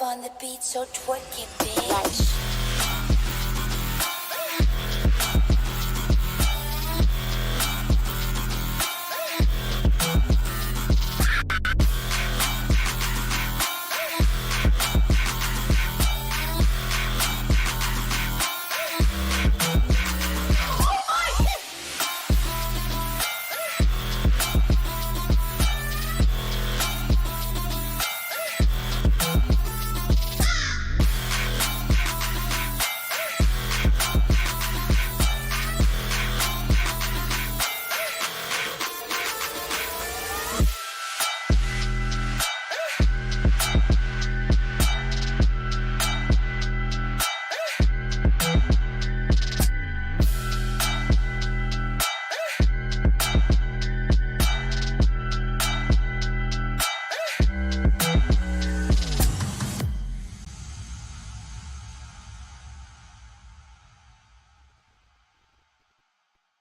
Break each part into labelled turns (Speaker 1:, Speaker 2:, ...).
Speaker 1: On the beat, so twerk it, bitch.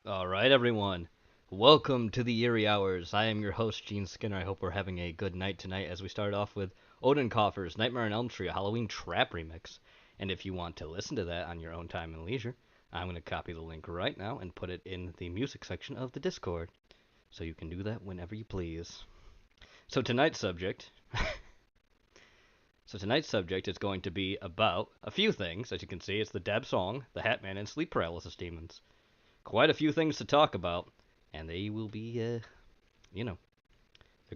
Speaker 2: Alright everyone, welcome to the Eerie Hours. I am your host, Gene Skinner. I hope we're having a good night tonight as we start off with Odin Coffer's Nightmare on Elm Street, a Halloween Trap Remix. And if you want to listen to that on your own time and leisure, I'm going to copy the link right now and put it in the music section of the Discord. So you can do that whenever you please. So tonight's subject is going to be about a few things. As you can see, it's the Deb song, the Hatman, and sleep paralysis demons. Quite a few things to talk about, and they will be, they're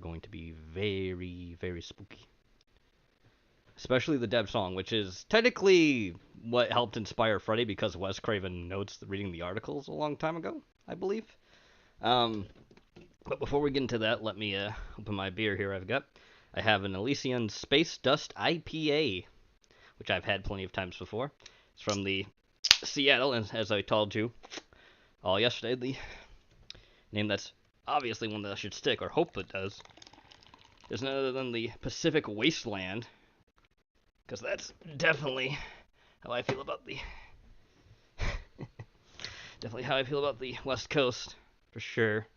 Speaker 2: going to be very, very spooky. Especially the Deb song, which is technically what helped inspire Freddy, because Wes Craven notes reading the articles a long time ago, I believe. But before we get into that, let me open my beer here I have an Elysian Space Dust IPA, which I've had plenty of times before. It's from the Seattle, and as I told you all yesterday, the name that's obviously one that I should stick, or hope it does, is none other than the Pacific Wasteland, because that's definitely how I feel about the West Coast, for sure.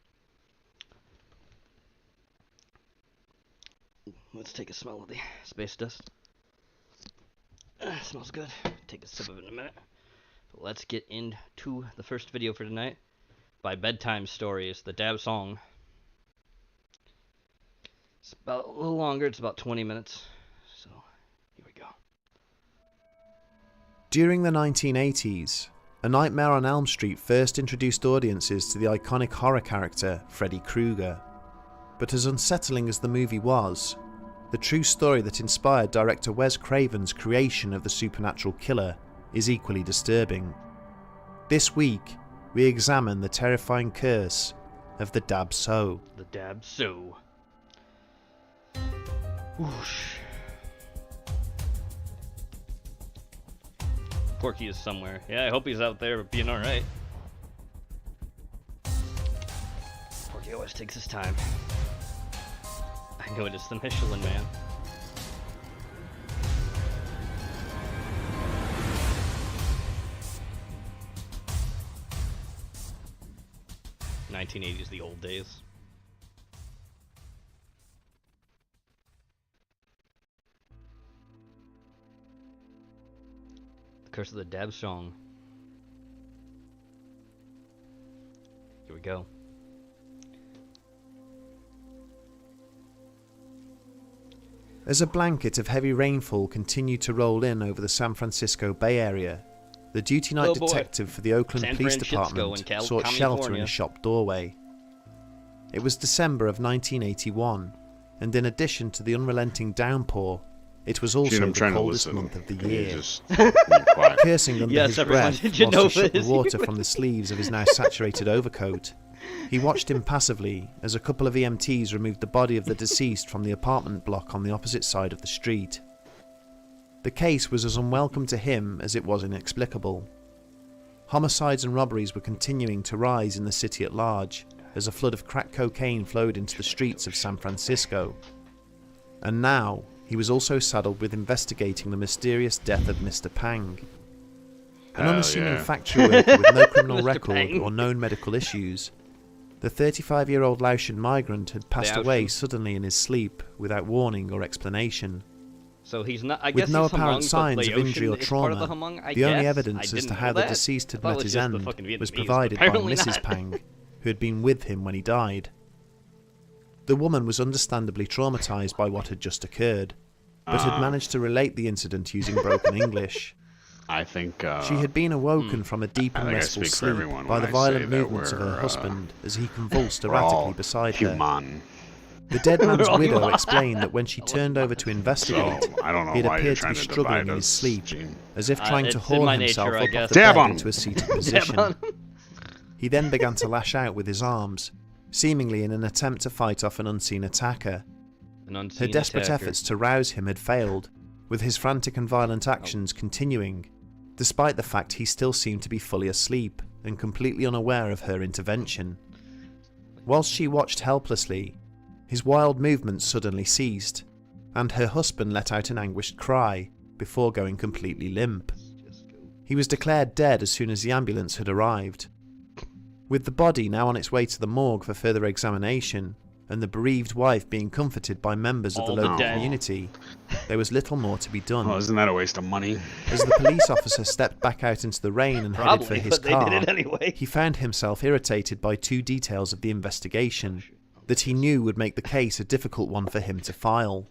Speaker 2: Let's take a smell of the space dust. Smells good. Take a sip of it in a minute. But let's get into the first video for tonight by Bedtime Stories, the Dab song. It's about a little longer. It's about 20 minutes. So here we go.
Speaker 3: During the 1980s, A Nightmare on Elm Street first introduced audiences to the iconic horror character Freddy Krueger. But as unsettling as the movie was, the true story that inspired director Wes Craven's creation of the supernatural killer is equally disturbing. This week, we examine the terrifying curse of the Dab So.
Speaker 2: The Dab So. Whoosh. Porky is somewhere. Yeah, I hope he's out there being alright. Porky always takes his time. I know it is the Michelin Man. '80s, the old days. The Curse of the Dab song. Here we go.
Speaker 3: As a blanket of heavy rainfall continued to roll in over the San Francisco Bay Area, the duty night detective for the Oakland
Speaker 2: San
Speaker 3: Police
Speaker 2: Francisco
Speaker 3: Department sought shelter in a shop doorway. It was December of 1981, and in addition to the unrelenting downpour, it was also the coldest month of the year. Cursing under his breath whilst he shook the water from the sleeves of his now saturated overcoat, he watched impassively as a couple of EMTs removed the body of the deceased from the apartment block on the opposite side of the street. The case was as unwelcome to him as it was inexplicable. Homicides and robberies were continuing to rise in the city at large as a flood of crack cocaine flowed into the streets of San Francisco. And now, he was also saddled with investigating the mysterious death of Mr. Pang. An unassuming factory worker with no criminal record
Speaker 2: Pang.
Speaker 3: or known medical issues, the 35-year-old Laotian migrant had passed away suddenly in his sleep without warning or explanation.
Speaker 2: So he's not. I
Speaker 3: With
Speaker 2: guess
Speaker 3: no
Speaker 2: he's
Speaker 3: apparent
Speaker 2: Hmong,
Speaker 3: signs
Speaker 2: but
Speaker 3: of injury or
Speaker 2: Laotian is part of
Speaker 3: trauma,
Speaker 2: Hmong, I
Speaker 3: the only
Speaker 2: guess?
Speaker 3: evidence
Speaker 2: I
Speaker 3: as to
Speaker 2: didn't
Speaker 3: how
Speaker 2: know
Speaker 3: the
Speaker 2: that.
Speaker 3: deceased had
Speaker 2: I thought
Speaker 3: met
Speaker 2: it
Speaker 3: his
Speaker 2: just the
Speaker 3: end
Speaker 2: fucking
Speaker 3: was
Speaker 2: Vietnamese,
Speaker 3: provided
Speaker 2: but
Speaker 3: by
Speaker 2: apparently
Speaker 3: Mrs.
Speaker 2: not.
Speaker 3: Pang, who had been with him when he died. The woman was understandably traumatised by what had just occurred, but had managed to relate the incident using broken English.
Speaker 4: I think
Speaker 3: She had been awoken from a deep and
Speaker 4: I think I
Speaker 3: restful
Speaker 4: speak for
Speaker 3: sleep
Speaker 4: everyone
Speaker 3: by
Speaker 4: when
Speaker 3: the
Speaker 4: I
Speaker 3: violent
Speaker 4: say that
Speaker 3: movements of her
Speaker 4: we're,
Speaker 3: husband as he convulsed
Speaker 4: we're all
Speaker 3: erratically beside her.
Speaker 4: human.
Speaker 3: The dead man's
Speaker 2: We're all
Speaker 3: widow
Speaker 2: human.
Speaker 3: explained that when she turned over to investigate,
Speaker 4: So, I don't know
Speaker 3: he had
Speaker 4: why you're
Speaker 3: appeared to
Speaker 4: trying
Speaker 3: be
Speaker 4: to
Speaker 3: struggling
Speaker 4: divide
Speaker 3: in his
Speaker 4: us,
Speaker 3: sleep,
Speaker 4: Gene.
Speaker 3: as if trying to
Speaker 2: It's in
Speaker 3: haul
Speaker 2: my
Speaker 3: himself
Speaker 2: nature, I
Speaker 3: up off
Speaker 2: guess.
Speaker 3: the
Speaker 4: Dab
Speaker 3: bed
Speaker 4: on
Speaker 3: into a
Speaker 4: him.
Speaker 3: seated
Speaker 2: Dab
Speaker 3: position.
Speaker 2: on him.
Speaker 3: He then began to lash out with his arms, seemingly in an attempt to fight off an unseen attacker.
Speaker 2: An
Speaker 3: Her
Speaker 2: unseen
Speaker 3: desperate
Speaker 2: attacker.
Speaker 3: efforts to rouse him had failed, with his frantic and violent actions continuing, despite the fact he still seemed to be fully asleep and completely unaware of her intervention. Whilst she watched helplessly, his wild movements suddenly ceased, and her husband let out an anguished cry before going completely limp. He was declared dead as soon as the ambulance had arrived. With the body now on its way to the morgue for further examination, and the bereaved wife being comforted by members of the
Speaker 2: All the
Speaker 3: local
Speaker 2: dead.
Speaker 3: community, there was little more to be done.
Speaker 4: Oh, isn't that a waste of money?
Speaker 3: As the police officer stepped back out into the rain and headed for
Speaker 2: Probably,
Speaker 3: his
Speaker 2: but they
Speaker 3: car,
Speaker 2: did it anyway.
Speaker 3: he found himself irritated by two details of the investigation that he knew would make the case a difficult one for him to file.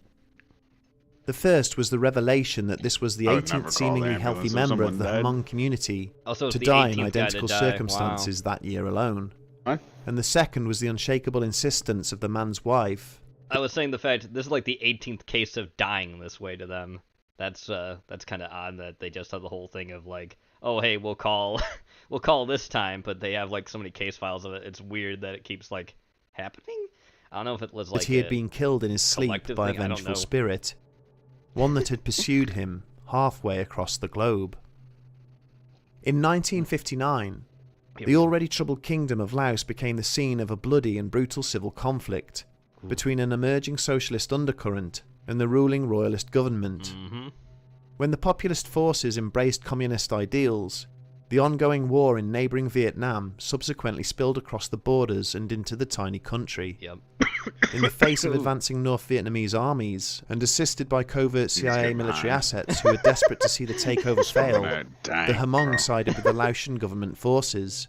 Speaker 3: The first was the revelation that this was the
Speaker 4: I would never
Speaker 3: 18th
Speaker 4: call
Speaker 3: seemingly
Speaker 4: the
Speaker 3: healthy
Speaker 4: ambulance if
Speaker 3: member of
Speaker 4: someone
Speaker 3: the
Speaker 4: died.
Speaker 3: Hmong community
Speaker 2: Also,
Speaker 3: to
Speaker 2: it's the
Speaker 3: die in
Speaker 2: 18th guy to
Speaker 3: identical
Speaker 2: die.
Speaker 3: circumstances that year alone.
Speaker 4: What?
Speaker 3: And the second was the unshakable insistence of the man's wife.
Speaker 2: I was saying the fact this is like the 18th case of dying this way to them. That's kind of odd that they just have the whole thing of like, oh hey, we'll call this time, but they have like so many case files of it. It's weird that it keeps like happening. I don't know if it was like
Speaker 3: That he had been killed in his sleep
Speaker 2: collective
Speaker 3: by a
Speaker 2: thing, I don't
Speaker 3: vengeful
Speaker 2: know.
Speaker 3: spirit, one that had pursued him halfway across the globe. In 1959, the already troubled kingdom of Laos became the scene of a bloody and brutal civil conflict between an emerging socialist undercurrent and the ruling royalist government.
Speaker 2: Mm-hmm.
Speaker 3: When the populist forces embraced communist ideals, the ongoing war in neighbouring Vietnam subsequently spilled across the borders and into the tiny country.
Speaker 2: Yep.
Speaker 3: In the face of advancing North Vietnamese armies, and assisted by covert CIA
Speaker 4: getting
Speaker 3: military
Speaker 4: high.
Speaker 3: assets who were desperate to see the takeover fail,
Speaker 4: Gonna die,
Speaker 3: the Hmong
Speaker 4: bro.
Speaker 3: sided with the Laotian government forces.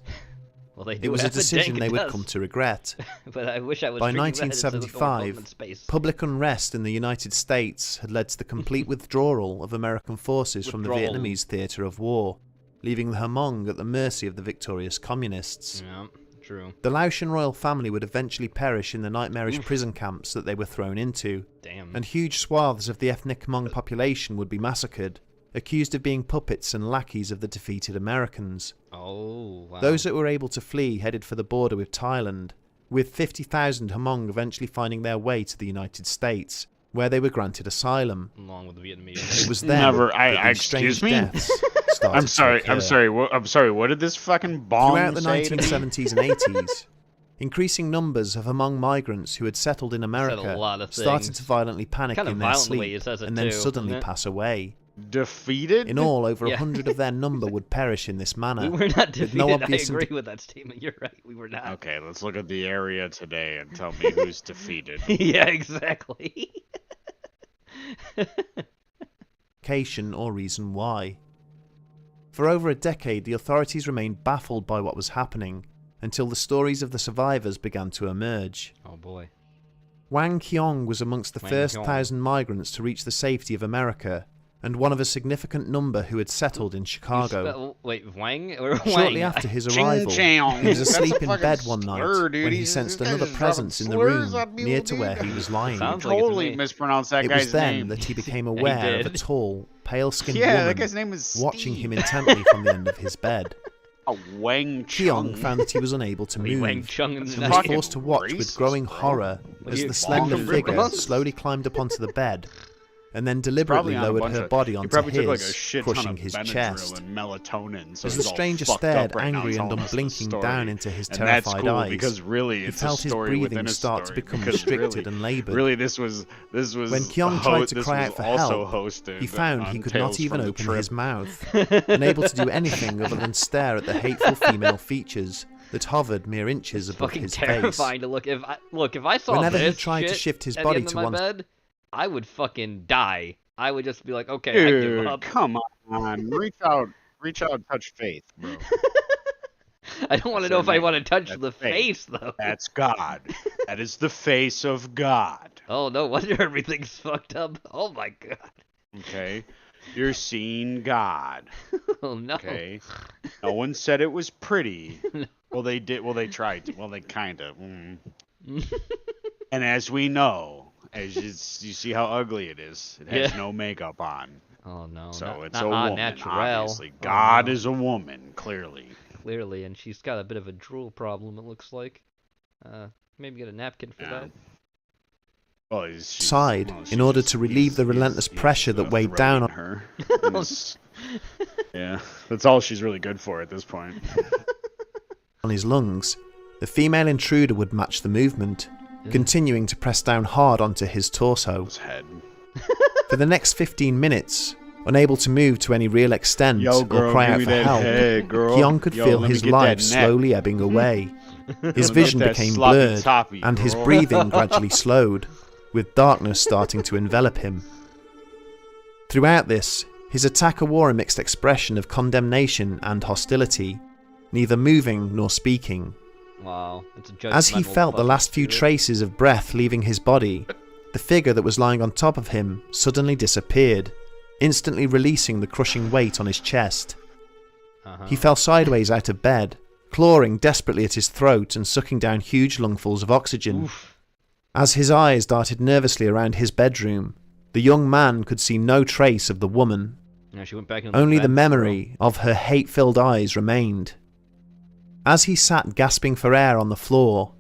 Speaker 2: Well, they
Speaker 3: It
Speaker 2: do
Speaker 3: was a
Speaker 2: have to
Speaker 3: decision
Speaker 2: dank
Speaker 3: they
Speaker 2: it
Speaker 3: would
Speaker 2: does.
Speaker 3: come to regret.
Speaker 2: But I wish I was
Speaker 3: By
Speaker 2: drinking that instead of going
Speaker 3: 1975,
Speaker 2: home in space.
Speaker 3: public unrest in the United States had led to the complete withdrawal of American forces from the
Speaker 2: Withdrawal.
Speaker 3: Vietnamese theatre of war, leaving the Hmong at the mercy of the victorious communists.
Speaker 2: Yeah, true.
Speaker 3: The Laotian royal family would eventually perish in the nightmarish prison camps that they were thrown into,
Speaker 2: Damn.
Speaker 3: and huge swaths of the ethnic Hmong population would be massacred, accused of being puppets and lackeys of the defeated Americans.
Speaker 2: Oh, wow.
Speaker 3: Those that were able to flee headed for the border with Thailand, with 50,000 Hmong eventually finding their way to the United States, where they were granted asylum.
Speaker 2: Along with the Vietnamese.
Speaker 3: It was then
Speaker 4: Never-
Speaker 3: that
Speaker 4: I-
Speaker 3: these strange
Speaker 4: excuse me?
Speaker 3: deaths started
Speaker 4: I'm sorry.
Speaker 3: to
Speaker 4: I'm
Speaker 3: occur.
Speaker 4: sorry. I'm sorry. What did this fucking bomb
Speaker 3: Throughout the
Speaker 4: say to me?
Speaker 3: 1970s and 80s, increasing numbers of Hmong migrants who had settled in America
Speaker 2: lot of
Speaker 3: started
Speaker 2: things.
Speaker 3: to violently panic
Speaker 2: Kind of
Speaker 3: in their
Speaker 2: violent the way he
Speaker 3: sleep
Speaker 2: says it
Speaker 3: and then
Speaker 2: too,
Speaker 3: suddenly
Speaker 2: isn't it?
Speaker 3: pass away.
Speaker 4: Defeated?
Speaker 3: In all, over
Speaker 2: Yeah.
Speaker 3: 100 of their number would perish in this manner.
Speaker 2: We were not
Speaker 3: with
Speaker 2: defeated.
Speaker 3: no
Speaker 2: I
Speaker 3: obvious
Speaker 2: agree with that statement. You're right. We were not.
Speaker 4: Okay, let's look at the area today and tell me who's defeated.
Speaker 2: Yeah, exactly.
Speaker 3: Indication or reason why. For over a decade, the authorities remained baffled by what was happening, until the stories of the survivors began to emerge.
Speaker 2: Oh boy.
Speaker 3: Wang Qiong was amongst the first 1,000 migrants to reach the safety of America, and one of a significant number who had settled in Chicago.
Speaker 2: Wait, Wang or Wang?
Speaker 3: Shortly after his arrival, he was asleep in bed one night when he sensed another presence in the room near to where he was lying.
Speaker 2: Sounds like
Speaker 4: Totally mispronounced that
Speaker 3: It
Speaker 4: guy's
Speaker 3: was then
Speaker 4: name.
Speaker 3: that he became aware of a tall, pale-skinned
Speaker 4: Yeah, that
Speaker 3: woman
Speaker 4: guy's name is
Speaker 3: watching
Speaker 4: Steve.
Speaker 3: him intently from the end of his bed.
Speaker 4: Wang
Speaker 3: Qiong
Speaker 4: Chung.
Speaker 3: found that he was unable to
Speaker 2: Wang
Speaker 3: move,
Speaker 2: Chung in
Speaker 3: and
Speaker 2: the
Speaker 3: was
Speaker 2: night.
Speaker 3: forced to watch with
Speaker 4: racist,
Speaker 3: growing
Speaker 4: bro.
Speaker 3: horror as
Speaker 2: you
Speaker 3: the slender
Speaker 2: bonkers,
Speaker 3: figure
Speaker 2: bro?
Speaker 3: slowly climbed up onto the bed, and then
Speaker 4: Probably
Speaker 3: deliberately
Speaker 4: on a
Speaker 3: lowered
Speaker 4: bunch
Speaker 3: her
Speaker 4: of-
Speaker 3: body
Speaker 4: He
Speaker 3: onto
Speaker 4: probably took like a
Speaker 3: his,
Speaker 4: shit ton
Speaker 3: crushing
Speaker 4: of
Speaker 3: his
Speaker 4: Benadryl
Speaker 3: chest.
Speaker 4: and melatonin. So
Speaker 3: As
Speaker 4: he's
Speaker 3: the
Speaker 4: all
Speaker 3: stranger
Speaker 4: fucked
Speaker 3: stared
Speaker 4: up right now
Speaker 3: angry and
Speaker 4: telling us the
Speaker 3: unblinking
Speaker 4: story.
Speaker 3: down into his
Speaker 4: And that's
Speaker 3: terrified
Speaker 4: cool,
Speaker 3: eyes,
Speaker 4: because really
Speaker 3: he
Speaker 4: it's
Speaker 3: felt
Speaker 4: a
Speaker 3: his
Speaker 4: story
Speaker 3: breathing
Speaker 4: within a
Speaker 3: start to
Speaker 4: story,
Speaker 3: become
Speaker 4: because
Speaker 3: restricted
Speaker 4: really,
Speaker 3: and laboured.
Speaker 4: Really, this was
Speaker 3: When Qiong tried to
Speaker 4: this
Speaker 3: cry
Speaker 4: was
Speaker 3: out for
Speaker 4: also
Speaker 3: help,
Speaker 4: hosted
Speaker 3: he found he
Speaker 4: on
Speaker 3: could
Speaker 4: Tales
Speaker 3: not even
Speaker 4: from the
Speaker 3: open
Speaker 4: Trip.
Speaker 3: his mouth, unable to do anything other than stare at the hateful female features that hovered mere inches above
Speaker 2: Fucking
Speaker 3: his
Speaker 2: terrifying
Speaker 3: face.
Speaker 2: to look. If I saw
Speaker 3: Whenever he
Speaker 2: this
Speaker 3: tried to
Speaker 2: shit
Speaker 3: shift his
Speaker 2: at
Speaker 3: body
Speaker 2: the end
Speaker 3: to
Speaker 2: of my
Speaker 3: one
Speaker 2: bed, I would fucking die. I would just be like, okay, I give
Speaker 4: Dude,
Speaker 2: up.
Speaker 4: come on, reach out, touch faith, bro.
Speaker 2: I don't want to
Speaker 4: That's
Speaker 2: know
Speaker 4: her
Speaker 2: if I
Speaker 4: name.
Speaker 2: want to touch
Speaker 4: That's
Speaker 2: the
Speaker 4: faith.
Speaker 2: face though.
Speaker 4: That's God. That is the face of God.
Speaker 2: Oh, no wonder everything's fucked up. Oh my god.
Speaker 4: Okay, you're seeing God.
Speaker 2: Oh no.
Speaker 4: Okay, no one said it was pretty. Well, they did. Well, they tried to. Well, they kind of. And as we know, as you see how ugly it is, it has
Speaker 2: Yeah.
Speaker 4: no makeup on.
Speaker 2: Oh no.
Speaker 4: So
Speaker 2: not,
Speaker 4: it's
Speaker 2: not
Speaker 4: a
Speaker 2: au
Speaker 4: woman,
Speaker 2: naturel.
Speaker 4: obviously.
Speaker 2: Oh,
Speaker 4: God
Speaker 2: no.
Speaker 4: is a woman, clearly.
Speaker 2: Clearly, and she's got a bit of a drool problem. It looks like. Maybe get a napkin for
Speaker 4: Yeah.
Speaker 2: that.
Speaker 4: Well, she's,
Speaker 3: Side,
Speaker 4: well,
Speaker 3: in order
Speaker 4: she's-
Speaker 3: to relieve the
Speaker 4: he's-
Speaker 3: relentless
Speaker 4: he's,
Speaker 3: pressure that weighed down on
Speaker 4: her. Yeah, that's all she's really good for at this point.
Speaker 3: his lungs, the female intruder would match the movement, continuing to press down hard onto his torso.
Speaker 4: His head.
Speaker 3: For the next 15 minutes, unable to move to any real extent
Speaker 4: Yo,
Speaker 3: or
Speaker 4: girl,
Speaker 3: cry
Speaker 4: give
Speaker 3: out
Speaker 4: me
Speaker 3: for
Speaker 4: that
Speaker 3: help,
Speaker 4: head, girl.
Speaker 3: Qiong could
Speaker 4: Yo,
Speaker 3: feel
Speaker 4: let me
Speaker 3: his
Speaker 4: get
Speaker 3: life
Speaker 4: that neck.
Speaker 3: slowly ebbing away. His
Speaker 4: Let
Speaker 3: vision
Speaker 4: that
Speaker 3: became
Speaker 4: sloppy
Speaker 3: blurred,
Speaker 4: toppy,
Speaker 3: and his
Speaker 4: girl.
Speaker 3: breathing gradually slowed, with darkness starting to envelop him. Throughout this, his attacker wore a mixed expression of condemnation and hostility, neither moving nor speaking.
Speaker 2: Wow. It's a
Speaker 3: As he
Speaker 2: judgmental
Speaker 3: felt the
Speaker 2: fucking
Speaker 3: last few
Speaker 2: spirit.
Speaker 3: traces of breath leaving his body, the figure that was lying on top of him suddenly disappeared, instantly releasing the crushing weight on his chest. He fell sideways out of bed, clawing desperately at his throat and sucking down huge lungfuls of oxygen.
Speaker 2: Oof.
Speaker 3: As his eyes darted nervously around his bedroom, the young man could see no trace of the woman.
Speaker 2: Yeah, she went back in
Speaker 3: Only the
Speaker 2: vents,
Speaker 3: memory of her hate-filled eyes remained. As he sat gasping for air on the floor,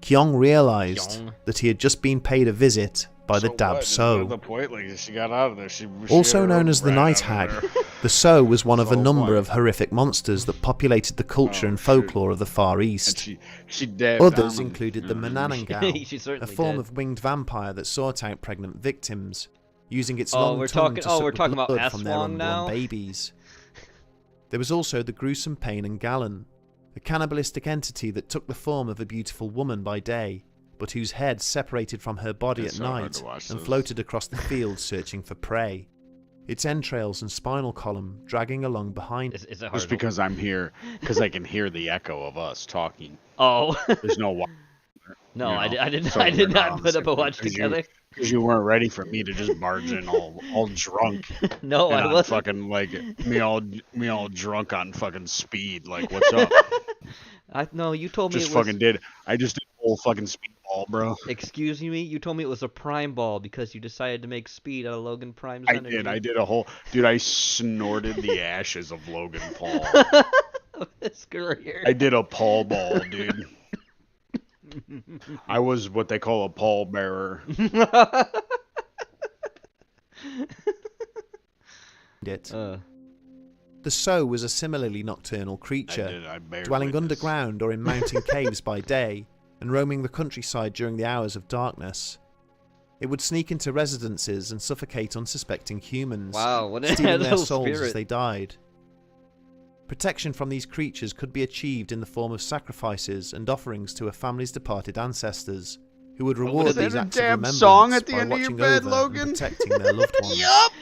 Speaker 3: Qiong realised
Speaker 2: Qiong.
Speaker 3: that he had just been paid a visit by the Dab
Speaker 4: What
Speaker 3: So.
Speaker 4: the point? Like, she got out of there. She
Speaker 3: Also
Speaker 4: had
Speaker 3: known
Speaker 4: her
Speaker 3: as the
Speaker 4: rat
Speaker 3: Night
Speaker 4: out
Speaker 3: Hag,
Speaker 4: of there.
Speaker 3: the So was one of a
Speaker 4: So
Speaker 3: number
Speaker 4: funny.
Speaker 3: of horrific monsters that populated the culture
Speaker 4: Oh,
Speaker 3: and
Speaker 4: shit.
Speaker 3: folklore of the Far
Speaker 4: And
Speaker 3: East.
Speaker 4: she dabbed
Speaker 3: Others
Speaker 4: on him.
Speaker 3: included the
Speaker 4: Yeah.
Speaker 3: Manananggal,
Speaker 2: She
Speaker 3: a
Speaker 2: certainly
Speaker 3: form
Speaker 2: did.
Speaker 3: of winged vampire that sought out pregnant victims, using its
Speaker 2: Oh,
Speaker 3: long
Speaker 2: we're
Speaker 3: tongue
Speaker 2: talking-
Speaker 3: to
Speaker 2: oh,
Speaker 3: suck
Speaker 2: we're
Speaker 3: the
Speaker 2: talking about
Speaker 3: blood from their
Speaker 2: Aswang
Speaker 3: unborn
Speaker 2: now?
Speaker 3: babies. There was also the gruesome Pain and Gallon, a cannibalistic entity that took the form of a beautiful woman by day, but whose head separated from her body
Speaker 4: It's
Speaker 3: at
Speaker 4: so hard
Speaker 3: night
Speaker 4: to watch
Speaker 3: and
Speaker 4: this.
Speaker 3: floated across the fields searching for prey, its entrails and spinal column dragging along behind.
Speaker 2: Is it hard?
Speaker 4: Just because I'm here, because I can hear the echo of us talking.
Speaker 2: Oh.
Speaker 4: There's no watch.
Speaker 2: No,
Speaker 4: You
Speaker 2: I,
Speaker 4: know,
Speaker 2: I didn't.
Speaker 4: so
Speaker 2: I
Speaker 4: we're
Speaker 2: did
Speaker 4: not
Speaker 2: not
Speaker 4: on
Speaker 2: put
Speaker 4: the
Speaker 2: up a
Speaker 4: same
Speaker 2: watch
Speaker 4: page.
Speaker 2: together.
Speaker 4: Because you weren't ready for me to just barge in all drunk.
Speaker 2: No,
Speaker 4: and
Speaker 2: I
Speaker 4: on
Speaker 2: wasn't.
Speaker 4: fucking like me all drunk on fucking speed. Like, what's up?
Speaker 2: No, you told me
Speaker 4: Just
Speaker 2: it was.
Speaker 4: fucking did. I just did a whole fucking speedball, bro.
Speaker 2: Excuse me, you told me it was a prime ball because you decided to make speed out of Logan Prime's
Speaker 4: I
Speaker 2: energy.
Speaker 4: did. I did a whole. Dude, I snorted the ashes of Logan Paul.
Speaker 2: His career.
Speaker 4: I did a Paul ball, dude. I was what they call a pall bearer.
Speaker 3: it.
Speaker 2: Uh,
Speaker 3: The So was a similarly nocturnal creature,
Speaker 4: I bared
Speaker 3: dwelling
Speaker 4: witness.
Speaker 3: underground or in mountain caves by day, and roaming the countryside during the hours of darkness. It would sneak into residences and suffocate unsuspecting humans,
Speaker 2: wow, what a
Speaker 3: stealing their
Speaker 2: little
Speaker 3: souls
Speaker 2: spirit.
Speaker 3: as they died. Protection from these creatures could be achieved in the form of sacrifices and offerings to a family's departed ancestors, who would reward
Speaker 4: is that
Speaker 3: these
Speaker 4: a
Speaker 3: acts of
Speaker 4: damn
Speaker 3: remembrance
Speaker 4: song at the
Speaker 3: by
Speaker 4: end of your
Speaker 3: watching
Speaker 4: bed,
Speaker 3: over
Speaker 4: Logan?
Speaker 3: and protecting their loved ones.
Speaker 4: Yup.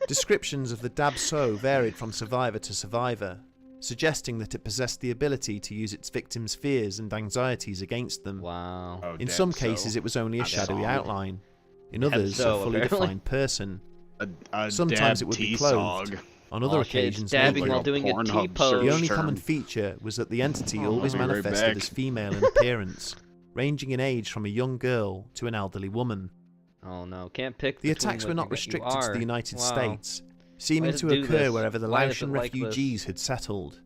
Speaker 3: Descriptions of the Dab So varied from survivor to survivor, suggesting that it possessed the ability to use its victims' fears and anxieties against them.
Speaker 2: Wow.
Speaker 4: Oh,
Speaker 3: In
Speaker 4: Deb
Speaker 3: some
Speaker 4: So.
Speaker 3: cases, it was only a
Speaker 4: Not
Speaker 3: shadowy
Speaker 4: Tsog.
Speaker 3: outline. In
Speaker 2: Deb
Speaker 3: others,
Speaker 2: So,
Speaker 3: a fully
Speaker 2: apparently.
Speaker 3: defined person.
Speaker 4: A
Speaker 3: Sometimes
Speaker 4: Deb
Speaker 3: it would be
Speaker 4: Tsog.
Speaker 3: clothed. On other
Speaker 2: Oh, shit, it's
Speaker 3: occasions,
Speaker 2: dabbing
Speaker 3: naked.
Speaker 2: while doing a
Speaker 4: Pornhub
Speaker 2: T-pose.
Speaker 3: The only
Speaker 4: term.
Speaker 3: common feature was that the entity
Speaker 4: Oh,
Speaker 3: always
Speaker 4: I'll be right
Speaker 3: manifested
Speaker 4: back.
Speaker 3: as female in appearance, ranging in age from a young girl to an elderly woman.
Speaker 2: Oh no, can't pick.
Speaker 3: The
Speaker 2: between
Speaker 3: attacks
Speaker 2: what
Speaker 3: were not
Speaker 2: you
Speaker 3: restricted to
Speaker 2: are.
Speaker 3: the United
Speaker 2: Wow.
Speaker 3: States, seeming
Speaker 2: does
Speaker 3: to
Speaker 2: it do
Speaker 3: occur
Speaker 2: this?
Speaker 3: wherever the
Speaker 2: Why is
Speaker 3: Laotian
Speaker 2: it like
Speaker 3: refugees
Speaker 2: this?
Speaker 3: had settled.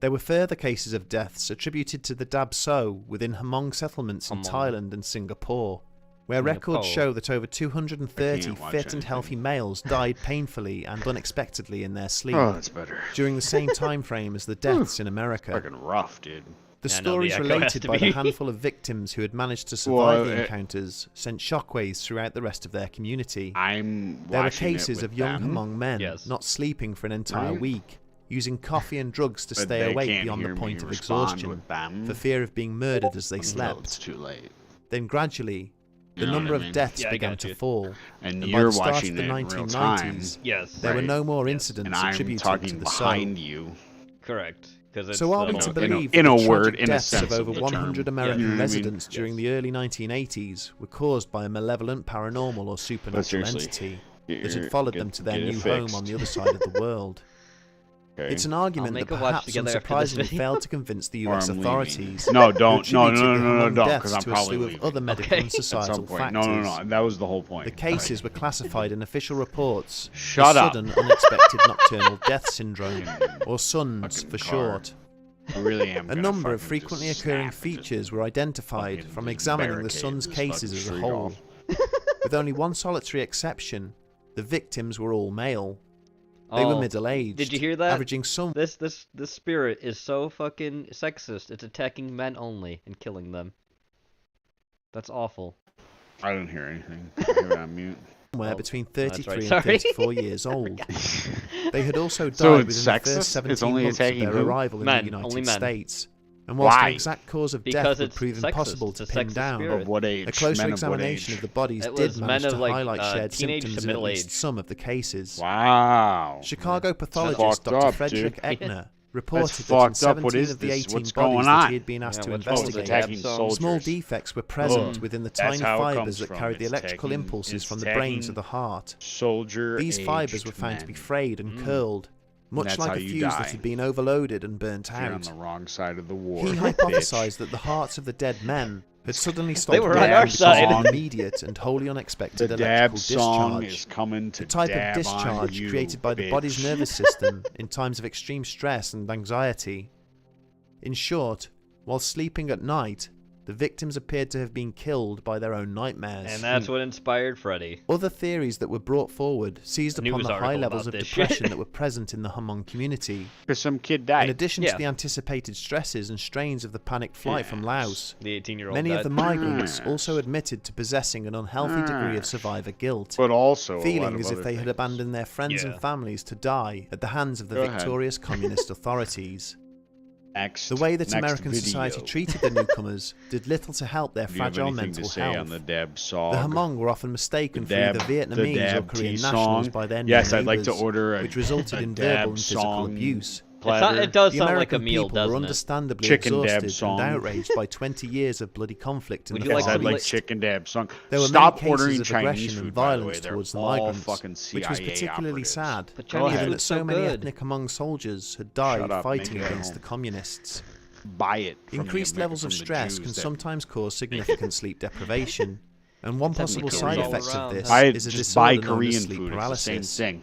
Speaker 3: There were further cases of deaths attributed to the Dab So within Hmong settlements in
Speaker 2: Hmong.
Speaker 3: Thailand and Singapore, where
Speaker 2: Singapore.
Speaker 3: records show that over 230
Speaker 4: can't watch
Speaker 3: fit and
Speaker 4: anything.
Speaker 3: healthy males died painfully and unexpectedly in their sleep,
Speaker 4: Oh, that's better.
Speaker 3: during the same time frame as the deaths in America.
Speaker 4: Fucking rough, dude.
Speaker 3: The
Speaker 2: Yeah, I know, the
Speaker 3: stories
Speaker 2: echo has
Speaker 3: related
Speaker 2: to
Speaker 3: by
Speaker 2: be-
Speaker 3: the handful of victims who had managed to survive the
Speaker 4: Well,
Speaker 3: encounters sent shockwaves throughout the rest of their community.
Speaker 4: I'm
Speaker 3: There were
Speaker 4: watching
Speaker 3: cases
Speaker 4: it
Speaker 3: of
Speaker 4: with
Speaker 3: young
Speaker 4: them,
Speaker 3: Hmong men
Speaker 2: Yes.
Speaker 3: not sleeping for an entire
Speaker 4: Right.
Speaker 3: week, using coffee and drugs to
Speaker 4: but
Speaker 3: stay
Speaker 4: they
Speaker 3: awake
Speaker 4: can't
Speaker 3: beyond
Speaker 4: hear
Speaker 3: the point
Speaker 4: me
Speaker 3: of
Speaker 4: respond
Speaker 3: exhaustion,
Speaker 4: with them
Speaker 3: for fear of being murdered as they
Speaker 4: until
Speaker 3: slept.
Speaker 4: It's too late.
Speaker 3: Then gradually, the
Speaker 4: You know
Speaker 3: number
Speaker 4: what I
Speaker 3: of
Speaker 4: mean?
Speaker 3: deaths
Speaker 2: Yeah, I
Speaker 3: began
Speaker 2: got
Speaker 3: to
Speaker 2: you.
Speaker 3: fall,
Speaker 4: And
Speaker 3: and by
Speaker 4: you're
Speaker 3: the start
Speaker 4: watching
Speaker 3: of the
Speaker 4: it in real time.
Speaker 3: 1990s,
Speaker 2: Yes.
Speaker 3: there were
Speaker 4: Right.
Speaker 3: no more
Speaker 2: Yes.
Speaker 3: incidents
Speaker 4: And I'm
Speaker 3: attributed to
Speaker 4: talking
Speaker 3: the
Speaker 4: behind
Speaker 3: So.
Speaker 4: you.
Speaker 2: Correct. Because it's
Speaker 3: So are we
Speaker 2: the
Speaker 3: to
Speaker 2: whole-
Speaker 3: believe
Speaker 4: in
Speaker 3: that
Speaker 4: a
Speaker 3: the
Speaker 4: word,
Speaker 3: tragic
Speaker 4: in a
Speaker 3: deaths
Speaker 4: sense
Speaker 3: of
Speaker 4: of
Speaker 3: over
Speaker 4: the
Speaker 3: 100
Speaker 2: term.
Speaker 3: American
Speaker 4: Yeah. You know what I mean?
Speaker 3: residents during the early 1980s were caused by a malevolent paranormal or supernatural
Speaker 4: seriously,
Speaker 3: entity
Speaker 4: Get
Speaker 3: that
Speaker 4: your-
Speaker 3: had followed
Speaker 4: get-
Speaker 3: them to their
Speaker 4: get it
Speaker 3: new home
Speaker 4: fixed.
Speaker 3: on the other side of the world?
Speaker 4: Okay.
Speaker 3: It's an argument
Speaker 2: make
Speaker 3: that
Speaker 2: a watch
Speaker 3: perhaps
Speaker 2: together after this
Speaker 3: unsurprisingly
Speaker 2: video.
Speaker 3: failed to convince the
Speaker 4: Or
Speaker 3: US
Speaker 4: I'm
Speaker 3: authorities.
Speaker 4: leaving. No,
Speaker 3: who
Speaker 4: don't. No,
Speaker 3: attributed the
Speaker 4: don't,
Speaker 3: Hmong
Speaker 4: because
Speaker 3: deaths
Speaker 4: I'm
Speaker 3: to a
Speaker 4: probably
Speaker 3: slew
Speaker 4: leaving.
Speaker 3: of other medical
Speaker 2: Okay.
Speaker 3: and
Speaker 4: At
Speaker 3: societal
Speaker 4: some point.
Speaker 3: factors.
Speaker 4: No. That was the whole point.
Speaker 3: The cases were classified in official reports
Speaker 4: Shut
Speaker 3: as
Speaker 4: up.
Speaker 3: sudden unexpected nocturnal death syndrome, or SUNS
Speaker 4: Fucking
Speaker 3: for
Speaker 4: car.
Speaker 3: short.
Speaker 4: I really am.
Speaker 3: A
Speaker 4: gonna
Speaker 3: number of
Speaker 4: fucking
Speaker 3: frequently
Speaker 4: just
Speaker 3: occurring
Speaker 4: snap and just
Speaker 3: features were identified
Speaker 4: fucking
Speaker 3: from
Speaker 4: just
Speaker 3: examining the
Speaker 4: barricade
Speaker 3: SUNS
Speaker 4: this
Speaker 3: cases
Speaker 4: fucking
Speaker 3: as a
Speaker 4: street
Speaker 3: whole.
Speaker 4: off.
Speaker 3: With only one solitary exception, the victims were all male. They were
Speaker 2: Oh,
Speaker 3: middle-aged,
Speaker 2: Did you hear that?
Speaker 3: averaging some
Speaker 2: This spirit is so fucking sexist. It's attacking men only and killing them. That's awful.
Speaker 4: I didn't hear anything. I hear it on mute.
Speaker 3: somewhere
Speaker 2: Oh,
Speaker 3: between
Speaker 2: that's
Speaker 3: 33
Speaker 2: right,
Speaker 3: and
Speaker 2: sorry.
Speaker 3: 34 years old. They had also died
Speaker 4: So
Speaker 3: within
Speaker 4: it's
Speaker 3: the
Speaker 4: sexist?
Speaker 3: first 17
Speaker 4: It's only
Speaker 3: months of
Speaker 4: attacking
Speaker 3: their
Speaker 4: who?
Speaker 3: arrival in
Speaker 2: Men,
Speaker 3: the
Speaker 2: only
Speaker 3: United
Speaker 2: men.
Speaker 3: States. And whilst
Speaker 4: Why?
Speaker 3: the exact cause of
Speaker 2: Because
Speaker 3: death would
Speaker 2: it's
Speaker 3: prove
Speaker 2: sexist.
Speaker 3: impossible
Speaker 2: It's
Speaker 3: to
Speaker 2: a
Speaker 3: pin
Speaker 2: sexist
Speaker 3: down,
Speaker 2: spirit.
Speaker 4: Of what age?
Speaker 3: a closer
Speaker 4: Men of what
Speaker 3: examination
Speaker 4: age?
Speaker 3: of the bodies
Speaker 2: It
Speaker 3: did
Speaker 2: was
Speaker 3: manage
Speaker 2: men
Speaker 3: to
Speaker 2: of, like,
Speaker 3: highlight shared
Speaker 2: teenage to
Speaker 3: symptoms in at
Speaker 2: middle
Speaker 3: least
Speaker 2: age.
Speaker 3: some of the cases.
Speaker 4: Wow.
Speaker 3: Chicago pathologist
Speaker 4: fucked
Speaker 3: Dr.
Speaker 4: up,
Speaker 3: Frederick
Speaker 4: dude.
Speaker 3: Egner reported that in
Speaker 4: fucked up. What
Speaker 3: 17
Speaker 4: is
Speaker 3: of the
Speaker 4: this?
Speaker 3: 18
Speaker 4: What's
Speaker 3: bodies
Speaker 4: going
Speaker 3: that
Speaker 4: on?
Speaker 3: he had been asked to
Speaker 2: what's
Speaker 4: Oh, it's
Speaker 3: investigate,
Speaker 4: attacking
Speaker 2: Small
Speaker 4: soldiers.
Speaker 3: small defects were present
Speaker 4: Ugh.
Speaker 3: within the
Speaker 4: That's
Speaker 3: tiny
Speaker 4: how it
Speaker 3: fibers
Speaker 4: comes
Speaker 3: that
Speaker 4: from.
Speaker 3: carried the
Speaker 4: It's
Speaker 3: electrical
Speaker 4: attacking-
Speaker 3: impulses
Speaker 4: it's
Speaker 3: from the brains
Speaker 4: attacking
Speaker 3: of the heart.
Speaker 4: Soldier.
Speaker 3: These fibers were
Speaker 4: aged
Speaker 3: found to be
Speaker 4: men.
Speaker 3: frayed and curled, much
Speaker 4: that's
Speaker 3: like
Speaker 4: how
Speaker 3: a
Speaker 4: you
Speaker 3: fuse that
Speaker 4: die.
Speaker 3: had been overloaded and burnt
Speaker 4: You're on
Speaker 3: out.
Speaker 4: the wrong side of the war.
Speaker 3: He
Speaker 4: bitch.
Speaker 3: hypothesized that the hearts of the dead men had suddenly stopped
Speaker 2: were on
Speaker 3: beating
Speaker 2: our
Speaker 3: because
Speaker 2: side.
Speaker 3: of an immediate and wholly unexpected
Speaker 4: The
Speaker 3: electrical
Speaker 4: dab song
Speaker 3: discharge.
Speaker 4: is coming to
Speaker 3: The type
Speaker 4: dab
Speaker 3: of discharge
Speaker 4: on you,
Speaker 3: created by the
Speaker 4: bitch.
Speaker 3: body's nervous system in times of extreme stress and anxiety. In short, while sleeping at night, the victims appeared to have been killed by their own nightmares.
Speaker 2: And that's what inspired Freddy.
Speaker 3: Other theories that were brought forward seized
Speaker 2: A
Speaker 3: upon
Speaker 2: news
Speaker 3: the high
Speaker 2: article
Speaker 3: levels of
Speaker 2: about this
Speaker 3: depression
Speaker 2: shit.
Speaker 3: that were present in the Hmong community.
Speaker 4: Because some kid
Speaker 3: In
Speaker 4: died.
Speaker 3: addition
Speaker 2: Yeah.
Speaker 3: to the anticipated stresses and strains of the panicked flight from Laos,
Speaker 2: The 18-year-old
Speaker 3: many
Speaker 2: died.
Speaker 3: of the migrants
Speaker 4: Yes.
Speaker 3: also admitted to possessing an unhealthy degree of
Speaker 4: Yes.
Speaker 3: survivor guilt,
Speaker 4: But also a lot
Speaker 3: feeling
Speaker 4: of
Speaker 3: as if
Speaker 4: other
Speaker 3: they had
Speaker 4: things.
Speaker 3: abandoned their friends
Speaker 2: Yeah.
Speaker 3: and families to die at the hands of the
Speaker 4: Go ahead.
Speaker 3: victorious communist authorities.
Speaker 4: Next,
Speaker 3: The way that
Speaker 4: next
Speaker 3: American
Speaker 4: video.
Speaker 3: society treated the newcomers did little to help their
Speaker 4: Do you have
Speaker 3: fragile
Speaker 4: anything
Speaker 3: mental
Speaker 4: to say
Speaker 3: health.
Speaker 4: on the dab song?
Speaker 3: The Hmong were often mistaken for either Vietnamese or Korean nationals by their
Speaker 4: Yes,
Speaker 3: new
Speaker 4: I'd like to
Speaker 3: neighbors,
Speaker 4: order a
Speaker 3: which resulted
Speaker 4: a
Speaker 3: in
Speaker 4: dab
Speaker 3: verbal and physical
Speaker 4: song
Speaker 3: abuse.
Speaker 4: platter.
Speaker 2: It does
Speaker 3: The
Speaker 2: sound
Speaker 3: American
Speaker 2: like a meal,
Speaker 3: people were
Speaker 2: doesn't it?
Speaker 3: understandably
Speaker 4: Chicken dab
Speaker 3: exhausted
Speaker 4: song.
Speaker 3: and outraged by 20 years of bloody conflict in
Speaker 2: Would
Speaker 3: the
Speaker 2: you
Speaker 4: Yes,
Speaker 2: like
Speaker 3: Far
Speaker 4: I'd
Speaker 2: to
Speaker 4: like
Speaker 3: East.
Speaker 4: chicken dab song.
Speaker 3: There were
Speaker 4: Stop
Speaker 3: many
Speaker 4: ordering
Speaker 3: cases of
Speaker 4: Chinese
Speaker 3: aggression
Speaker 4: food,
Speaker 3: and
Speaker 4: by the way.
Speaker 3: violence
Speaker 4: They're
Speaker 3: towards the
Speaker 4: all
Speaker 3: migrants,
Speaker 4: fucking
Speaker 3: which was
Speaker 4: CIA
Speaker 3: particularly
Speaker 4: operatives.
Speaker 3: sad,
Speaker 2: But
Speaker 4: Go
Speaker 2: Chinese
Speaker 4: ahead.
Speaker 3: given that
Speaker 2: food's
Speaker 3: so
Speaker 2: so
Speaker 3: many
Speaker 2: good.
Speaker 3: ethnic Hmong soldiers had
Speaker 4: Shut
Speaker 3: died
Speaker 4: up,
Speaker 3: fighting
Speaker 4: make it
Speaker 3: against
Speaker 4: home.
Speaker 3: the communists.
Speaker 4: Buy it. From
Speaker 3: Increased
Speaker 4: the,
Speaker 3: levels
Speaker 4: from
Speaker 3: of
Speaker 4: the
Speaker 3: stress
Speaker 4: Jews
Speaker 3: can
Speaker 4: that-
Speaker 3: sometimes cause significant sleep deprivation, and one possible
Speaker 2: Technically,
Speaker 3: side
Speaker 2: it's all
Speaker 3: effect of
Speaker 2: around,
Speaker 3: this
Speaker 2: huh?
Speaker 4: I
Speaker 3: is a
Speaker 4: just buy
Speaker 3: disorder known
Speaker 4: Korean
Speaker 3: as sleep
Speaker 4: food. It's the
Speaker 3: paralysis.
Speaker 4: same thing.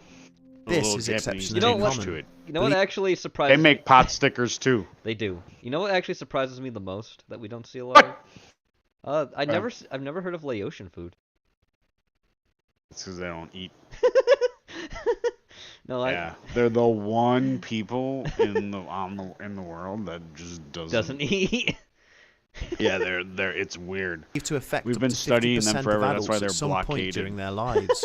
Speaker 4: A
Speaker 3: This
Speaker 4: little
Speaker 3: is
Speaker 4: Japanese
Speaker 3: exceptionally
Speaker 2: You know
Speaker 4: tinge
Speaker 2: what?
Speaker 4: to it.
Speaker 2: You know what actually surprises
Speaker 4: They
Speaker 2: me?
Speaker 4: make pot stickers too.
Speaker 2: They do. You know what actually surprises me the most that we don't see a lot of? I've never heard of Laotian food.
Speaker 4: It's because they don't eat.
Speaker 2: No,
Speaker 4: Yeah, they're the one people in the world that just
Speaker 2: doesn't eat.
Speaker 4: Yeah, they're. It's weird.
Speaker 3: To affect
Speaker 4: We've
Speaker 3: up
Speaker 4: been
Speaker 3: to
Speaker 4: studying them
Speaker 3: 50% of
Speaker 4: forever, that's why
Speaker 3: adults
Speaker 4: they're
Speaker 3: at some point
Speaker 4: blockaded.
Speaker 3: during their lives.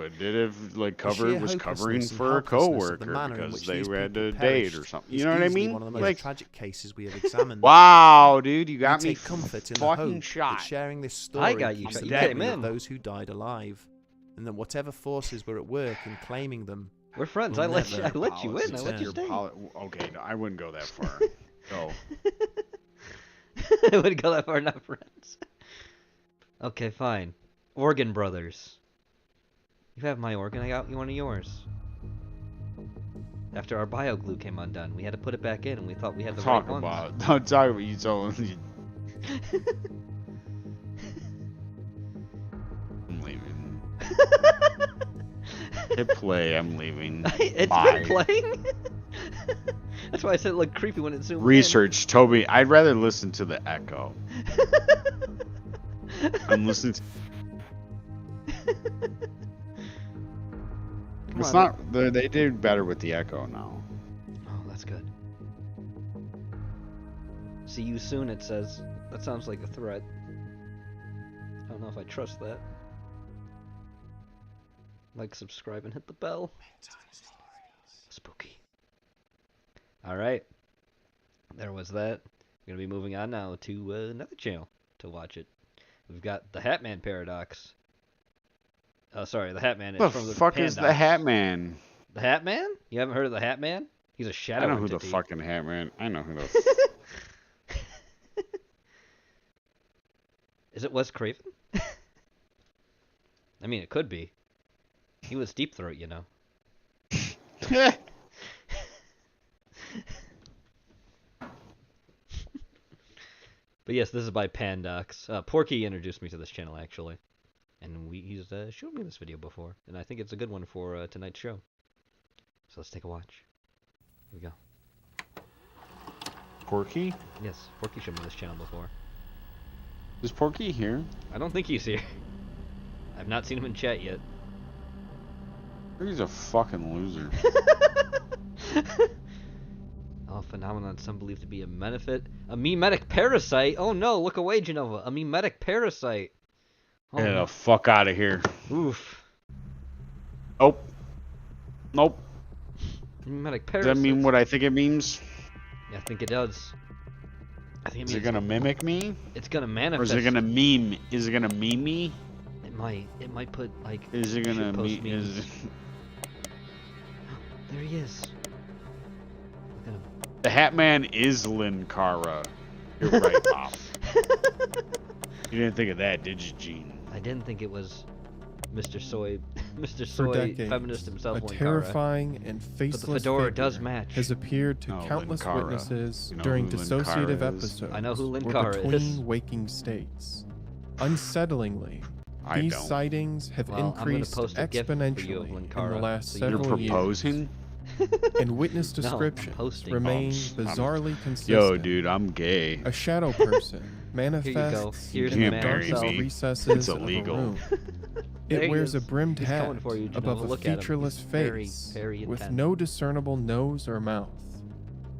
Speaker 4: but did it like
Speaker 3: The sheer
Speaker 4: was covering
Speaker 3: hopelessness and
Speaker 4: for a
Speaker 3: helplessness of the
Speaker 4: coworker
Speaker 3: manner in
Speaker 4: because
Speaker 3: which
Speaker 4: they
Speaker 3: these
Speaker 4: had
Speaker 3: people
Speaker 4: a date
Speaker 3: perished
Speaker 4: or something.
Speaker 3: is
Speaker 4: You know what I
Speaker 3: easily
Speaker 4: mean?
Speaker 3: one of the most
Speaker 4: Like,
Speaker 3: tragic cases we have examined.
Speaker 4: wow, dude, you got
Speaker 3: we
Speaker 4: me
Speaker 3: take comfort in the
Speaker 4: fucking
Speaker 3: hope
Speaker 4: shot.
Speaker 3: that sharing this story
Speaker 2: I got you.
Speaker 3: keeps the
Speaker 2: You
Speaker 4: came
Speaker 3: memory of
Speaker 2: in.
Speaker 3: those who died alive, and that whatever forces were at work in claiming them.
Speaker 2: We're friends.
Speaker 3: We'll
Speaker 2: I let
Speaker 3: never
Speaker 2: you in. I let you stay.
Speaker 4: Okay, no, I wouldn't go that far. No.
Speaker 2: I wouldn't go that far, not friends. Okay, fine. Organ Brothers. You have my organ, I got you one of yours. After our bioglue came undone, we had to put it back in, and we thought we had the right ones.
Speaker 4: Don't talk about you told me. I'm leaving. Hit play, I'm leaving.
Speaker 2: It's
Speaker 4: Bye.
Speaker 2: been playing? That's why I said it looked creepy when it zoomed
Speaker 4: Research, Toby. I'd rather listen to the echo. I'm listening to... It's not... They did better with the echo now.
Speaker 2: Oh, that's good. See you soon, it says. That sounds like a threat. I don't know if I trust that. Like, subscribe, and hit the bell. Spooky. Alright. There was that. We're going to be moving on now to another channel to watch it. We've got the Hatman Paradox. Oh, sorry, the Hatman is from the
Speaker 4: fuck is the Hatman?
Speaker 2: The Hatman? You haven't heard of the Hatman? He's a shadow
Speaker 4: I know who
Speaker 2: entity.
Speaker 4: the fucking Hatman. I know who the.
Speaker 2: Is it Wes Craven? I mean, it could be. He was Deep Throat, you know. But yes, this is by Pandox. Porky introduced me to this channel, actually. And he's showed me this video before. And I think it's a good one for tonight's show. So let's take a watch. Here we go.
Speaker 4: Porky?
Speaker 2: Yes, Porky showed me this channel before.
Speaker 4: Is Porky here?
Speaker 2: I don't think he's here. I've not seen him in chat yet.
Speaker 4: He's a fucking loser.
Speaker 2: Oh, phenomenon some believe to be a memetic parasite. Oh no, look away, Jenova. A memetic parasite. Oh,
Speaker 4: Get the fuck out of here.
Speaker 2: Oof.
Speaker 4: Nope. Nope.
Speaker 2: Memetic
Speaker 4: Does
Speaker 2: parasite.
Speaker 4: that mean what I think it means?
Speaker 2: Yeah, I think it does. I think it means
Speaker 4: Is it gonna mimic me?
Speaker 2: it's gonna manifest.
Speaker 4: Or is it gonna meme? Is it gonna meme me?
Speaker 2: It might. It might put like.
Speaker 4: Is it gonna
Speaker 2: shitpost
Speaker 4: meme?
Speaker 2: memes. There he is. Look at him.
Speaker 4: The Hatman is Linkara. You're right, Bob. You didn't think of that, did you, Gene?
Speaker 2: I didn't think it was Mr. Soy, Mr.
Speaker 5: For
Speaker 2: Soy,
Speaker 5: decades,
Speaker 2: feminist himself,
Speaker 5: a
Speaker 2: Linkara.
Speaker 5: terrifying and
Speaker 2: But
Speaker 5: faceless
Speaker 2: the fedora
Speaker 5: figure
Speaker 2: does match.
Speaker 5: has appeared to
Speaker 4: No,
Speaker 5: countless
Speaker 4: Linkara.
Speaker 5: witnesses
Speaker 4: You know
Speaker 5: during
Speaker 4: who
Speaker 5: dissociative
Speaker 4: Linkara is?
Speaker 5: episodes
Speaker 2: I know who
Speaker 5: or
Speaker 2: Linkara
Speaker 5: between
Speaker 2: is.
Speaker 5: waking states. Unsettlingly,
Speaker 4: I
Speaker 5: these
Speaker 4: don't.
Speaker 5: sightings have
Speaker 2: Well, I'm gonna
Speaker 5: increased
Speaker 2: post a GIF for you of
Speaker 5: exponentially in
Speaker 2: Linkara,
Speaker 5: the last
Speaker 2: so you're
Speaker 5: several
Speaker 4: proposing?
Speaker 5: years, and witness
Speaker 2: No, I'm
Speaker 5: descriptions
Speaker 2: posting.
Speaker 5: remain
Speaker 4: I'm-
Speaker 5: bizarrely consistent.
Speaker 4: Yo, dude, I'm gay.
Speaker 5: A shadow person manifests
Speaker 2: Here's
Speaker 5: in
Speaker 2: the
Speaker 5: the
Speaker 2: man
Speaker 5: darkest
Speaker 2: himself.
Speaker 5: recesses
Speaker 4: It's
Speaker 5: of a
Speaker 4: illegal.
Speaker 5: room.
Speaker 2: There
Speaker 5: It
Speaker 2: he
Speaker 5: wears a
Speaker 2: is.
Speaker 5: brimmed
Speaker 2: He's
Speaker 5: hat
Speaker 2: coming for you,
Speaker 5: above
Speaker 2: Jenova.
Speaker 5: a
Speaker 2: Look at him.
Speaker 5: featureless
Speaker 2: He's very,
Speaker 5: face
Speaker 2: very
Speaker 5: with
Speaker 2: intent.
Speaker 5: no discernible nose or mouth.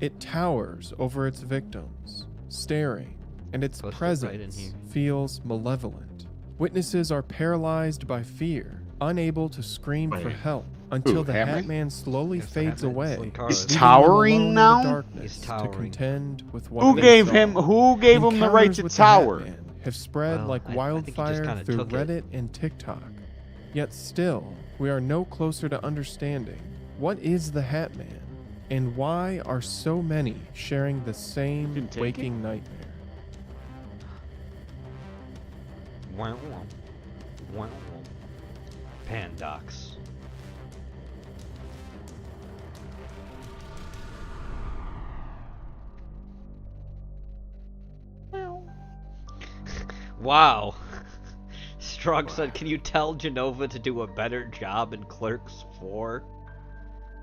Speaker 5: It towers over its victims, staring, and its
Speaker 2: Post it right
Speaker 5: presence
Speaker 2: in here.
Speaker 5: feels malevolent. Witnesses are paralyzed by fear, unable to scream for
Speaker 4: Wait.
Speaker 5: help until the
Speaker 4: Hatman?
Speaker 5: Hatman slowly
Speaker 2: Yes, the
Speaker 5: fades
Speaker 2: Hatman's
Speaker 5: away.
Speaker 2: Linkara.
Speaker 4: He's
Speaker 2: Leaving
Speaker 5: leaving them
Speaker 4: towering
Speaker 5: alone in
Speaker 4: now?
Speaker 5: the darkness
Speaker 2: He's
Speaker 5: to
Speaker 2: towering.
Speaker 5: contend with what
Speaker 4: Who
Speaker 5: they
Speaker 4: gave
Speaker 5: saw.
Speaker 4: him the right
Speaker 5: Encounters
Speaker 4: to
Speaker 5: with the
Speaker 4: tower?
Speaker 5: Hatman have spread
Speaker 2: Well,
Speaker 5: like
Speaker 2: I think he just
Speaker 5: wildfire
Speaker 2: kinda
Speaker 5: through
Speaker 2: took it.
Speaker 5: Reddit and TikTok. Yet still, we are no closer to understanding what is the Hatman and why are so many sharing the
Speaker 4: You
Speaker 5: same
Speaker 4: can take
Speaker 5: waking nightmare.
Speaker 2: Wow. Wow. Pandox. Wow. Strong said, can you tell Jenova to do a better job in Clerks 4?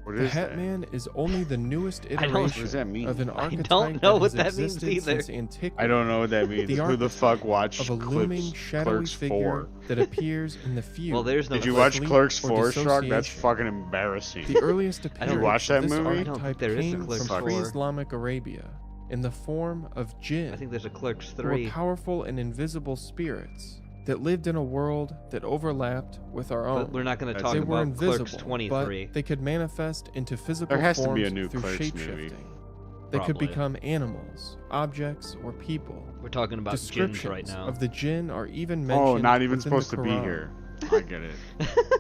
Speaker 4: What
Speaker 5: The
Speaker 4: is that?
Speaker 5: Hatman is only the newest
Speaker 2: don't-
Speaker 5: iteration
Speaker 4: What does that mean?
Speaker 5: of an
Speaker 2: I
Speaker 5: archetype
Speaker 2: don't know
Speaker 5: that
Speaker 2: what
Speaker 5: has
Speaker 2: that means
Speaker 5: existed
Speaker 2: either.
Speaker 5: since antiquity.
Speaker 4: I don't know what that means.
Speaker 5: The
Speaker 4: Who the fuck watched
Speaker 5: of a looming
Speaker 4: Clerks,
Speaker 5: shadowy
Speaker 4: Clerks
Speaker 5: figure
Speaker 4: 4?
Speaker 5: that appears in the feud.
Speaker 2: Well, there's no
Speaker 4: Did you
Speaker 2: Clerks.
Speaker 4: watch
Speaker 5: Sleep
Speaker 4: Clerks
Speaker 5: or
Speaker 4: 4, Shrug? That's
Speaker 5: dissociation.
Speaker 4: fucking embarrassing.
Speaker 5: The earliest
Speaker 2: Did you
Speaker 5: appearance
Speaker 4: watch that
Speaker 5: of this
Speaker 4: movie?
Speaker 2: I don't think
Speaker 5: archetype
Speaker 2: there is a
Speaker 5: came
Speaker 2: Clerks
Speaker 5: from
Speaker 2: 4.
Speaker 5: pre-Islamic Arabia in the form of jinn,
Speaker 2: I think there's a Clerks
Speaker 5: who were
Speaker 2: 3.
Speaker 5: powerful and invisible spirits that lived in a world that overlapped with our own.
Speaker 2: But we're not going to
Speaker 4: That's
Speaker 2: talk
Speaker 5: They
Speaker 4: it.
Speaker 5: were
Speaker 2: about Clerks
Speaker 5: invisible,
Speaker 2: 23.
Speaker 5: but they could manifest into physical
Speaker 4: There has to
Speaker 5: forms
Speaker 4: be a new
Speaker 5: through
Speaker 4: Clerks
Speaker 5: shapeshifting.
Speaker 4: movie.
Speaker 5: They could
Speaker 2: Probably.
Speaker 5: become animals, objects, or people.
Speaker 2: We're talking about
Speaker 5: Descriptions
Speaker 2: gins right now.
Speaker 5: of the jinn are even mentioned
Speaker 4: Oh, not even
Speaker 5: within
Speaker 4: supposed
Speaker 5: the
Speaker 4: to be
Speaker 5: Quran.
Speaker 4: here. I get it.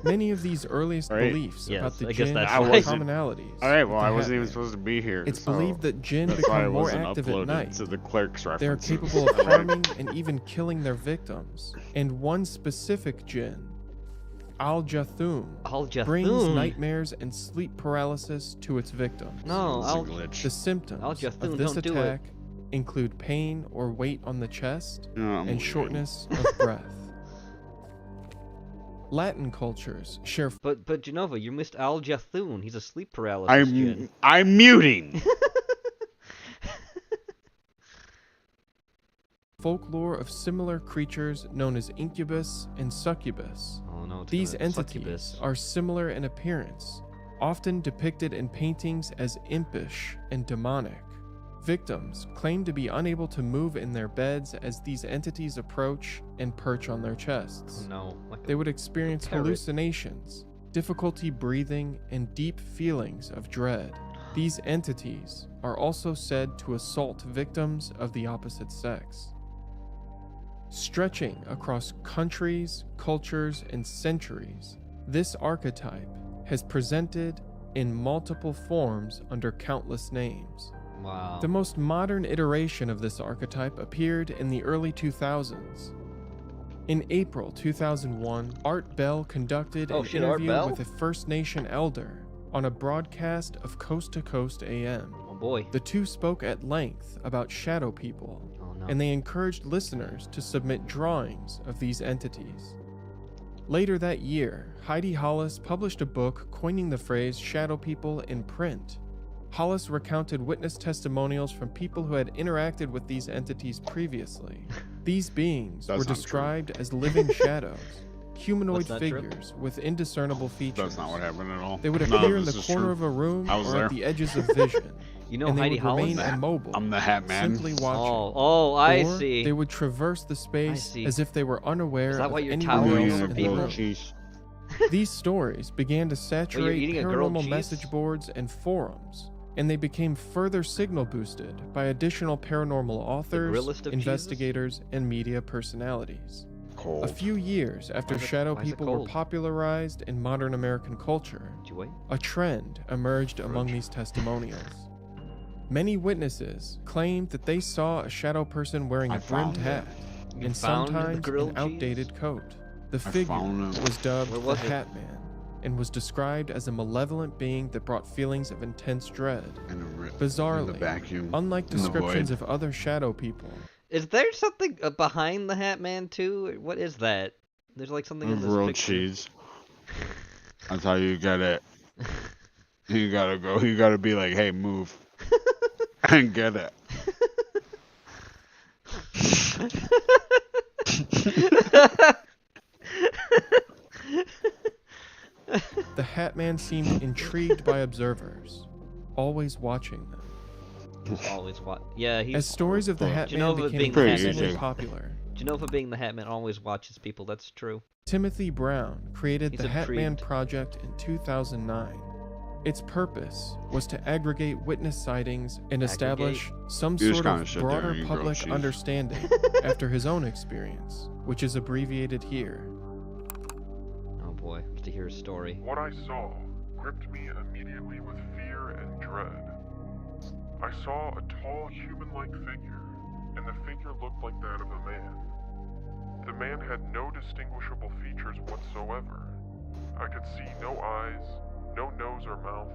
Speaker 5: Many of these earliest
Speaker 4: Right.
Speaker 5: beliefs
Speaker 2: Yes,
Speaker 5: about the
Speaker 2: I guess
Speaker 5: jinn
Speaker 2: that's
Speaker 5: have
Speaker 2: why.
Speaker 5: commonalities.
Speaker 4: All right,
Speaker 5: with
Speaker 4: well,
Speaker 5: the
Speaker 4: I wasn't
Speaker 5: Hat
Speaker 4: even
Speaker 5: Man.
Speaker 4: supposed to be here.
Speaker 5: It's
Speaker 4: so
Speaker 5: believed that jinn
Speaker 4: that's why it
Speaker 5: become more
Speaker 4: wasn't
Speaker 5: active at
Speaker 4: uploaded
Speaker 5: night.
Speaker 4: to the clerk's references.
Speaker 5: They are capable of harming and even killing their victims. And one specific jinn, Al-Jathum, brings
Speaker 2: Al-Jathum.
Speaker 5: nightmares and sleep paralysis to its victims.
Speaker 2: No,
Speaker 4: It's a glitch.
Speaker 5: The symptoms
Speaker 2: Al-Jathum,
Speaker 5: of this
Speaker 2: don't do it.
Speaker 5: attack include pain or weight on the chest
Speaker 4: I'm
Speaker 5: and
Speaker 4: leaving.
Speaker 5: shortness of breath. Latin cultures share
Speaker 2: But Jenova, you missed Al-Jathun. He's a sleep paralysis jinn.
Speaker 4: I'm muting.
Speaker 5: folklore of similar creatures known as incubus and succubus.
Speaker 2: Oh no, it's
Speaker 5: These
Speaker 2: gonna-
Speaker 5: entities
Speaker 2: succubus.
Speaker 5: are similar in appearance, often depicted in paintings as impish and demonic. Victims claim to be unable to move in their beds as these entities approach and perch on their chests.
Speaker 2: Oh, no. Like
Speaker 5: They would experience
Speaker 2: parrot.
Speaker 5: hallucinations, difficulty breathing, and deep feelings of dread. These entities are also said to assault victims of the opposite sex. Stretching across countries, cultures, and centuries, this archetype has presented in multiple forms under countless names.
Speaker 2: Wow.
Speaker 5: The most modern iteration of this archetype appeared in the early 2000s. In April 2001, Art Bell conducted
Speaker 2: Oh,
Speaker 5: an
Speaker 2: shit, Art
Speaker 5: interview
Speaker 2: Bell?
Speaker 5: with a First Nation elder on a broadcast of Coast to Coast AM.
Speaker 2: Oh boy.
Speaker 5: The two spoke at length about shadow people,
Speaker 2: Oh no.
Speaker 5: and they encouraged listeners to submit drawings of these entities. Later that year, Heidi Hollis published a book coining the phrase shadow people in print. Hollis recounted witness testimonials from people who had interacted with these entities previously. These beings
Speaker 4: That's
Speaker 5: were
Speaker 4: not true.
Speaker 5: described as living shadows, humanoid
Speaker 2: What's not true?
Speaker 5: figures with indiscernible features.
Speaker 4: That's not what happened at all.
Speaker 5: They would
Speaker 4: None
Speaker 5: appear
Speaker 4: of
Speaker 5: in the
Speaker 4: this is
Speaker 5: corner
Speaker 4: true.
Speaker 5: of a room
Speaker 4: I was
Speaker 5: or
Speaker 4: there.
Speaker 5: at the edges of vision.
Speaker 2: You know
Speaker 5: and they
Speaker 2: Heidi
Speaker 5: would
Speaker 2: Hollis?
Speaker 5: remain immobile,
Speaker 4: I'm the Hat Man.
Speaker 5: simply watching.
Speaker 2: Oh, I
Speaker 5: Or
Speaker 2: see.
Speaker 5: They would traverse the space
Speaker 2: see.
Speaker 5: as if they were unaware
Speaker 2: Is that
Speaker 5: of
Speaker 2: why you're
Speaker 5: anyone
Speaker 2: towering
Speaker 5: else
Speaker 2: over
Speaker 5: in the
Speaker 2: people?
Speaker 5: room.
Speaker 4: Cheese.
Speaker 5: These stories began to saturate
Speaker 2: eating a grilled
Speaker 5: paranormal
Speaker 2: cheese?
Speaker 5: message boards and forums, and they became further signal boosted by additional paranormal authors,
Speaker 2: grillist of
Speaker 5: investigators, and media personalities. A
Speaker 4: Cold.
Speaker 5: few years after
Speaker 2: Why is it-
Speaker 5: shadow
Speaker 2: why is it
Speaker 5: people were
Speaker 2: cold?
Speaker 5: popularized in modern American culture,
Speaker 2: Did you wait?
Speaker 5: a trend emerged among these testimonials. Many witnesses claimed that they saw a shadow person wearing
Speaker 4: I
Speaker 5: a brimmed
Speaker 4: found
Speaker 5: hat
Speaker 2: You
Speaker 5: and
Speaker 2: found the
Speaker 5: sometimes
Speaker 2: grilled
Speaker 5: an
Speaker 2: cheese?
Speaker 5: outdated coat. The
Speaker 4: I
Speaker 5: figure
Speaker 4: found it.
Speaker 5: was dubbed
Speaker 2: Where
Speaker 5: the
Speaker 2: was it?
Speaker 5: Hat Man and was described as a malevolent being that brought feelings of intense dread.
Speaker 4: In the
Speaker 5: Bizarrely,
Speaker 4: vacuum.
Speaker 5: unlike
Speaker 4: in the
Speaker 5: descriptions
Speaker 4: void.
Speaker 5: of other shadow people,
Speaker 2: Is there something behind the Hat Man too? What is that? There's like something in this
Speaker 4: Grilled
Speaker 2: picture.
Speaker 4: cheese. That's how you get it. You gotta go. You gotta be like, hey, move. And get it.
Speaker 5: the Hat Man seemed intrigued by observers, always watching them.
Speaker 2: Always what? Yeah, he's
Speaker 5: As stories of the Hat Man
Speaker 2: Jenova
Speaker 5: became
Speaker 2: being the Hat
Speaker 5: increasingly
Speaker 4: Man.
Speaker 5: popular,
Speaker 2: Jenova being the Hat Man always watches people. That's true.
Speaker 5: Timothy Brown created
Speaker 2: He's
Speaker 5: the Hat Man
Speaker 2: intrigued.
Speaker 5: Project in 2009. Its purpose was to aggregate witness sightings and establish some
Speaker 4: You just
Speaker 5: sort
Speaker 4: kinda
Speaker 5: of
Speaker 4: sit there
Speaker 5: broader
Speaker 4: and eat grilled
Speaker 5: public
Speaker 4: cheese.
Speaker 5: understanding after his own experience, which is abbreviated here.
Speaker 2: Oh boy, to hear his story.
Speaker 6: What I saw gripped me immediately with fear and dread. I saw a tall human-like figure, and the figure looked like that of a man. The man had no distinguishable features whatsoever. I could see no eyes, no nose or mouth,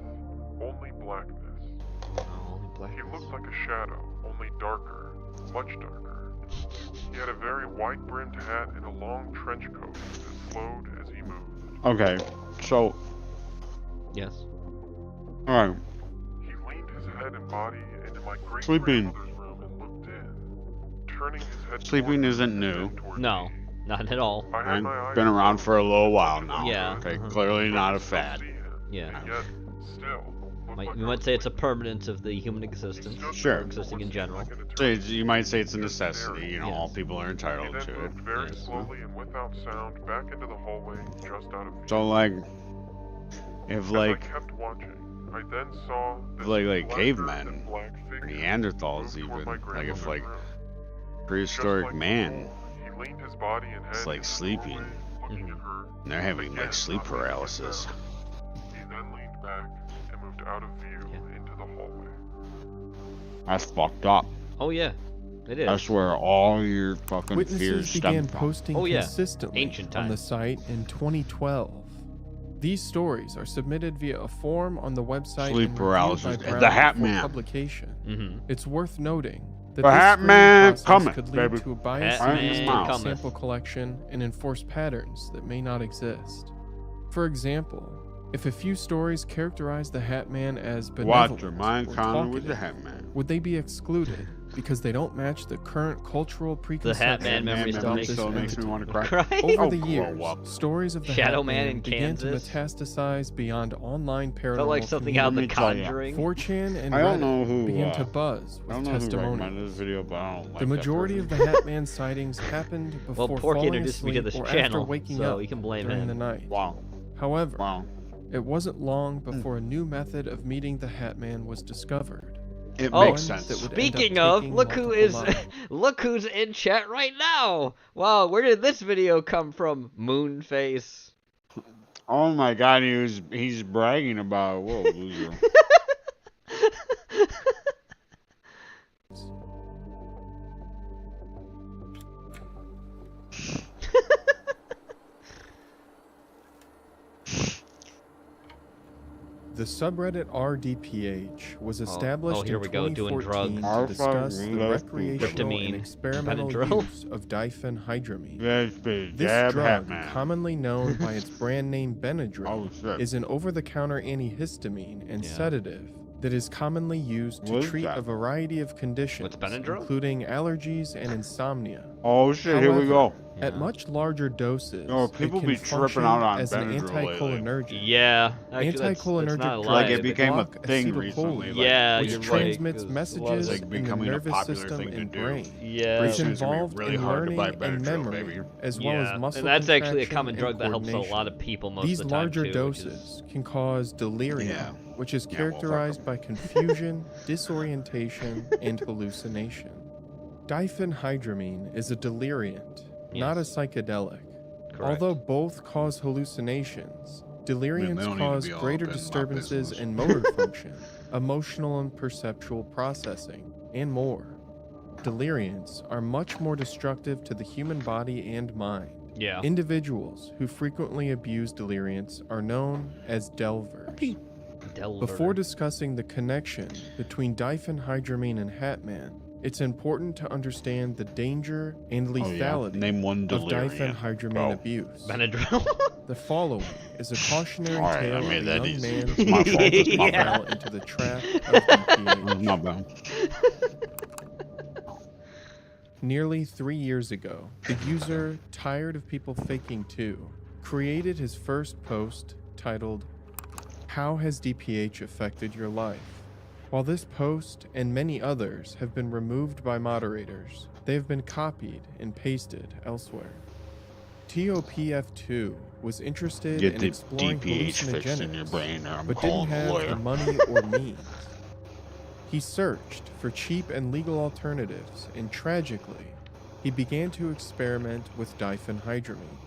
Speaker 6: only blackness.
Speaker 2: Oh,
Speaker 6: He looked like a shadow, only darker, much darker. He had a very wide-brimmed hat and a long trench coat that flowed as he moved.
Speaker 4: Okay, so,
Speaker 2: Yes.
Speaker 4: alright.
Speaker 6: He leaned his head and body into my
Speaker 4: Sleeping.
Speaker 6: great-grandmother's room and looked in, turning his head
Speaker 4: Sleeping
Speaker 6: toward me
Speaker 4: isn't
Speaker 6: and
Speaker 4: new.
Speaker 6: then toward
Speaker 2: No,
Speaker 6: me.
Speaker 2: not at all.
Speaker 6: I had my
Speaker 4: I've
Speaker 6: eyes
Speaker 4: been around
Speaker 6: closed
Speaker 4: for a little while
Speaker 6: and
Speaker 4: now.
Speaker 2: Yeah.
Speaker 4: Okay,
Speaker 2: uh-huh.
Speaker 4: clearly not a
Speaker 6: Still
Speaker 4: fad.
Speaker 6: see him,
Speaker 2: Yeah.
Speaker 6: and yet, still, looked like
Speaker 2: You
Speaker 6: I
Speaker 2: might
Speaker 6: was
Speaker 2: say it's a
Speaker 6: sleeping.
Speaker 2: permanence of the human existence.
Speaker 6: He stood
Speaker 4: Sure.
Speaker 6: there for
Speaker 2: Existing
Speaker 6: what
Speaker 2: in
Speaker 6: seemed
Speaker 2: general.
Speaker 6: like an
Speaker 4: So
Speaker 6: eternity.
Speaker 4: you might say it's a
Speaker 6: He stood
Speaker 4: necessity, you know,
Speaker 2: Yes.
Speaker 4: all people are
Speaker 6: He
Speaker 4: entitled
Speaker 6: then
Speaker 4: to it.
Speaker 6: moved very
Speaker 2: Yes.
Speaker 6: slowly and without sound back into the hallway just out of view.
Speaker 4: So like, if
Speaker 6: As
Speaker 4: like,
Speaker 6: I kept watching, I then saw this
Speaker 4: like
Speaker 6: blacker
Speaker 4: cavemen,
Speaker 6: than black figure
Speaker 4: Neanderthals
Speaker 6: move toward
Speaker 4: even,
Speaker 6: my
Speaker 4: like if
Speaker 6: grandmother's
Speaker 4: like
Speaker 6: room.
Speaker 4: prehistoric
Speaker 6: Just like
Speaker 4: man,
Speaker 6: before, he leaned his body and head
Speaker 4: it's like
Speaker 6: into the
Speaker 4: sleeping.
Speaker 6: doorway, looking at her.
Speaker 4: They're having like
Speaker 6: Again,
Speaker 4: sleep
Speaker 6: not letting it
Speaker 4: paralysis.
Speaker 6: down. He then leaned back and moved out of view into the hallway.
Speaker 4: That's fucked up.
Speaker 2: Oh yeah, it is.
Speaker 4: That's where all your fucking fears
Speaker 5: Witnesses
Speaker 4: stem
Speaker 5: began
Speaker 4: from.
Speaker 5: posting
Speaker 2: Oh, yeah.
Speaker 5: consistently
Speaker 2: Ancient
Speaker 5: on the
Speaker 2: times.
Speaker 5: site in 2012. These stories are submitted via a form on the website
Speaker 4: Sleep
Speaker 5: and reviewed
Speaker 4: paralysis.
Speaker 5: by
Speaker 4: The
Speaker 5: Brown
Speaker 4: Hat
Speaker 5: before
Speaker 4: Man.
Speaker 5: publication.
Speaker 2: Mm-hmm.
Speaker 5: It's worth noting that
Speaker 4: The
Speaker 5: this
Speaker 4: Hat
Speaker 5: screening
Speaker 4: Man
Speaker 5: process
Speaker 4: cometh,
Speaker 5: could lead
Speaker 4: baby.
Speaker 5: to a biased
Speaker 2: Hat
Speaker 4: Man
Speaker 5: statistic
Speaker 4: cometh.
Speaker 5: sample collection and enforce patterns that may not exist. For example, if a few stories characterize the Hat Man as benevolent
Speaker 4: Watch your mind
Speaker 5: or
Speaker 4: counter with the
Speaker 5: talkative,
Speaker 4: Hat Man.
Speaker 5: would they be excluded because they don't match the current cultural
Speaker 2: The
Speaker 5: preconception
Speaker 2: Hat Man memory
Speaker 5: about
Speaker 2: still
Speaker 5: this
Speaker 2: makes
Speaker 5: entity?
Speaker 4: me want to cry.
Speaker 2: Cry.
Speaker 5: Over
Speaker 4: Oh,
Speaker 5: the
Speaker 4: grow
Speaker 5: years,
Speaker 4: up.
Speaker 5: stories of the
Speaker 2: Shadow
Speaker 5: Hat
Speaker 2: Man
Speaker 5: Man
Speaker 2: in
Speaker 5: began to
Speaker 2: Kansas.
Speaker 5: metastasize beyond online paranormal
Speaker 2: Felt like something out of The
Speaker 4: Let me tell ya.
Speaker 2: Conjuring.
Speaker 5: 4chan and
Speaker 4: I don't
Speaker 5: Reddit
Speaker 4: know who,
Speaker 5: began to buzz
Speaker 4: I
Speaker 5: with
Speaker 4: don't know who recommended
Speaker 5: testimonials.
Speaker 4: this video, but I don't like
Speaker 5: The majority
Speaker 4: that
Speaker 5: of the Hat Man sightings happened
Speaker 2: Well,
Speaker 5: before
Speaker 2: Porky
Speaker 5: falling
Speaker 2: introduced me
Speaker 5: asleep
Speaker 2: to this
Speaker 5: or
Speaker 2: channel,
Speaker 5: after waking
Speaker 2: so
Speaker 5: up
Speaker 2: you can blame
Speaker 5: during
Speaker 2: him.
Speaker 5: the night.
Speaker 4: Wow.
Speaker 5: However,
Speaker 4: Wow.
Speaker 5: it wasn't long before a new method of meeting the Hat Man was discovered.
Speaker 4: It
Speaker 2: Oh,
Speaker 4: makes
Speaker 5: That
Speaker 4: sense.
Speaker 5: would end up
Speaker 2: Speaking of,
Speaker 5: taking
Speaker 2: look who
Speaker 5: multiple
Speaker 2: is
Speaker 5: lives.
Speaker 2: look who's in chat right now. Wow, where did this video come from? Moonface.
Speaker 4: Oh my god, he's bragging about whoa, loser.
Speaker 5: The subreddit RDPH was established
Speaker 2: here
Speaker 5: in
Speaker 2: we go, doing
Speaker 5: 2014
Speaker 2: drugs.
Speaker 5: to discuss the
Speaker 4: Alpha
Speaker 5: recreational
Speaker 2: Tryptamine,
Speaker 5: and experimental
Speaker 2: Benadryl.
Speaker 5: use of diphenhydramine.
Speaker 4: That's big.
Speaker 5: This
Speaker 4: Dab
Speaker 5: drug,
Speaker 4: Hat Man.
Speaker 5: commonly known by its brand name Benadryl,
Speaker 4: Oh shit.
Speaker 5: is an over-the-counter antihistamine and
Speaker 2: Yeah.
Speaker 5: sedative that is commonly used to
Speaker 4: What is
Speaker 5: treat
Speaker 4: that?
Speaker 5: a variety of conditions,
Speaker 2: What's Benadryl?
Speaker 5: including allergies and insomnia.
Speaker 4: Oh shit, here we go.
Speaker 5: At much larger doses,
Speaker 4: No,
Speaker 5: it
Speaker 4: people
Speaker 5: can
Speaker 4: be
Speaker 5: function
Speaker 4: tripping out on
Speaker 5: as an
Speaker 4: Benadryl lately.
Speaker 5: anticholinergic.
Speaker 2: Yeah, actually, that's
Speaker 5: Anticholinergic
Speaker 2: not a
Speaker 5: drugs
Speaker 2: lie.
Speaker 4: Like it
Speaker 5: that
Speaker 4: became a
Speaker 5: block
Speaker 4: thing
Speaker 5: acetylcholine,
Speaker 4: recently.
Speaker 2: Yeah,
Speaker 5: which
Speaker 2: you're right,
Speaker 5: transmits
Speaker 2: 'cause
Speaker 5: messages
Speaker 4: like
Speaker 5: in the
Speaker 4: becoming a
Speaker 5: nervous
Speaker 4: popular
Speaker 5: system
Speaker 4: thing to
Speaker 5: and
Speaker 4: do.
Speaker 5: brain.
Speaker 2: Yeah,
Speaker 5: It's
Speaker 4: Pretty soon it's gonna be
Speaker 5: involved
Speaker 4: really
Speaker 5: in
Speaker 4: hard to
Speaker 5: learning
Speaker 4: buy
Speaker 5: and
Speaker 4: Benadryl,
Speaker 5: memory,
Speaker 4: baby.
Speaker 5: as well
Speaker 2: yeah.
Speaker 5: as muscle
Speaker 2: And that's actually a
Speaker 5: contraction
Speaker 2: common
Speaker 5: and
Speaker 2: drug that helps a lot
Speaker 5: coordination.
Speaker 2: of people most
Speaker 5: These
Speaker 2: of the time
Speaker 5: larger
Speaker 2: too,
Speaker 5: doses can cause delirium,
Speaker 4: Yeah.
Speaker 5: which is
Speaker 4: Yeah, well, fuck 'em.
Speaker 5: characterized by confusion, disorientation, and hallucination. Diphenhydramine is a deliriant, not a
Speaker 2: Yes.
Speaker 5: psychedelic.
Speaker 2: Correct.
Speaker 5: Although both cause hallucinations, deliriants
Speaker 4: don't need to
Speaker 5: cause
Speaker 4: be all
Speaker 5: greater
Speaker 4: up in my
Speaker 5: disturbances
Speaker 4: business.
Speaker 5: in motor function, emotional and perceptual processing, and more. Deliriants are much more destructive to the human body and mind.
Speaker 2: Yeah.
Speaker 5: Individuals who frequently abuse deliriants are known as delvers.
Speaker 2: Delver.
Speaker 5: Before discussing the connection between diphenhydramine and Hat Man, it's important to understand the danger and
Speaker 4: Oh, yeah.
Speaker 5: lethality
Speaker 4: Name one
Speaker 5: of
Speaker 4: delirium.
Speaker 5: diphenhydramine
Speaker 4: Go.
Speaker 5: abuse.
Speaker 2: Benadryl.
Speaker 5: The following is a cautionary
Speaker 4: All right, I
Speaker 5: tale
Speaker 4: made
Speaker 5: of a
Speaker 4: that
Speaker 5: young
Speaker 4: easy.
Speaker 5: man
Speaker 4: It's
Speaker 5: who
Speaker 4: my fault. It's my
Speaker 2: Yeah.
Speaker 4: bad.
Speaker 5: fell into the trap of DPH.
Speaker 4: My bad.
Speaker 5: Nearly 3 years ago, the user, tired of people faking too, created his first post titled, "How has DPH affected your life?" While this post and many others have been removed by moderators, they have been copied and pasted elsewhere. TOPF2 was interested
Speaker 4: Get
Speaker 5: in
Speaker 4: the
Speaker 5: exploring
Speaker 4: DPH fixed in your
Speaker 5: hallucinogenics,
Speaker 4: brain, or I'm
Speaker 5: but didn't
Speaker 4: calling a
Speaker 5: have the
Speaker 4: lawyer.
Speaker 5: money or means. He searched for cheap and legal alternatives, and tragically, he began to experiment with diphenhydramine.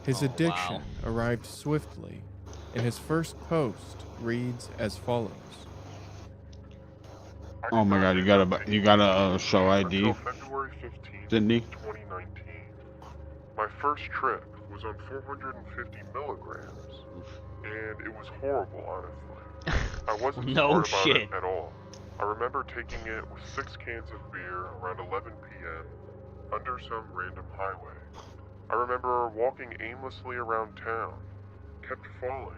Speaker 5: His
Speaker 2: Oh,
Speaker 5: addiction
Speaker 2: wow.
Speaker 5: arrived swiftly, and his first post reads as follows.
Speaker 4: Oh my god, you gotta show ID,
Speaker 6: Until February 15th,
Speaker 4: Sydney.
Speaker 6: 2019. My first trip was on 450 milligrams, and it was horrible, honestly. I wasn't
Speaker 2: No
Speaker 6: smart about
Speaker 2: shit.
Speaker 6: it at all. I remember taking it with 6 cans of beer around 11 p.m. under some random highway. I remember walking aimlessly around town, kept falling,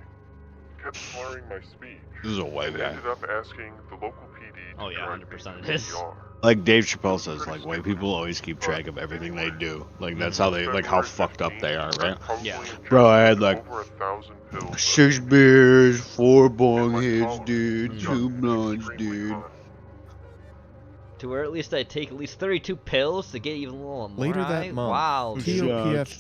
Speaker 6: kept slurring my speech.
Speaker 4: This is a white
Speaker 6: and
Speaker 4: guy.
Speaker 6: ended up asking the local PD to
Speaker 2: Oh, yeah,
Speaker 6: drive me
Speaker 2: 100%
Speaker 6: to
Speaker 2: it is.
Speaker 6: the ER.
Speaker 4: Like Dave Chappelle says, like white people always keep track of everything they do. Like that's how they, like how fucked up they are, right?
Speaker 2: Yeah.
Speaker 4: Bro, I had like
Speaker 6: over 1,000 pills.
Speaker 4: 6 beers, 4 bong
Speaker 6: And my
Speaker 4: hits,
Speaker 6: college
Speaker 4: dude,
Speaker 6: was
Speaker 4: 2 blunts,
Speaker 6: extremely
Speaker 4: dude.
Speaker 6: high.
Speaker 2: To where at least I take at least 32 pills to get even a little more
Speaker 5: Later that
Speaker 2: high?
Speaker 5: month,
Speaker 2: Wow.
Speaker 4: Shots,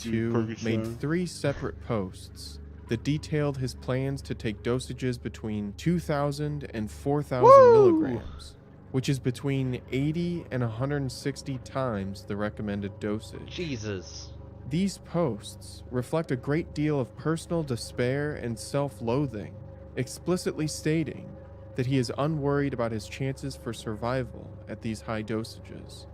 Speaker 5: TOPF2
Speaker 4: Percocet.
Speaker 5: made 3 separate posts that detailed his plans to take dosages between 2,000 and 4,000 milligrams, which is between 80 and 160 times the recommended dosage.
Speaker 2: Jesus.
Speaker 5: These posts reflect a great deal of personal despair and self-loathing, explicitly stating that he is unworried about his chances for survival at these high dosages.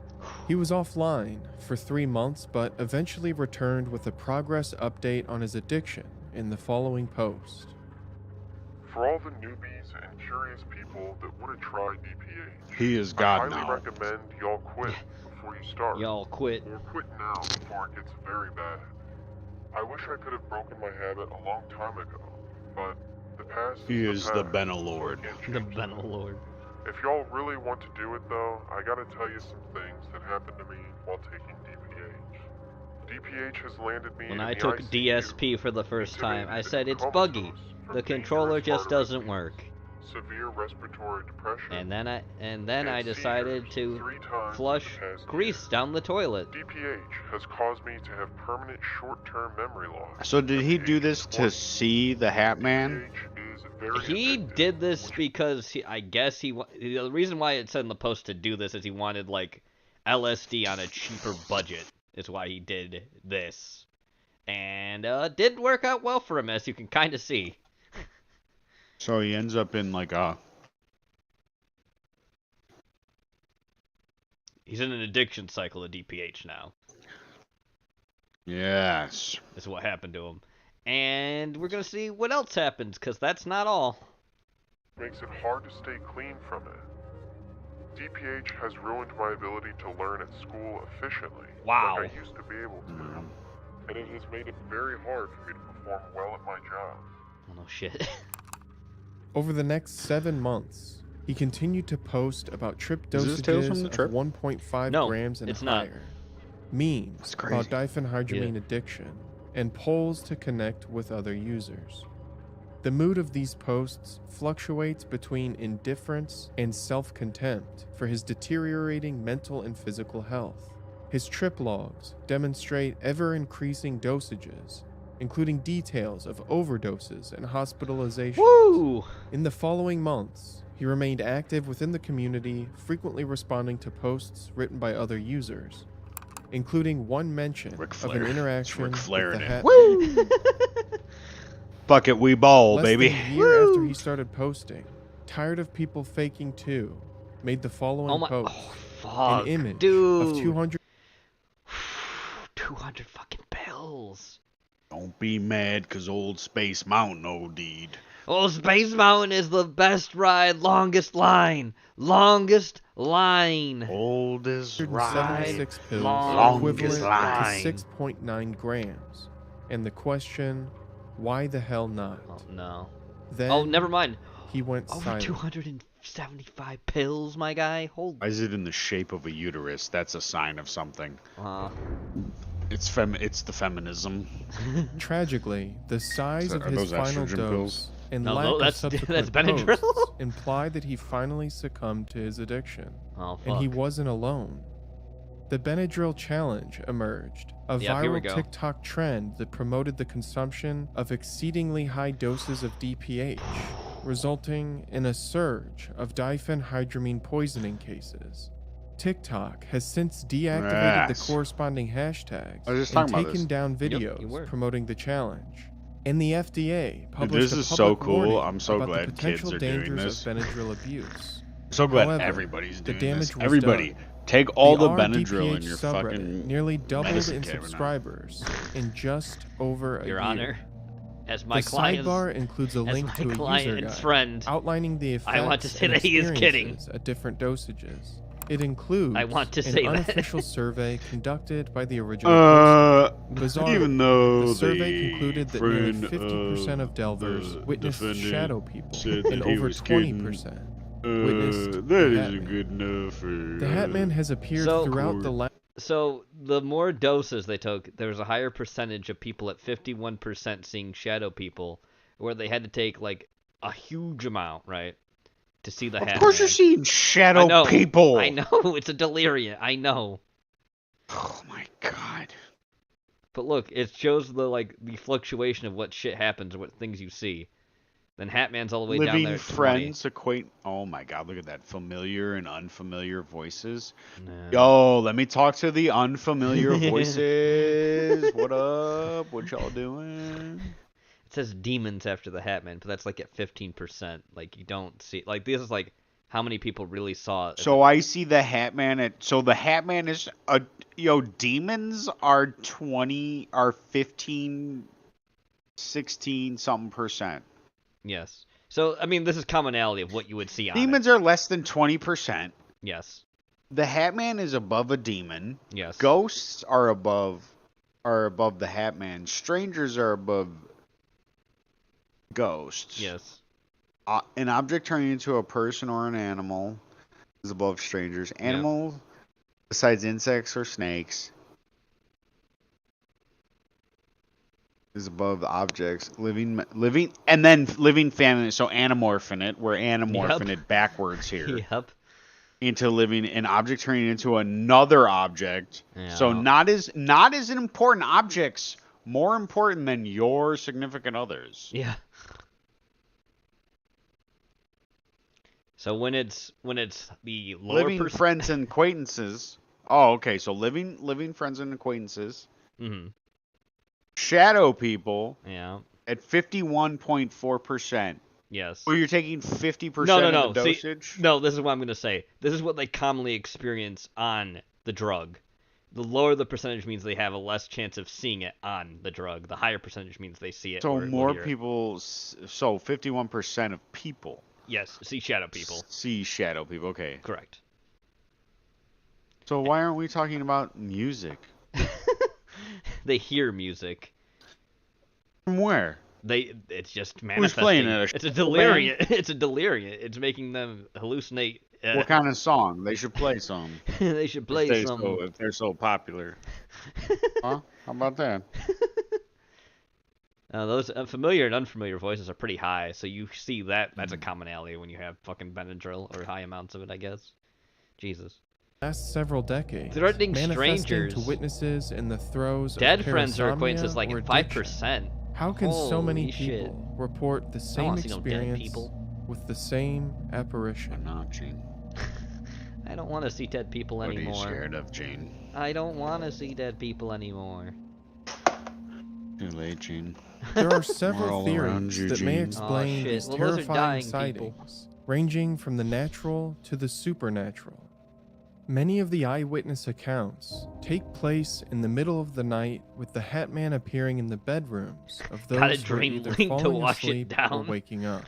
Speaker 5: He was offline for 3 months, but eventually returned with a progress update on his addiction in the following post.
Speaker 6: For all the newbies and curious people that want to try DPH,
Speaker 4: He is
Speaker 6: I
Speaker 4: God
Speaker 6: highly
Speaker 4: now.
Speaker 6: recommend y'all quit before you start.
Speaker 2: Y'all quit.
Speaker 6: Or quit now before it gets very bad. I wish I could have broken my habit a long time ago, but the past
Speaker 4: He
Speaker 6: is
Speaker 4: is
Speaker 6: the
Speaker 4: the
Speaker 6: past,
Speaker 4: Benelord.
Speaker 6: so I can't
Speaker 2: The
Speaker 6: change that.
Speaker 2: Benelord.
Speaker 6: If y'all really want to do it though, I gotta tell you some things that happened to me while taking DPH. DPH has landed me
Speaker 2: When
Speaker 6: in
Speaker 2: I
Speaker 6: the
Speaker 2: took
Speaker 6: ICU,
Speaker 2: DSP for the first time, I
Speaker 6: intubated
Speaker 2: said
Speaker 6: and
Speaker 2: it's buggy.
Speaker 6: comatose from
Speaker 2: The controller
Speaker 6: dangerous
Speaker 2: just
Speaker 6: heart
Speaker 2: doesn't
Speaker 6: arrhythmias,
Speaker 2: work.
Speaker 6: severe respiratory depression,
Speaker 2: And then I
Speaker 6: and
Speaker 2: decided
Speaker 6: seizures
Speaker 2: to
Speaker 6: 3 times
Speaker 2: flush
Speaker 6: in the past
Speaker 2: grease
Speaker 6: year.
Speaker 2: down the toilet.
Speaker 6: DPH has caused me to have permanent short-term memory loss.
Speaker 4: So did he do
Speaker 6: at the age
Speaker 4: this
Speaker 6: of
Speaker 4: to
Speaker 6: 20.
Speaker 4: see the Hat Man?
Speaker 6: DPH is very
Speaker 2: He
Speaker 6: addictive,
Speaker 2: did this
Speaker 6: which
Speaker 2: because I guess the reason why it said in the post to do this is he wanted like LSD on a cheaper budget. Is why he did this, and didn't work out well for him, as you can kind of see.
Speaker 4: So he ends up in like a...
Speaker 2: He's in an addiction cycle of DPH now.
Speaker 4: Yes.
Speaker 2: Is what happened to him, and we're gonna see what else happens, cause that's not all.
Speaker 6: makes it hard to stay clean from it. DPH has ruined my ability to learn at school efficiently,
Speaker 2: Wow.
Speaker 6: like I used to be able to, and it has made it very hard for me to perform well at my job.
Speaker 2: Oh no shit.
Speaker 5: Over the next 7 months, he continued to post about trip
Speaker 4: Is this Tales from
Speaker 5: dosages
Speaker 4: the
Speaker 5: of
Speaker 4: Trip?
Speaker 5: 1.5
Speaker 2: No,
Speaker 5: grams and
Speaker 2: it's not.
Speaker 5: higher, memes about diphenhydramine addiction, and polls to connect with other users. The mood of these posts fluctuates between indifference and self-contempt for his deteriorating mental and physical health. His trip logs demonstrate ever-increasing dosages, including details of overdoses and hospitalizations.
Speaker 2: Woo!
Speaker 5: In the following months, he remained active within the community, frequently responding to posts written by other users, including one mention
Speaker 4: Ric
Speaker 5: of
Speaker 4: Flair.
Speaker 5: an
Speaker 4: It's
Speaker 5: interaction
Speaker 4: Ric
Speaker 5: with
Speaker 4: Flair
Speaker 5: the
Speaker 4: in it.
Speaker 5: Hat.
Speaker 4: Woo! Bucket we ball,
Speaker 5: Less
Speaker 4: baby.
Speaker 5: than a year after he started posting, tired of people faking too, made the following
Speaker 2: Oh my.
Speaker 5: post.
Speaker 2: Oh fuck,
Speaker 5: An image
Speaker 2: dude.
Speaker 5: of 200
Speaker 2: 200 fucking pills.
Speaker 4: Don't be mad 'cause old Space Mountain OD'd.
Speaker 2: Oh, Space Mountain is the best ride, longest line. Longest line.
Speaker 4: Oldest ride.
Speaker 5: 176 pills,
Speaker 2: Longest
Speaker 5: equivalent
Speaker 2: line.
Speaker 5: to 6.9 grams. And the question, why the hell not?
Speaker 2: Oh, no.
Speaker 5: Then
Speaker 2: Oh, never mind.
Speaker 5: he went
Speaker 2: Over
Speaker 5: silent.
Speaker 2: 275 pills, my guy. Holy.
Speaker 4: Why is it in the shape of a uterus? That's a sign of something. It's the feminism.
Speaker 5: Tragically, the size
Speaker 4: So
Speaker 5: of
Speaker 4: are
Speaker 5: his
Speaker 4: those
Speaker 5: final
Speaker 4: estrogen
Speaker 5: dose
Speaker 4: pills?
Speaker 5: and
Speaker 2: No,
Speaker 5: lack
Speaker 2: that's
Speaker 5: of subsequent
Speaker 2: Benadryl.
Speaker 5: posts imply that he finally succumbed to his addiction.
Speaker 2: Oh, fuck.
Speaker 5: And he wasn't alone. The Benadryl challenge emerged, a
Speaker 2: Yep, here we
Speaker 5: viral
Speaker 2: go.
Speaker 5: TikTok trend that promoted the consumption of exceedingly high doses of DPH, resulting in a surge of diphenhydramine poisoning cases. TikTok has since deactivated
Speaker 4: Yes.
Speaker 5: the corresponding hashtags
Speaker 4: I was just
Speaker 5: and
Speaker 4: talking about
Speaker 5: taken
Speaker 4: this.
Speaker 5: down
Speaker 2: you
Speaker 5: videos
Speaker 2: were.
Speaker 5: promoting the challenge. And the FDA
Speaker 4: Dude,
Speaker 5: published
Speaker 4: this
Speaker 5: a
Speaker 4: is so
Speaker 5: public
Speaker 4: cool.
Speaker 5: warning
Speaker 4: I'm so
Speaker 5: about
Speaker 4: glad
Speaker 5: the potential
Speaker 4: kids are doing
Speaker 5: dangers
Speaker 4: this.
Speaker 5: of Benadryl abuse.
Speaker 4: I'm so glad
Speaker 5: However,
Speaker 4: everybody's
Speaker 5: the
Speaker 4: doing
Speaker 5: damage
Speaker 4: this.
Speaker 5: was
Speaker 4: Everybody,
Speaker 5: done.
Speaker 4: take all the
Speaker 5: R
Speaker 4: Benadryl in
Speaker 5: DPH
Speaker 4: your
Speaker 5: subreddit
Speaker 4: fucking
Speaker 5: nearly doubled
Speaker 4: medicine
Speaker 5: in
Speaker 4: cabinet now.
Speaker 5: subscribers in just over a
Speaker 2: Your
Speaker 5: year.
Speaker 2: Honor, as my
Speaker 5: The
Speaker 2: client's,
Speaker 5: sidebar includes a
Speaker 2: as
Speaker 5: link
Speaker 2: my
Speaker 5: to a user
Speaker 2: client's
Speaker 5: guide
Speaker 2: friend,
Speaker 5: outlining the effects
Speaker 2: I want to say
Speaker 5: and
Speaker 2: that he is kidding.
Speaker 5: experiences at different dosages. It includes
Speaker 2: I want to
Speaker 5: an
Speaker 2: say that.
Speaker 5: unofficial survey conducted by the original poster. Bizarrely,
Speaker 4: even though
Speaker 5: the survey
Speaker 4: the
Speaker 5: concluded that nearly
Speaker 4: friend
Speaker 5: 50% of
Speaker 4: of
Speaker 5: delvers
Speaker 4: the
Speaker 5: witnessed
Speaker 4: defendant
Speaker 5: shadow people,
Speaker 4: said
Speaker 5: and
Speaker 4: that he
Speaker 5: over
Speaker 4: was kidding.
Speaker 5: 20% witnessed
Speaker 4: that
Speaker 5: the Hat
Speaker 4: isn't
Speaker 5: Man.
Speaker 4: good enough for
Speaker 5: The Hat Man has appeared
Speaker 2: So-
Speaker 5: throughout the last
Speaker 2: So the more doses they took, there was a higher percentage of people at 51% seeing shadow people, where they had to take like a huge amount, right, to see the Hat
Speaker 4: Of course
Speaker 2: Man.
Speaker 4: you're seeing
Speaker 2: I
Speaker 4: shadow
Speaker 2: know,
Speaker 4: people.
Speaker 2: I know, it's a delirium. I know.
Speaker 4: Oh my god.
Speaker 2: But look, it shows the fluctuation of what shit happens and what things you see. Then Hatman's all the way down
Speaker 4: Living
Speaker 2: there at 20.
Speaker 4: friends equate. Oh my God! Look at that, familiar and unfamiliar voices.
Speaker 2: No.
Speaker 4: Yo, let me talk to the unfamiliar voices. What up? What y'all doing?
Speaker 2: It says demons after the Hatman, but that's like at 15%. Like you don't see, like this is like how many people really saw it.
Speaker 4: So I see the Hatman at. So the Hatman is demons are 15, 16 something percent.
Speaker 2: Yes. So I mean, this is commonality of what you would see on
Speaker 4: Demons
Speaker 2: it.
Speaker 4: are less than 20%.
Speaker 2: Yes.
Speaker 4: The Hatman is above a demon.
Speaker 2: Yes.
Speaker 4: Ghosts are above the Hatman. Strangers are above ghosts.
Speaker 2: Yes.
Speaker 4: An object turning into a person or an animal is above strangers. Animals, besides insects or snakes, is above the objects. Living, and then living family. So anamorphinate, we're anamorphinate backwards here.
Speaker 2: Yep.
Speaker 4: Into living an object turning into another object.
Speaker 2: Yeah.
Speaker 4: So not as important objects, more important than your significant others.
Speaker 2: Yeah. So when it's the lower
Speaker 4: Living friends and acquaintances. Oh, okay. So living friends and acquaintances.
Speaker 2: Mm-hmm.
Speaker 4: Shadow people
Speaker 2: Yeah.
Speaker 4: at 51.4%.
Speaker 2: Yes.
Speaker 4: Well, you're taking 50%
Speaker 2: No.
Speaker 4: of the dosage?
Speaker 2: See, no, this is what I'm going to say. This is what they commonly experience on the drug. The lower the percentage means they have a less chance of seeing it on the drug. The higher percentage means they see it.
Speaker 4: So
Speaker 2: or
Speaker 4: more
Speaker 2: hear it.
Speaker 4: people, so 51% of people
Speaker 2: Yes, see shadow people.
Speaker 4: see shadow people. Okay.
Speaker 2: Correct.
Speaker 4: So why aren't we talking about music?
Speaker 2: They hear music.
Speaker 4: From where?
Speaker 2: It's just manifesting.
Speaker 4: playing it?
Speaker 2: It's a delirium. It's a delirium. It's making them hallucinate.
Speaker 4: What kind of song? They should play some.
Speaker 2: They should play some.
Speaker 4: If they're so popular. Huh? How about that?
Speaker 2: Those familiar and unfamiliar voices are pretty high, so you see that. That's a commonality when you have fucking Benadryl or high amounts of it, I guess. Jesus.
Speaker 5: Last several decades,
Speaker 2: Threatening
Speaker 5: manifesting
Speaker 2: strangers.
Speaker 5: to witnesses in the throes
Speaker 2: Dead
Speaker 5: of
Speaker 2: friends or acquaintances
Speaker 5: parasomnia
Speaker 2: like
Speaker 5: or
Speaker 2: at
Speaker 5: addiction.
Speaker 2: 5%.
Speaker 5: How can so many
Speaker 2: Holy shit.
Speaker 5: people report the
Speaker 2: I
Speaker 5: same
Speaker 2: wanna see no dead
Speaker 5: experience
Speaker 2: people.
Speaker 5: with the same
Speaker 4: I'm
Speaker 5: apparition?
Speaker 4: not, Gene.
Speaker 2: I don't want to see dead people
Speaker 4: What are you
Speaker 2: anymore.
Speaker 4: scared of, Gene?
Speaker 2: I don't want to see dead people anymore.
Speaker 4: Too late, Gene.
Speaker 5: There are
Speaker 4: We're
Speaker 5: several
Speaker 4: all around
Speaker 5: theories
Speaker 4: you,
Speaker 5: that may
Speaker 4: Gene.
Speaker 5: explain
Speaker 2: shit.
Speaker 5: these
Speaker 2: Well, those are dying
Speaker 5: terrifying
Speaker 2: people.
Speaker 5: sightings, ranging from the natural to the supernatural. Many of the eyewitness accounts take place in the middle of the night, with the Hatman appearing in the bedrooms of those
Speaker 2: Got a
Speaker 5: who are
Speaker 2: dream
Speaker 5: either
Speaker 2: link to
Speaker 5: falling
Speaker 2: wash it
Speaker 5: asleep or
Speaker 2: down.
Speaker 5: waking up.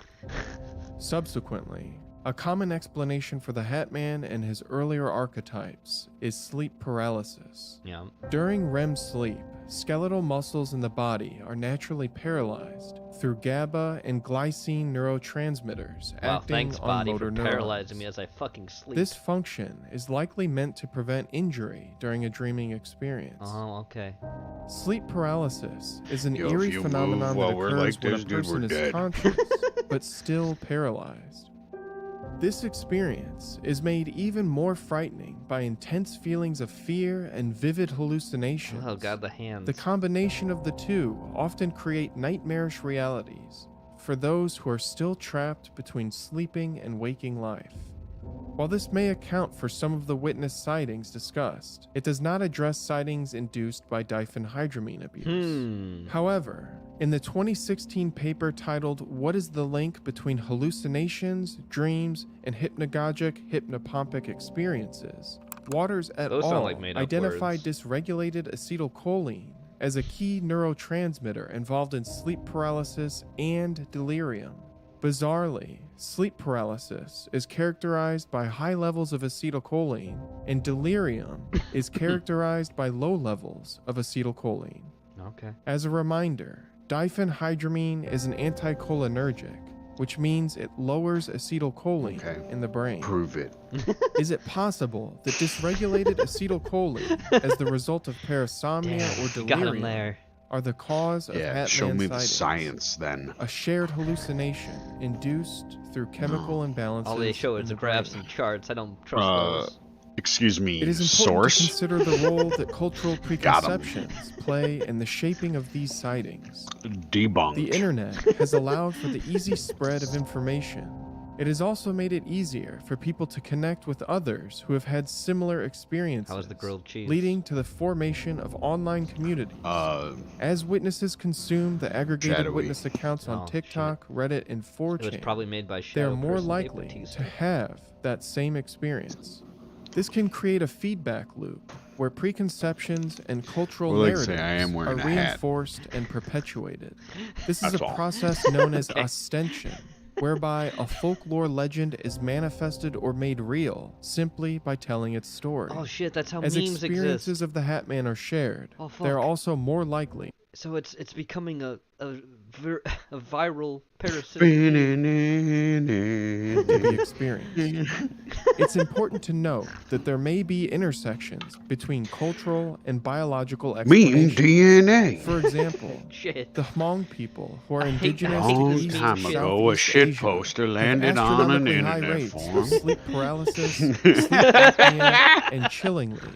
Speaker 5: Subsequently, a common explanation for the Hatman and his earlier archetypes is sleep paralysis.
Speaker 2: Yeah.
Speaker 5: During REM sleep, skeletal muscles in the body are naturally paralyzed through GABA and glycine neurotransmitters
Speaker 2: Wow,
Speaker 5: acting
Speaker 2: thanks,
Speaker 5: on
Speaker 2: body,
Speaker 5: motor
Speaker 2: for
Speaker 5: neurons.
Speaker 2: paralyzing me as I fucking sleep.
Speaker 5: This function is likely meant to prevent injury during a dreaming experience.
Speaker 2: Oh, okay.
Speaker 5: Sleep paralysis is an
Speaker 4: Yo, if
Speaker 5: eerie
Speaker 4: you
Speaker 5: phenomenon
Speaker 4: move while
Speaker 5: that
Speaker 4: we're
Speaker 5: occurs
Speaker 4: like
Speaker 5: when
Speaker 4: this,
Speaker 5: a
Speaker 4: dude,
Speaker 5: person
Speaker 4: we're
Speaker 5: is
Speaker 4: dead.
Speaker 5: conscious but still paralyzed. This experience is made even more frightening by intense feelings of fear and vivid hallucinations.
Speaker 2: Oh god, the hands.
Speaker 5: The combination of the two often create nightmarish realities for those who are still trapped between sleeping and waking life. While this may account for some of the witness sightings discussed, it does not address sightings induced by diphenhydramine abuse. However, in the 2016 paper titled "What is the Link Between Hallucinations, Dreams, and Hypnagogic Hypnopompic Experiences?" Waters et
Speaker 2: Those sound
Speaker 5: al.
Speaker 2: like made-up
Speaker 5: identified
Speaker 2: words.
Speaker 5: dysregulated acetylcholine as a key neurotransmitter involved in sleep paralysis and delirium. Bizarrely, sleep paralysis is characterized by high levels of acetylcholine, and delirium is characterized by low levels of acetylcholine.
Speaker 2: Okay.
Speaker 5: As a reminder, diphenhydramine is an anticholinergic, which means it lowers acetylcholine
Speaker 4: Okay.
Speaker 5: in the brain.
Speaker 4: Prove it.
Speaker 5: Is it possible that dysregulated acetylcholine as the result of parasomnia or
Speaker 2: Got him
Speaker 5: delirium
Speaker 2: there.
Speaker 5: are the cause of
Speaker 4: Yeah,
Speaker 5: Hatman
Speaker 4: show me the
Speaker 5: sightings?
Speaker 4: science then.
Speaker 5: A shared hallucination induced through chemical imbalances.
Speaker 2: All they show
Speaker 5: in
Speaker 2: is
Speaker 5: the
Speaker 2: the graphs
Speaker 5: brain.
Speaker 2: and charts. I don't trust those.
Speaker 4: Excuse me,
Speaker 5: It is important to
Speaker 4: source?
Speaker 5: consider the role that cultural preconceptions play in the shaping of these sightings.
Speaker 4: Debunked.
Speaker 5: The internet has allowed for the easy spread of information. It has also made it easier for people to connect with others who have had similar experiences,
Speaker 2: How is the grilled cheese?
Speaker 5: leading to the formation of online communities. As witnesses consume the aggregated
Speaker 4: Shadowy.
Speaker 5: witness accounts on
Speaker 2: Oh,
Speaker 5: TikTok, Reddit, and
Speaker 2: It was
Speaker 5: 4chan,
Speaker 2: probably made by
Speaker 5: they
Speaker 2: Shadow
Speaker 5: are more
Speaker 2: Person Dave
Speaker 5: likely
Speaker 2: Bautista.
Speaker 5: to have that same experience. This can create a feedback loop where preconceptions and cultural
Speaker 4: Well, like I
Speaker 5: narratives
Speaker 4: say, I am
Speaker 5: are
Speaker 4: wearing a hat.
Speaker 5: reinforced and perpetuated. This is
Speaker 4: That's
Speaker 5: a
Speaker 4: all.
Speaker 5: process known as
Speaker 2: Okay.
Speaker 5: ostension, whereby a folklore legend is manifested or made real simply by telling its story.
Speaker 2: Oh shit, that's how
Speaker 5: As
Speaker 2: memes
Speaker 5: experiences
Speaker 2: exist.
Speaker 5: of the Hat Man are shared,
Speaker 2: Oh,
Speaker 5: they are
Speaker 2: fuck.
Speaker 5: also more likely
Speaker 2: So it's becoming a viral parasitic meme.
Speaker 5: to be experienced. It's important to note that there may be intersections between cultural and biological
Speaker 4: Meme
Speaker 5: explanations.
Speaker 4: DNA.
Speaker 5: For example,
Speaker 2: Shit.
Speaker 5: the Hmong people, who are
Speaker 2: I hate-
Speaker 5: indigenous
Speaker 2: I hate
Speaker 5: to
Speaker 2: this
Speaker 5: East
Speaker 2: meme
Speaker 5: and
Speaker 2: shit.
Speaker 4: Time ago, a
Speaker 5: Southeast
Speaker 4: shit
Speaker 5: Asia,
Speaker 4: poster
Speaker 5: have
Speaker 4: landed on an
Speaker 5: astronomically high
Speaker 4: internet
Speaker 5: rates
Speaker 4: forum.
Speaker 5: of sleep paralysis, sleep apnea, and chillingly,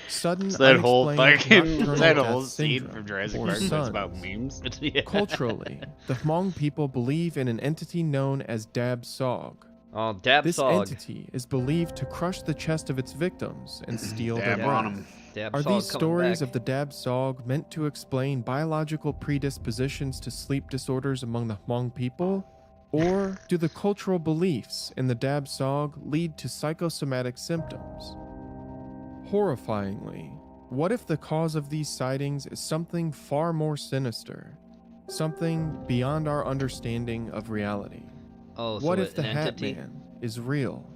Speaker 5: sudden
Speaker 4: It's that whole
Speaker 5: unexplained
Speaker 4: fucking
Speaker 5: nocturnal
Speaker 4: that
Speaker 5: death
Speaker 4: whole scene
Speaker 5: syndrome,
Speaker 4: from Jurassic
Speaker 5: or
Speaker 4: Park that's
Speaker 5: SUNS.
Speaker 4: about memes.
Speaker 2: Yeah.
Speaker 5: Culturally, the Hmong people believe in an entity known as Tsog.
Speaker 2: Oh, Dab
Speaker 5: This
Speaker 2: Tsog.
Speaker 5: entity is believed to crush the chest of its victims and steal their
Speaker 4: Dab on
Speaker 5: breath.
Speaker 4: 'em.
Speaker 2: Dab
Speaker 5: Are
Speaker 2: Tsog
Speaker 5: these
Speaker 2: coming
Speaker 5: stories
Speaker 2: back.
Speaker 5: of the Tsog meant to explain biological predispositions to sleep disorders among the Hmong people? Or do the cultural beliefs in the Tsog lead to psychosomatic symptoms? Horrifyingly, what if the cause of these sightings is something far more sinister? Something beyond our understanding of reality?
Speaker 2: Oh, so
Speaker 5: What if the
Speaker 2: an
Speaker 5: Hat
Speaker 2: entity?
Speaker 5: Man is real?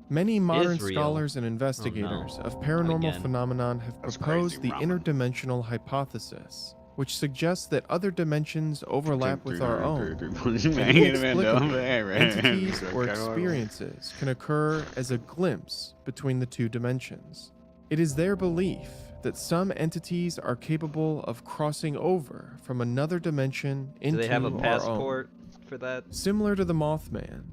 Speaker 5: Many modern
Speaker 2: real.
Speaker 5: scholars and investigators of paranormal
Speaker 2: Again.
Speaker 5: phenomenon have
Speaker 4: That's
Speaker 5: proposed
Speaker 4: crazy,
Speaker 5: the
Speaker 4: Ramen.
Speaker 5: interdimensional hypothesis, which suggests that other dimensions overlap with our own. And inexplicably, entities or experiences can occur as a glimpse between the two dimensions. It is their belief that some entities are capable of crossing over from another dimension
Speaker 2: Do
Speaker 5: into
Speaker 2: they have a
Speaker 5: our own.
Speaker 2: passport for that?
Speaker 5: Similar to the Mothman,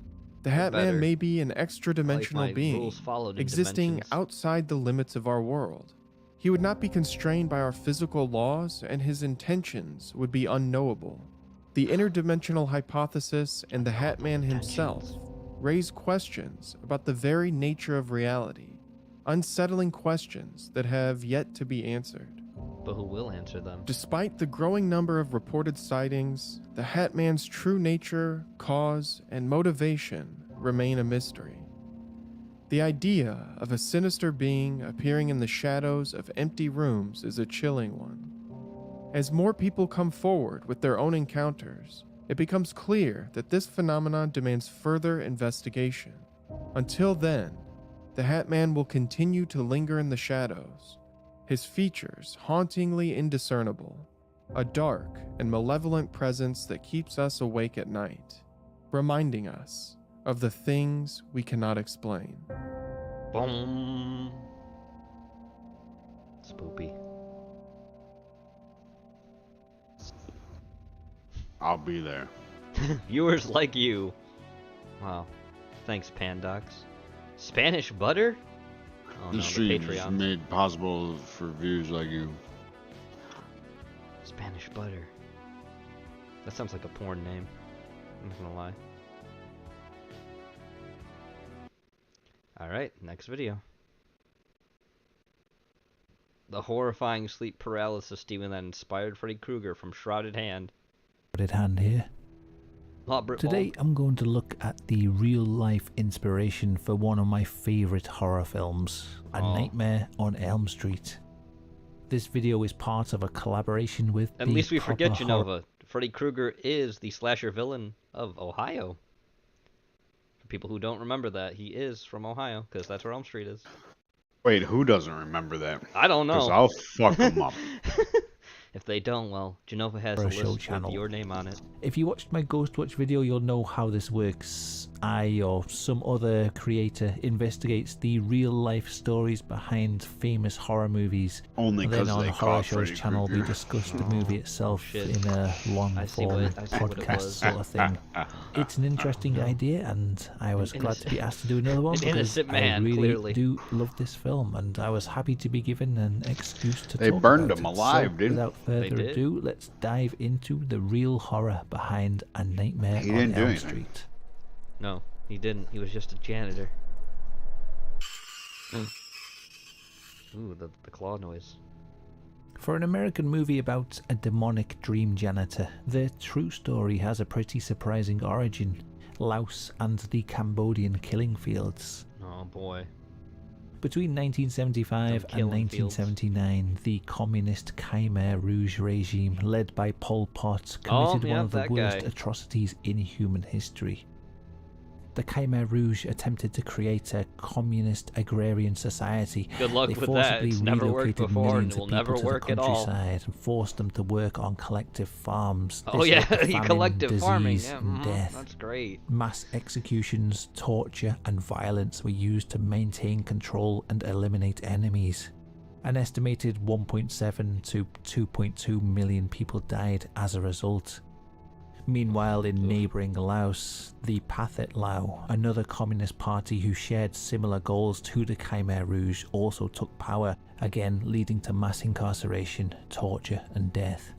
Speaker 5: the Hat
Speaker 2: better.
Speaker 5: Man may be an extra-dimensional
Speaker 2: my
Speaker 5: being,
Speaker 2: rules followed in
Speaker 5: existing
Speaker 2: dimensions.
Speaker 5: outside the limits of our world. He would not be constrained by our physical laws, and his intentions would be unknowable. The interdimensional hypothesis and the Hat Man himself raise questions about the very nature of reality, unsettling questions that have yet to be answered.
Speaker 2: But who will answer them?
Speaker 5: Despite the growing number of reported sightings, the Hat Man's true nature, cause, and motivation remain a mystery. The idea of a sinister being appearing in the shadows of empty rooms is a chilling one. As more people come forward with their own encounters, it becomes clear that this phenomenon demands further investigation. Until then, the Hat Man will continue to linger in the shadows, his features hauntingly indiscernible, a dark and malevolent presence that keeps us awake at night, reminding us of the things we cannot explain.
Speaker 2: Boom. Spoopy.
Speaker 4: I'll be there.
Speaker 2: Viewers like you. Wow. Thanks, Pandox. Spanish butter? Oh no,
Speaker 4: The
Speaker 2: the
Speaker 4: stream is
Speaker 2: Patreon.
Speaker 4: made possible for views like you.
Speaker 2: Spanish butter. That sounds like a porn name. I'm not gonna lie. Alright, next video. The horrifying sleep paralysis demon that inspired Freddy Krueger from Shrouded Hand.
Speaker 7: Shrouded Hand here. Today I'm going to look at the real life inspiration for one of my favourite horror films, A Nightmare on Elm Street. This video is part of a collaboration with
Speaker 2: At
Speaker 7: the
Speaker 2: least we forget
Speaker 7: Proper Horror-
Speaker 2: Jenova. Freddy Krueger is the slasher villain of Ohio. For people who don't remember that, he is from Ohio, because that's where Elm Street is.
Speaker 4: Wait, who doesn't remember that?
Speaker 2: I don't
Speaker 4: Because
Speaker 2: know.
Speaker 4: I'll fuck them up.
Speaker 2: If they don't, well, Jenova has a
Speaker 7: Horror Show
Speaker 2: list
Speaker 7: channel.
Speaker 2: with your name on it.
Speaker 7: If you watched my Ghost Watch video, you'll know how this works. I or some other creator investigates the real-life stories behind famous horror movies.
Speaker 4: Only
Speaker 7: Then
Speaker 4: because
Speaker 7: on
Speaker 4: they
Speaker 7: Horror
Speaker 4: caught
Speaker 7: Show's
Speaker 4: Freddy
Speaker 7: channel, we
Speaker 4: Krueger.
Speaker 7: discuss the movie itself
Speaker 2: shit.
Speaker 7: in a
Speaker 2: I see
Speaker 7: long-form
Speaker 2: what it
Speaker 7: podcast
Speaker 2: was.
Speaker 7: sort of thing. It's an interesting idea, and I was glad to be asked to do another one
Speaker 2: An
Speaker 7: because
Speaker 2: innocent man,
Speaker 7: I really
Speaker 2: clearly.
Speaker 7: do love this film, and I was happy to be given an excuse to
Speaker 4: They
Speaker 7: talk
Speaker 4: burned
Speaker 7: about
Speaker 4: him
Speaker 7: it.
Speaker 4: alive,
Speaker 7: So,
Speaker 4: dude.
Speaker 7: without further
Speaker 2: did.
Speaker 7: ado, let's dive into the real horror behind A Nightmare
Speaker 4: He
Speaker 7: on
Speaker 4: didn't do
Speaker 7: Elm
Speaker 4: anything.
Speaker 7: Street.
Speaker 2: No, he didn't. He was just a janitor. Ooh, the claw noise.
Speaker 7: For an American movie about a demonic dream janitor, the true story has a pretty surprising origin: Laos and the Cambodian killing fields.
Speaker 2: Oh boy.
Speaker 7: Between 1975
Speaker 2: Them
Speaker 7: and
Speaker 2: killing fields.
Speaker 7: 1979, the communist Khmer Rouge regime, led by Pol Pot, committed one of the
Speaker 2: that
Speaker 7: worst
Speaker 2: guy.
Speaker 7: atrocities in human history. The Khmer Rouge attempted to create a communist agrarian society.
Speaker 2: Good luck
Speaker 7: They
Speaker 2: with that.
Speaker 7: forcibly
Speaker 2: It's never worked
Speaker 7: relocated
Speaker 2: before and
Speaker 7: millions
Speaker 2: will
Speaker 7: of people
Speaker 2: never
Speaker 7: to the
Speaker 2: work at all.
Speaker 7: countryside and forced them to work on collective farms.
Speaker 2: Oh
Speaker 7: This
Speaker 2: yeah,
Speaker 7: led to
Speaker 2: he
Speaker 7: famine,
Speaker 2: collective farming.
Speaker 7: disease,
Speaker 2: Yeah,
Speaker 7: and death.
Speaker 2: that's great.
Speaker 7: Mass executions, torture, and violence were used to maintain control and eliminate enemies. An estimated 1.7 to 2.2 million people died as a result. Meanwhile, in neighbouring Laos, the Pathet Lao, another communist party who shared similar goals to the Khmer Rouge, also took power, again leading to mass incarceration, torture, and death.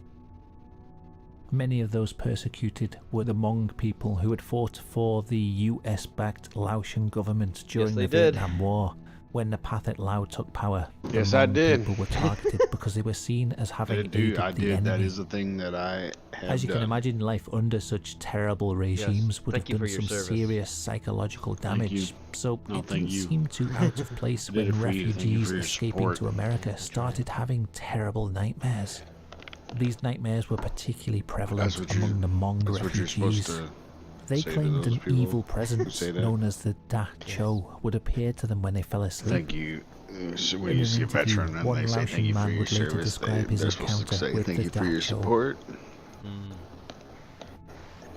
Speaker 7: Many of those persecuted were the Hmong people who had fought for the US-backed Laotian government during
Speaker 2: they
Speaker 7: the
Speaker 2: did.
Speaker 7: Vietnam War. When the Pathet Lao took power, the
Speaker 4: Yes, I
Speaker 7: Hmong
Speaker 4: did.
Speaker 7: people were targeted because they were seen as having
Speaker 4: I
Speaker 7: aided
Speaker 4: did. I
Speaker 7: the
Speaker 4: did.
Speaker 7: enemy.
Speaker 4: That is a thing that I have
Speaker 7: As you
Speaker 4: done.
Speaker 7: can imagine, life under such terrible regimes would have
Speaker 2: Thank you
Speaker 7: done
Speaker 2: for your
Speaker 7: some
Speaker 2: service.
Speaker 7: serious psychological damage.
Speaker 4: you.
Speaker 7: So
Speaker 4: No,
Speaker 7: it
Speaker 4: thank
Speaker 7: didn't
Speaker 4: you.
Speaker 7: seem too out of place
Speaker 4: I did
Speaker 7: when
Speaker 4: it for you. Thank you
Speaker 7: refugees
Speaker 4: for your
Speaker 7: escaping
Speaker 4: support.
Speaker 7: to America started having terrible nightmares. These nightmares were particularly prevalent
Speaker 4: That's what you-
Speaker 7: among the Hmong
Speaker 4: That's what you're
Speaker 7: refugees.
Speaker 4: supposed to
Speaker 7: They
Speaker 4: say to
Speaker 7: claimed
Speaker 4: those
Speaker 7: an
Speaker 4: people
Speaker 7: evil
Speaker 4: who
Speaker 7: presence
Speaker 4: say that.
Speaker 7: known as the Da Cho would appear to them when they fell asleep.
Speaker 4: Thank you. So when
Speaker 7: In
Speaker 4: you
Speaker 7: an
Speaker 4: see a
Speaker 7: interview,
Speaker 4: veteran and
Speaker 7: one
Speaker 4: they say
Speaker 7: Laotian
Speaker 4: thank you for
Speaker 7: man
Speaker 4: your
Speaker 7: would later
Speaker 4: service,
Speaker 7: describe his
Speaker 4: they're supposed to
Speaker 7: encounter
Speaker 4: say
Speaker 7: with
Speaker 4: thank
Speaker 7: the
Speaker 4: you for your
Speaker 7: Da Cho.
Speaker 4: support.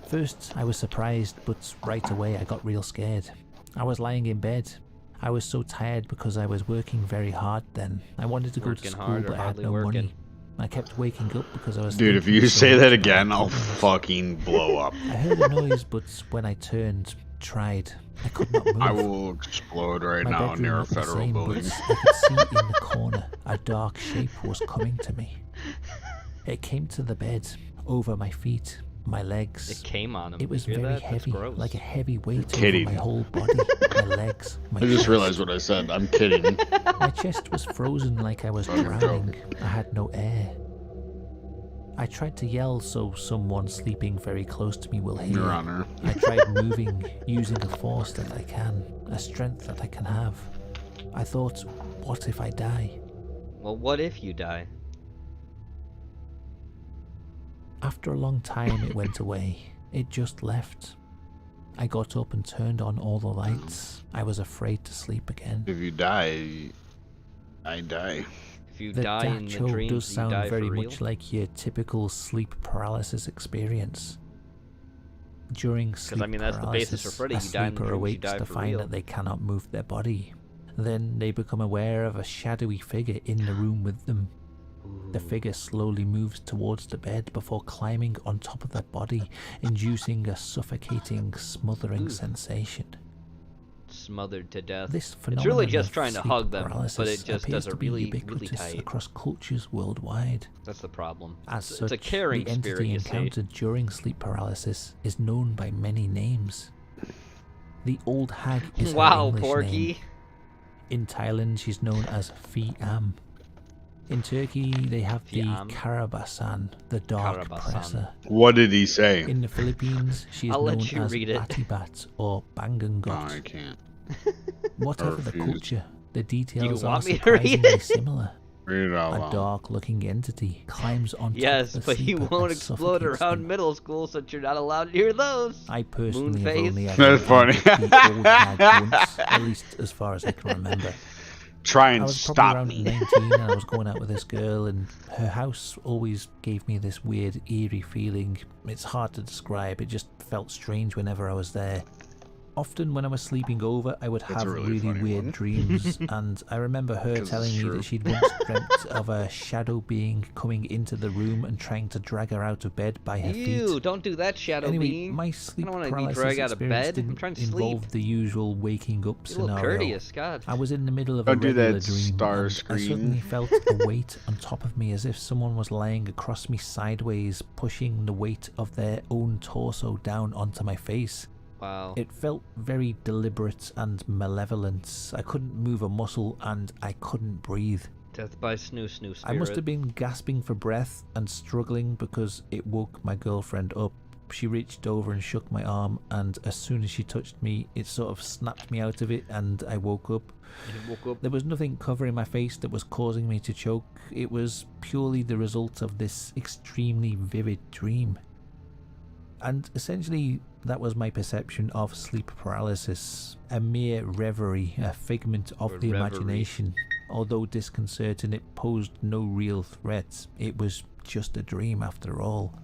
Speaker 7: First, I was surprised, but right away I got real scared. I was lying in bed. I was so tired because I was working very hard then. I wanted to go to
Speaker 2: Working
Speaker 7: school,
Speaker 2: hard or
Speaker 7: but I had
Speaker 2: hardly
Speaker 7: no
Speaker 2: working?
Speaker 7: money. I kept waking up because I was
Speaker 4: Dude, if
Speaker 7: thinking
Speaker 4: you
Speaker 7: so
Speaker 4: say
Speaker 7: much
Speaker 4: that
Speaker 7: about
Speaker 4: again,
Speaker 7: my
Speaker 4: I'll
Speaker 7: problems.
Speaker 4: fucking blow up.
Speaker 7: I heard a noise, but when I turned, tried, I could not move.
Speaker 4: I will explode right
Speaker 7: My
Speaker 4: now
Speaker 7: bedroom
Speaker 4: near a
Speaker 7: looked the
Speaker 4: federal
Speaker 7: same,
Speaker 4: building.
Speaker 7: but I could see in the corner a dark shape was coming to me. It came to the bed, over my feet, my legs.
Speaker 2: It came on him.
Speaker 7: It was
Speaker 2: You hear
Speaker 7: very
Speaker 2: that? That's
Speaker 7: heavy,
Speaker 2: gross.
Speaker 7: like a heavy weight over
Speaker 4: Kidding.
Speaker 7: my whole body, my legs, my
Speaker 4: I just
Speaker 7: chest.
Speaker 4: realized what I said. I'm kidding.
Speaker 7: My chest was frozen like I was
Speaker 4: I'm
Speaker 7: drowning.
Speaker 4: joking.
Speaker 7: I had no air. I tried to yell so someone sleeping very close to me will hear.
Speaker 4: Your Honor.
Speaker 7: I tried moving, using a force that I can, a strength that I can have. I thought, what if I die?
Speaker 2: Well, what if you die?
Speaker 7: After a long time it went away. It just left. I got up and turned on all the lights. I was afraid to sleep again.
Speaker 4: If you die, I die.
Speaker 2: If you
Speaker 7: The
Speaker 2: die in the
Speaker 7: Dacho
Speaker 2: dreams,
Speaker 7: does
Speaker 2: you
Speaker 7: sound
Speaker 2: die
Speaker 7: very
Speaker 2: for real?
Speaker 7: much like your typical sleep paralysis experience. During sleep
Speaker 2: I mean, that's the basis for
Speaker 7: paralysis,
Speaker 2: Freddy.
Speaker 7: a
Speaker 2: You die in the
Speaker 7: sleeper
Speaker 2: dreams, you
Speaker 7: awakes
Speaker 2: die
Speaker 7: to
Speaker 2: for
Speaker 7: find
Speaker 2: real.
Speaker 7: that they cannot move their body. Then they become aware of a shadowy figure in the room with them. The figure slowly moves towards the bed before climbing on top of their body, inducing a suffocating, smothering sensation.
Speaker 2: Smothered to death.
Speaker 7: This
Speaker 2: It's
Speaker 7: phenomenon
Speaker 2: really just
Speaker 7: of
Speaker 2: trying to
Speaker 7: sleep
Speaker 2: hug them, but
Speaker 7: paralysis
Speaker 2: it just
Speaker 7: appears
Speaker 2: does
Speaker 7: to
Speaker 2: it
Speaker 7: be
Speaker 2: really, really
Speaker 7: ubiquitous
Speaker 2: tight.
Speaker 7: across cultures worldwide.
Speaker 2: That's the problem.
Speaker 7: As
Speaker 2: It's
Speaker 7: such,
Speaker 2: a caring
Speaker 7: the entity
Speaker 2: spirit, you see.
Speaker 7: encountered during sleep paralysis is known by many names. The Old Hag is her
Speaker 2: Wow,
Speaker 7: English
Speaker 2: Porky.
Speaker 7: name. In Thailand, she's known as Fi Am. In Turkey, they have the
Speaker 2: Fiam.
Speaker 7: Karabasan, the Dark
Speaker 2: Karabasan.
Speaker 7: Presser.
Speaker 4: What did he say?
Speaker 7: In the Philippines, she is
Speaker 2: I'll let
Speaker 7: known
Speaker 2: you
Speaker 7: as
Speaker 2: read it.
Speaker 7: Batibat or
Speaker 4: No,
Speaker 7: Bangangot.
Speaker 4: I can't.
Speaker 7: Whatever the
Speaker 4: refuse.
Speaker 7: culture, the details are
Speaker 2: want me to read
Speaker 7: surprisingly
Speaker 2: it?
Speaker 7: similar.
Speaker 4: Read it out
Speaker 7: A
Speaker 4: loud.
Speaker 7: dark-looking entity climbs on
Speaker 2: Yes,
Speaker 7: top of the
Speaker 2: but you
Speaker 7: sleeper
Speaker 2: won't
Speaker 7: and
Speaker 2: explode
Speaker 7: suffocates
Speaker 2: around
Speaker 7: them.
Speaker 2: middle school, since you're not allowed to hear those.
Speaker 7: I personally have
Speaker 2: Moonface.
Speaker 7: only ever
Speaker 4: That's funny.
Speaker 7: encountered the Old Hag once, at least as far as I can remember.
Speaker 4: Try and
Speaker 7: I was probably
Speaker 4: stop
Speaker 7: around
Speaker 4: me.
Speaker 7: 19 and I was going out with this girl, and her house always gave me this weird, eerie feeling. It's hard to describe, it just felt strange whenever I was there. Often when I was sleeping over, I would
Speaker 4: That's
Speaker 7: have
Speaker 4: a really funny
Speaker 7: weird
Speaker 4: one.
Speaker 7: dreams, and I remember her
Speaker 4: 'Cause
Speaker 7: telling
Speaker 4: it's
Speaker 7: me
Speaker 4: true.
Speaker 7: that she'd once dreamt of a shadow being coming into the room and trying to drag her out of bed by her
Speaker 2: Ew,
Speaker 7: feet.
Speaker 2: don't do that, Shadow
Speaker 7: Anyway,
Speaker 2: Being.
Speaker 7: my
Speaker 2: I
Speaker 7: sleep
Speaker 2: don't want to be
Speaker 7: paralysis
Speaker 2: dragged out of
Speaker 7: experience
Speaker 2: bed. I'm
Speaker 7: didn't
Speaker 2: trying to sleep.
Speaker 7: involve the usual waking up
Speaker 2: Be a little
Speaker 7: scenario.
Speaker 2: courteous, God.
Speaker 7: I was in the middle of
Speaker 4: Don't
Speaker 7: a
Speaker 4: do
Speaker 7: regular
Speaker 4: that,
Speaker 7: dream,
Speaker 4: Star
Speaker 7: and I
Speaker 4: Scream.
Speaker 7: suddenly felt a weight on top of me, as if someone was lying across me sideways, pushing the weight of their own torso down onto my face.
Speaker 2: Wow.
Speaker 7: It felt very deliberate and malevolent. I couldn't move a muscle and I couldn't breathe.
Speaker 2: Death by snoo spirit.
Speaker 7: I must have been gasping for breath and struggling because it woke my girlfriend up. She reached over and shook my arm, and as soon as she touched me, it sort of snapped me out of it and I woke up.
Speaker 2: You woke up.
Speaker 7: There was nothing covering my face that was causing me to choke. It was purely the result of this extremely vivid dream. And essentially, that was my perception of sleep paralysis. A mere reverie, a figment of the imagination. Although disconcerting, it posed no real threat. It was just a dream after all.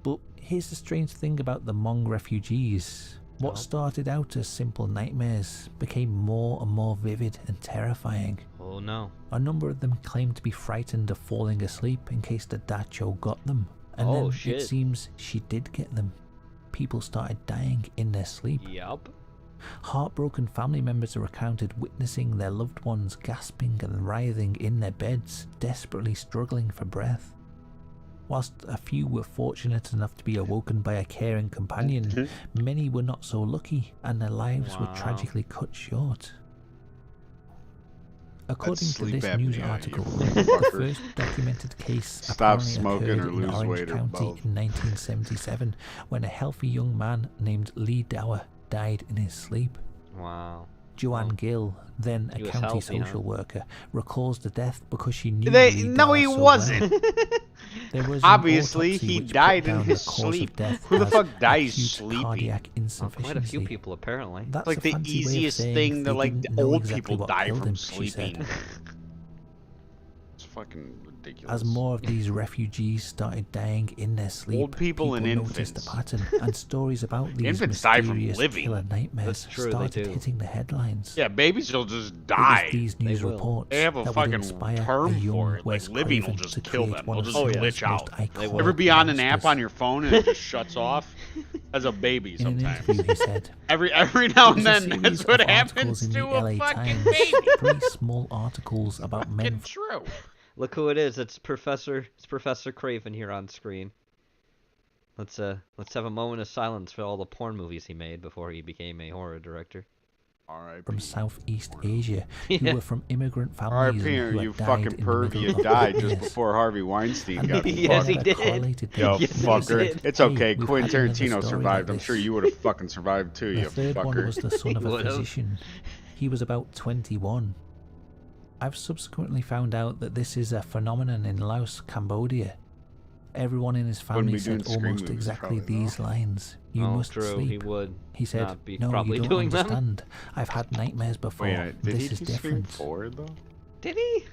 Speaker 7: But here's the strange thing about the Hmong refugees. What started out as simple nightmares became more and more vivid and terrifying.
Speaker 2: Oh no.
Speaker 7: A number of them claimed to be frightened of falling asleep in case the Dacho got them. And then
Speaker 2: shit.
Speaker 7: it seems she did get them. People started dying in their sleep.
Speaker 2: Yup.
Speaker 7: Heartbroken family members are recounted witnessing their loved ones gasping and writhing in their beds, desperately struggling for breath. Whilst a few were fortunate enough to be awoken by a caring companion, many were not so lucky, and their lives were tragically cut short. According to
Speaker 4: sleep
Speaker 7: this news
Speaker 4: apnea, you
Speaker 7: article, the
Speaker 4: fucker.
Speaker 7: first documented case
Speaker 4: Stop
Speaker 7: apparently
Speaker 4: smoking
Speaker 7: occurred
Speaker 4: or
Speaker 7: in
Speaker 4: lose
Speaker 7: Orange
Speaker 4: weight or
Speaker 7: County
Speaker 4: both.
Speaker 7: in 1977, when a healthy young man named Lee Dower died in his sleep.
Speaker 2: Wow.
Speaker 7: Joanne Gill, then
Speaker 2: He
Speaker 7: a
Speaker 2: was
Speaker 7: county
Speaker 2: healthy, huh?
Speaker 7: social worker, recalls the death because she knew Lee
Speaker 4: No,
Speaker 7: Dower
Speaker 4: he
Speaker 7: so
Speaker 4: wasn't.
Speaker 7: well. There was an
Speaker 4: Obviously,
Speaker 7: autopsy
Speaker 4: he
Speaker 7: which put
Speaker 4: died in
Speaker 7: down
Speaker 4: his
Speaker 7: the cause of
Speaker 4: sleep.
Speaker 7: death
Speaker 4: Who the
Speaker 7: as
Speaker 4: fuck dies
Speaker 7: acute
Speaker 4: sleeping?
Speaker 7: cardiac
Speaker 2: Well,
Speaker 7: insufficiency.
Speaker 2: quite a few people, apparently.
Speaker 7: That's
Speaker 4: Like
Speaker 7: a
Speaker 4: the
Speaker 7: fancy way of
Speaker 4: easiest
Speaker 7: saying
Speaker 4: thing
Speaker 7: they
Speaker 4: that like
Speaker 7: didn't know
Speaker 4: old
Speaker 7: exactly
Speaker 4: people
Speaker 7: what
Speaker 4: die
Speaker 7: killed
Speaker 4: from
Speaker 7: him, she said.
Speaker 4: sleeping. It's fucking ridiculous.
Speaker 7: As more of these refugees started dying in their sleep,
Speaker 4: Old people and
Speaker 7: noticed
Speaker 4: infants.
Speaker 7: a pattern, and stories about these
Speaker 4: Infants die from
Speaker 7: mysterious
Speaker 4: living.
Speaker 7: killer nightmares
Speaker 2: That's true, they
Speaker 7: started
Speaker 2: do.
Speaker 7: hitting the headlines.
Speaker 4: Yeah, babies will just
Speaker 7: It was
Speaker 4: die.
Speaker 7: these news
Speaker 2: will.
Speaker 7: reports
Speaker 4: They have a
Speaker 7: that would
Speaker 4: fucking
Speaker 7: inspire
Speaker 4: term
Speaker 7: a young
Speaker 4: for it. Like,
Speaker 7: Wes
Speaker 4: living will
Speaker 7: Craven
Speaker 4: just
Speaker 7: to
Speaker 4: kill
Speaker 7: create
Speaker 4: them.
Speaker 7: one
Speaker 4: They'll
Speaker 7: of
Speaker 4: just
Speaker 7: the
Speaker 4: glitch
Speaker 7: most
Speaker 4: out.
Speaker 2: They
Speaker 7: iconic
Speaker 2: will.
Speaker 4: Ever be on an app
Speaker 7: monsters.
Speaker 4: on your phone and it just shuts off? As a baby
Speaker 7: In an
Speaker 4: sometimes.
Speaker 7: interview, he said,
Speaker 4: Every now and
Speaker 7: "There's a
Speaker 4: then,
Speaker 7: series
Speaker 4: that's what
Speaker 7: of articles
Speaker 4: happens
Speaker 7: in
Speaker 4: to
Speaker 7: the
Speaker 4: a
Speaker 7: LA
Speaker 4: fucking
Speaker 7: Times,
Speaker 4: baby.
Speaker 7: 3 small articles about men
Speaker 4: It's true.
Speaker 2: Look who it is. It's Professor Craven here on screen. Let's have a moment of silence for all the porn movies he made before he became a horror director.
Speaker 4: Alright.
Speaker 7: from Southeast Asia who
Speaker 2: Yeah.
Speaker 7: were from immigrant
Speaker 4: Alright,
Speaker 7: families and
Speaker 4: Peter,
Speaker 7: who had
Speaker 4: you
Speaker 7: died
Speaker 4: fucking
Speaker 7: in the
Speaker 4: perv.
Speaker 7: middle
Speaker 4: You
Speaker 7: of
Speaker 4: died
Speaker 7: the
Speaker 4: just
Speaker 7: years.
Speaker 4: before Harvey Weinstein
Speaker 7: And
Speaker 4: got
Speaker 7: they
Speaker 2: Yes, he
Speaker 4: fucked.
Speaker 2: did.
Speaker 7: correlated
Speaker 4: Yo,
Speaker 7: them.
Speaker 2: Yes, he
Speaker 4: fucker.
Speaker 2: did.
Speaker 4: It's okay.
Speaker 7: we've
Speaker 4: Quentin
Speaker 7: had another
Speaker 4: Tarantino
Speaker 7: story
Speaker 4: survived.
Speaker 7: like
Speaker 4: I'm sure
Speaker 7: this.
Speaker 4: you would have fucking survived too,
Speaker 7: The
Speaker 4: you
Speaker 7: third one
Speaker 4: fucker.
Speaker 7: was the son of a
Speaker 2: would've.
Speaker 7: physician. He was about 21. I've subsequently found out that this is a phenomenon in Laos, Cambodia. Everyone in his family
Speaker 4: be
Speaker 7: said
Speaker 4: doing scream
Speaker 7: almost
Speaker 4: movies,
Speaker 7: exactly
Speaker 4: probably,
Speaker 7: these lines. You
Speaker 2: Oh,
Speaker 7: must
Speaker 2: true.
Speaker 7: sleep.
Speaker 2: He would.
Speaker 7: He said,
Speaker 2: not be
Speaker 7: no,
Speaker 2: probably
Speaker 7: you don't
Speaker 2: doing them."
Speaker 7: understand. I've had nightmares before.
Speaker 4: Wait, did
Speaker 7: this
Speaker 4: he
Speaker 7: is
Speaker 4: do
Speaker 7: different.
Speaker 4: Scream 4 though?
Speaker 2: Did he?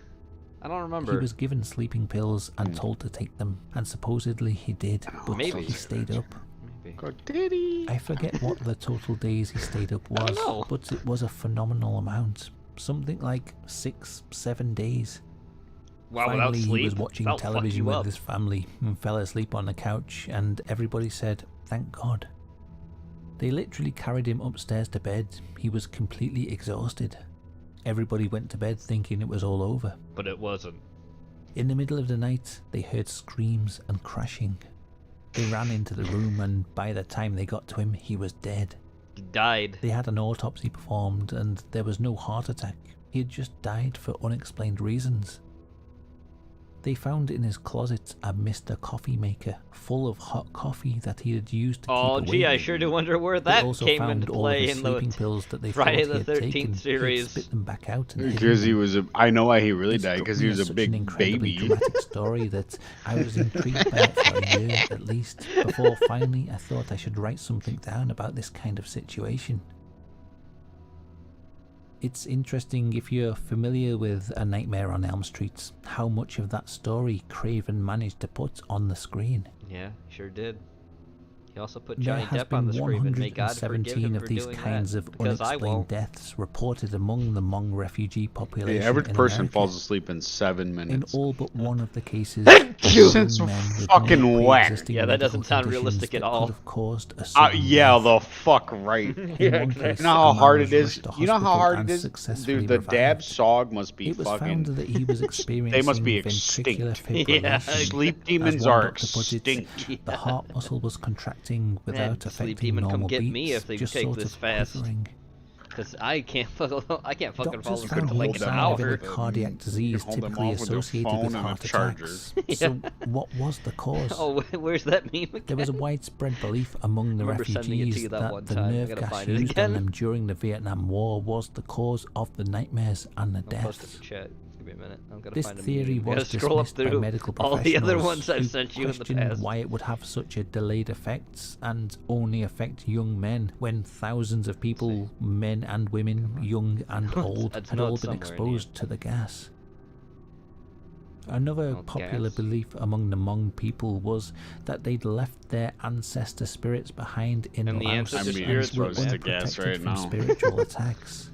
Speaker 2: I don't remember.
Speaker 7: He was given sleeping pills and
Speaker 4: Hmm.
Speaker 7: told to take them, and supposedly he did, but
Speaker 2: Maybe.
Speaker 7: he stayed up.
Speaker 2: Maybe.
Speaker 4: God, did he?
Speaker 7: I forget what the total days he stayed up
Speaker 2: don't
Speaker 7: was,
Speaker 2: know.
Speaker 7: but it was a phenomenal amount. Something like 6-7 days.
Speaker 2: Wow, without
Speaker 7: Finally,
Speaker 2: sleep.
Speaker 7: he was watching
Speaker 2: That'll fuck
Speaker 7: television
Speaker 2: you
Speaker 7: with
Speaker 2: up.
Speaker 7: his family and fell asleep on the couch, and everybody said, thank God. They literally carried him upstairs to bed. He was completely exhausted. Everybody went to bed thinking it was all over.
Speaker 2: But it wasn't.
Speaker 7: In the middle of the night, they heard screams and crashing. They ran into the room, and by the time they got to him, he was dead.
Speaker 2: He died.
Speaker 7: They had an autopsy performed, and there was no heart attack. He had just died for unexplained reasons. They found in his closet a Mr. Coffee maker full of hot coffee that he had used to
Speaker 2: Oh,
Speaker 7: keep
Speaker 2: gee, I
Speaker 7: awake.
Speaker 2: sure do wonder where
Speaker 7: They
Speaker 2: that
Speaker 7: also
Speaker 2: came
Speaker 7: found
Speaker 2: into
Speaker 7: all of
Speaker 2: play
Speaker 7: his
Speaker 2: in
Speaker 7: sleeping
Speaker 2: the
Speaker 7: pills that they
Speaker 2: Friday
Speaker 7: thought he
Speaker 2: the
Speaker 7: had
Speaker 2: 13th
Speaker 7: taken. He
Speaker 2: series.
Speaker 7: had spit them back out and hidden
Speaker 4: Because he
Speaker 7: them.
Speaker 4: was I know why he really
Speaker 7: It
Speaker 4: died,
Speaker 7: struck
Speaker 4: because he
Speaker 7: me
Speaker 4: was
Speaker 7: as
Speaker 4: a
Speaker 7: such an
Speaker 4: big
Speaker 7: incredibly
Speaker 4: baby.
Speaker 7: dramatic story that I was intrigued by it for a year at least, before finally I thought I should write something down about this kind of situation. It's interesting, if you're familiar with A Nightmare on Elm Street, how much of that story Craven managed to put on the screen.
Speaker 2: Yeah, sure did. He also put
Speaker 7: There
Speaker 2: Johnny
Speaker 7: has
Speaker 2: Depp on
Speaker 7: been
Speaker 2: the screen, and may God forgive
Speaker 7: 117
Speaker 2: him
Speaker 7: of
Speaker 2: for
Speaker 7: these
Speaker 2: doing
Speaker 7: kinds
Speaker 2: that,
Speaker 7: of
Speaker 2: because I
Speaker 7: unexplained
Speaker 2: won't.
Speaker 7: deaths reported among the Hmong refugee population.
Speaker 4: The average
Speaker 7: in
Speaker 4: person
Speaker 7: America.
Speaker 4: falls asleep in 7
Speaker 7: In
Speaker 4: minutes.
Speaker 7: all but one of the cases,
Speaker 4: Since
Speaker 7: young men with
Speaker 4: fucking
Speaker 7: no
Speaker 4: whack.
Speaker 7: pre-existing
Speaker 2: Yeah, that
Speaker 7: medical
Speaker 2: doesn't sound
Speaker 7: conditions
Speaker 2: realistic at
Speaker 7: that
Speaker 2: all.
Speaker 7: could have caused a sudden
Speaker 4: Yeah,
Speaker 7: death.
Speaker 4: the fuck right.
Speaker 7: In one case,
Speaker 4: You know how
Speaker 7: a man
Speaker 4: hard
Speaker 7: was
Speaker 4: it is?
Speaker 7: rushed to
Speaker 4: You know how
Speaker 7: hospital
Speaker 4: hard
Speaker 7: and
Speaker 4: it is?
Speaker 7: successfully
Speaker 4: Dude, the dab
Speaker 7: revived.
Speaker 4: Tsog must be
Speaker 7: It was found
Speaker 4: fucking...
Speaker 7: that he was experiencing
Speaker 4: They must be
Speaker 7: ventricular
Speaker 4: extinct.
Speaker 7: fibrillation.
Speaker 2: Yeah.
Speaker 4: Sleep
Speaker 7: As
Speaker 4: demons
Speaker 7: one
Speaker 4: are
Speaker 7: doctor put it,
Speaker 4: extinct.
Speaker 7: the heart muscle was contracting without
Speaker 2: Man,
Speaker 7: affecting
Speaker 2: Sleep Demon, come
Speaker 7: normal
Speaker 2: get
Speaker 7: beats,
Speaker 2: me if they
Speaker 7: just
Speaker 2: take
Speaker 7: sort
Speaker 2: this
Speaker 7: of
Speaker 2: fast.
Speaker 7: quivering.
Speaker 2: Because I can't fucking fall
Speaker 7: Doctors
Speaker 2: asleep
Speaker 7: found
Speaker 2: for
Speaker 7: no
Speaker 2: like an
Speaker 7: sign of
Speaker 2: hour.
Speaker 7: any cardiac disease
Speaker 4: hold them
Speaker 7: typically
Speaker 4: off with their
Speaker 7: associated
Speaker 4: phone
Speaker 7: with
Speaker 4: and a
Speaker 7: heart
Speaker 4: charger.
Speaker 7: attacks. So what was the cause?
Speaker 2: Oh, where's that meme again?
Speaker 7: There was a widespread belief among the
Speaker 2: remember sending it to
Speaker 7: refugees
Speaker 2: you that one
Speaker 7: that the
Speaker 2: time. I
Speaker 7: nerve
Speaker 2: gotta
Speaker 7: gas
Speaker 2: find it
Speaker 7: used
Speaker 2: again.
Speaker 7: on them during the Vietnam War was the cause of the nightmares and the
Speaker 2: I'll post it
Speaker 7: deaths.
Speaker 2: in chat. Give me a minute. I'm gonna
Speaker 7: This
Speaker 2: find a
Speaker 7: theory
Speaker 2: meme. Gotta
Speaker 7: was
Speaker 2: scroll up
Speaker 7: dismissed by
Speaker 2: through
Speaker 7: medical
Speaker 2: all the other
Speaker 7: professionals
Speaker 2: ones I've
Speaker 7: who
Speaker 2: sent you in the
Speaker 7: questioned
Speaker 2: past.
Speaker 7: why it would have such a delayed effect and only affect young men when thousands of people, men and women, young and old,
Speaker 2: That's
Speaker 7: had
Speaker 2: not
Speaker 7: all been
Speaker 2: somewhere in
Speaker 7: exposed to the gas. Another
Speaker 2: Oh,
Speaker 7: popular
Speaker 2: gas.
Speaker 7: belief among the Hmong people was that they'd left their ancestor spirits behind in
Speaker 2: And the
Speaker 7: Laos
Speaker 2: ancestor
Speaker 7: and
Speaker 2: spirits
Speaker 7: were
Speaker 2: were
Speaker 4: to gas
Speaker 7: unprotected
Speaker 4: right
Speaker 7: from
Speaker 4: now.
Speaker 7: spiritual attacks.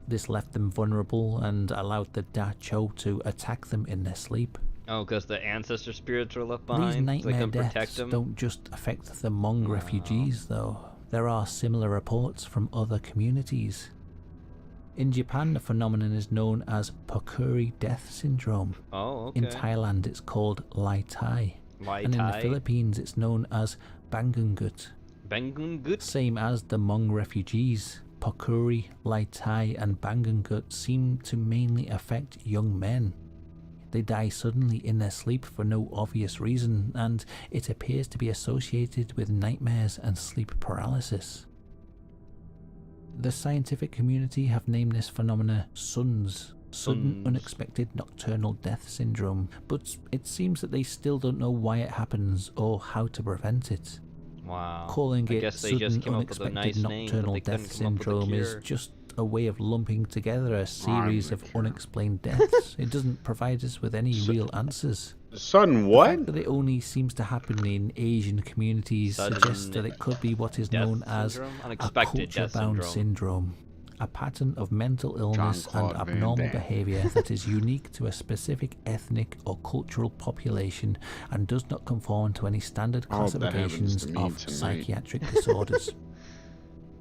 Speaker 7: This left them vulnerable and allowed the Da Cho to attack them in their sleep.
Speaker 2: Oh, because the ancestor spirits were left
Speaker 7: These
Speaker 2: behind, so they
Speaker 7: nightmare
Speaker 2: couldn't protect
Speaker 7: deaths
Speaker 2: them.
Speaker 7: don't just affect the Hmong refugees, though. There are similar reports from other communities. In Japan, the phenomenon is known as Pokuri Death Syndrome.
Speaker 2: Oh, okay.
Speaker 7: In Thailand, it's called Lai Tai.
Speaker 2: Lai
Speaker 7: And in the
Speaker 2: Tai.
Speaker 7: Philippines, it's known as Bangungut.
Speaker 2: Bangungut?
Speaker 7: Same as the Hmong refugees, Pokuri, Lai Tai, and Bangungut seem to mainly affect young men. They die suddenly in their sleep for no obvious reason, and it appears to be associated with nightmares and sleep paralysis. The scientific community have named this phenomena SUNS, Sudden Unexpected Nocturnal Death Syndrome, but it seems that they still don't know why it happens or how to prevent it.
Speaker 2: Wow.
Speaker 7: Calling
Speaker 2: I
Speaker 7: it
Speaker 2: guess they
Speaker 7: Sudden
Speaker 2: just came up with a
Speaker 7: Unexpected
Speaker 2: nice name, but
Speaker 7: Nocturnal
Speaker 2: they couldn't
Speaker 7: Death
Speaker 2: come up with a
Speaker 7: Syndrome is
Speaker 2: cure.
Speaker 7: just a way of lumping together a series
Speaker 4: the
Speaker 7: of
Speaker 4: cure.
Speaker 7: unexplained deaths. It doesn't provide us with any real answers.
Speaker 4: Son,
Speaker 7: The
Speaker 4: what?
Speaker 7: fact that it only seems to happen in Asian communities
Speaker 2: Sudden
Speaker 7: suggests that it could be what is
Speaker 2: death
Speaker 7: known as
Speaker 2: syndrome?
Speaker 7: a
Speaker 2: Unexpected death
Speaker 7: culture-bound
Speaker 2: syndrome.
Speaker 7: syndrome, a pattern of mental illness and
Speaker 4: Jean-Claude Van
Speaker 7: abnormal
Speaker 4: Damme.
Speaker 7: behavior that is unique to a specific ethnic or cultural population and does not conform to any standard
Speaker 4: I hope that happens
Speaker 7: classifications
Speaker 4: to me
Speaker 7: of
Speaker 4: tonight.
Speaker 7: psychiatric disorders.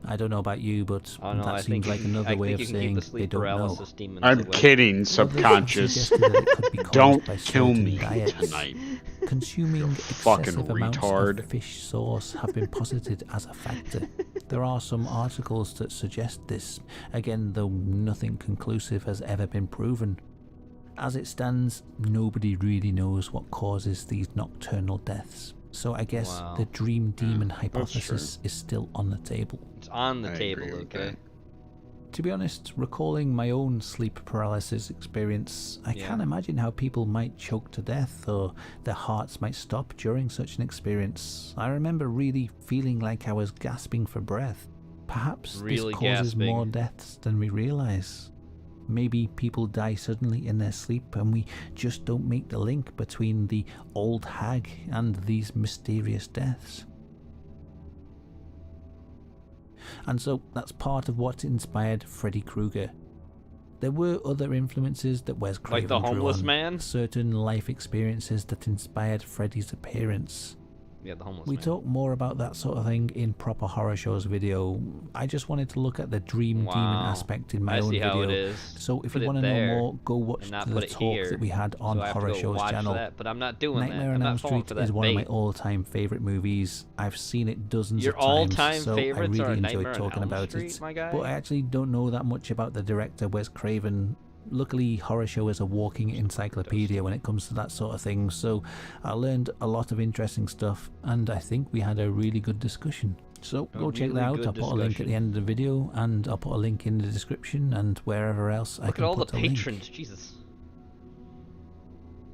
Speaker 7: I don't know about you, but
Speaker 2: Oh no,
Speaker 7: that
Speaker 2: I
Speaker 7: seems
Speaker 2: think
Speaker 7: like another way
Speaker 2: you
Speaker 7: of
Speaker 2: can keep
Speaker 7: saying
Speaker 2: the
Speaker 7: they
Speaker 2: sleep
Speaker 7: don't know.
Speaker 2: paralysis demons
Speaker 4: I'm
Speaker 2: away.
Speaker 4: kidding,
Speaker 7: Others
Speaker 4: subconscious.
Speaker 7: suggested that it could be caused
Speaker 4: Don't
Speaker 7: by
Speaker 4: kill
Speaker 7: certain
Speaker 4: me
Speaker 7: diets.
Speaker 4: tonight.
Speaker 7: Consuming
Speaker 4: fucking
Speaker 7: excessive amounts
Speaker 4: retard.
Speaker 7: of fish sauce have been posited as a factor. There are some articles that suggest this, again though nothing conclusive has ever been proven. As it stands, nobody really knows what causes these nocturnal deaths. So I guess
Speaker 2: Wow.
Speaker 7: the dream demon
Speaker 4: that's
Speaker 7: hypothesis is still on the table.
Speaker 2: It's on the
Speaker 4: I
Speaker 2: table,
Speaker 4: agree with
Speaker 2: okay?
Speaker 4: that.
Speaker 7: To be honest, recalling my own sleep paralysis experience, I
Speaker 2: Yeah.
Speaker 7: can't imagine how people might choke to death or their hearts might stop during such an experience. I remember really feeling like I was gasping for breath. Perhaps
Speaker 2: Really
Speaker 7: this causes
Speaker 2: gasping.
Speaker 7: more deaths than we realize. Maybe people die suddenly in their sleep and we just don't make the link between the old hag and these mysterious deaths. And so that's part of what inspired Freddy Krueger. There were other influences that Wes Craven
Speaker 2: Like the
Speaker 7: drew
Speaker 2: homeless
Speaker 7: on,
Speaker 2: man?
Speaker 7: certain life experiences that inspired Freddy's appearance.
Speaker 2: Yeah, the homeless
Speaker 7: We
Speaker 2: man.
Speaker 7: talk more about that sort of thing in Proper Horror Shows video. I just wanted to look at the dream demon
Speaker 2: Wow.
Speaker 7: aspect in my
Speaker 2: I
Speaker 7: own
Speaker 2: see
Speaker 7: video.
Speaker 2: how it is.
Speaker 7: So if
Speaker 2: Put
Speaker 7: you
Speaker 2: it
Speaker 7: want to know
Speaker 2: there
Speaker 7: more, go watch
Speaker 2: and not
Speaker 7: the
Speaker 2: put it
Speaker 7: talk
Speaker 2: here.
Speaker 7: that we had on
Speaker 2: So I have to
Speaker 7: Horror
Speaker 2: go
Speaker 7: Shows
Speaker 2: watch
Speaker 7: channel.
Speaker 2: that, but I'm not doing
Speaker 7: Nightmare
Speaker 2: that.
Speaker 7: on
Speaker 2: I'm
Speaker 7: Elm
Speaker 2: not falling
Speaker 7: Street
Speaker 2: for that
Speaker 7: is one of my
Speaker 2: bait.
Speaker 7: all-time favorite movies. I've seen it dozens
Speaker 2: Your
Speaker 7: of times,
Speaker 2: all-time
Speaker 7: so I
Speaker 2: favorites are
Speaker 7: really
Speaker 2: Nightmare
Speaker 7: enjoyed
Speaker 2: on
Speaker 7: talking
Speaker 2: Elm
Speaker 7: about
Speaker 2: Street,
Speaker 7: it.
Speaker 2: my guy?
Speaker 7: But I actually don't know that much about the director Wes Craven. Luckily, Horror Show is a walking encyclopedia when it comes to that sort of thing, so I learned a lot of interesting stuff, and I think we had a really good discussion. So
Speaker 2: A
Speaker 7: go check
Speaker 2: really
Speaker 7: that out.
Speaker 2: good
Speaker 7: I'll put a link at the end of the video, and I'll put a link in the description and wherever else I
Speaker 2: Look
Speaker 7: can
Speaker 2: at all the
Speaker 7: put a link.
Speaker 2: patrons, Jesus.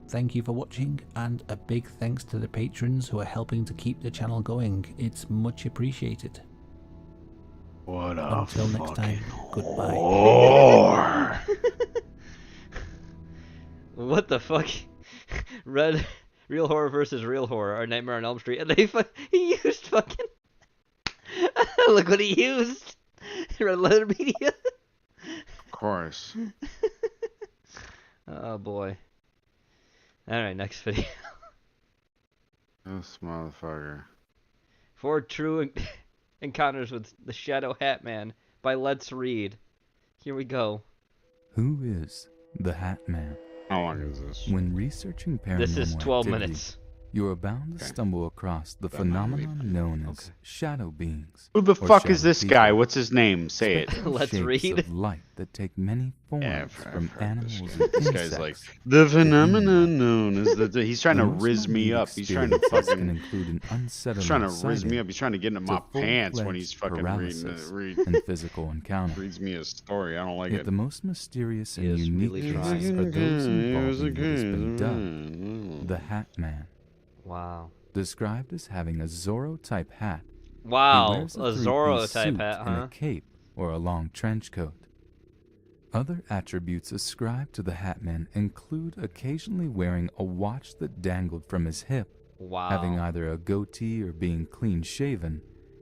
Speaker 7: Thank you for watching, and a big thanks to the patrons who are helping to keep the channel going. It's much appreciated.
Speaker 4: What a
Speaker 7: Until next time, goodbye.
Speaker 4: whore.
Speaker 2: What the fuck? Real horror versus real horror, or Nightmare on Elm Street, and he used fucking. Look what he used. Red letter media.
Speaker 4: Of course.
Speaker 2: Oh boy. All right, next video.
Speaker 4: This motherfucker.
Speaker 2: 4 true encounters with the Shadow Hat Man by Let's Read. Here we go.
Speaker 8: Who is the Hat Man?
Speaker 4: How long is this?
Speaker 8: When researching paranormal
Speaker 2: This is 12
Speaker 8: activity,
Speaker 2: minutes.
Speaker 8: you are bound to stumble across the
Speaker 4: That might be-
Speaker 8: phenomenon known as shadow beings.
Speaker 4: Who the
Speaker 8: or
Speaker 4: fuck is
Speaker 8: shadow
Speaker 4: this
Speaker 8: people.
Speaker 4: guy? What's his name? Say it.
Speaker 8: Spectral
Speaker 2: Let's
Speaker 8: shapes
Speaker 2: read.
Speaker 8: of light that take many forms
Speaker 4: Yeah,
Speaker 8: from
Speaker 4: I've heard this
Speaker 8: animals
Speaker 4: guy.
Speaker 8: and
Speaker 4: This
Speaker 8: insects.
Speaker 4: guy's like, the phenomenon known as the. He's trying
Speaker 8: The
Speaker 4: to
Speaker 8: most
Speaker 4: riz me
Speaker 8: minute
Speaker 4: up. He's trying to
Speaker 8: experiences can
Speaker 4: fucking.
Speaker 8: include an unsettling
Speaker 4: He's trying to riz me
Speaker 8: sighting
Speaker 4: up. He's trying to get into
Speaker 8: to
Speaker 4: my pants when
Speaker 8: full-fledged
Speaker 4: he's fucking
Speaker 8: paralysis
Speaker 4: reading.
Speaker 8: and physical encounter.
Speaker 4: Reads me a story. I don't like
Speaker 8: Yet
Speaker 4: it.
Speaker 8: the most mysterious
Speaker 2: He
Speaker 8: and
Speaker 2: is
Speaker 8: unique
Speaker 2: really
Speaker 8: cases
Speaker 2: trying.
Speaker 8: are those involving what has been dubbed the Hat Man.
Speaker 2: Wow.
Speaker 8: Described as having a Zorro-type hat. He
Speaker 2: Wow,
Speaker 8: wears
Speaker 2: a
Speaker 8: three-piece
Speaker 2: Zorro type
Speaker 8: suit
Speaker 2: hat,
Speaker 8: and
Speaker 2: huh?
Speaker 8: a cape or a long trench coat. Other attributes ascribed to the Hat Man include occasionally wearing a watch that dangled from his hip,
Speaker 2: Wow.
Speaker 8: having either a goatee or being clean-shaven,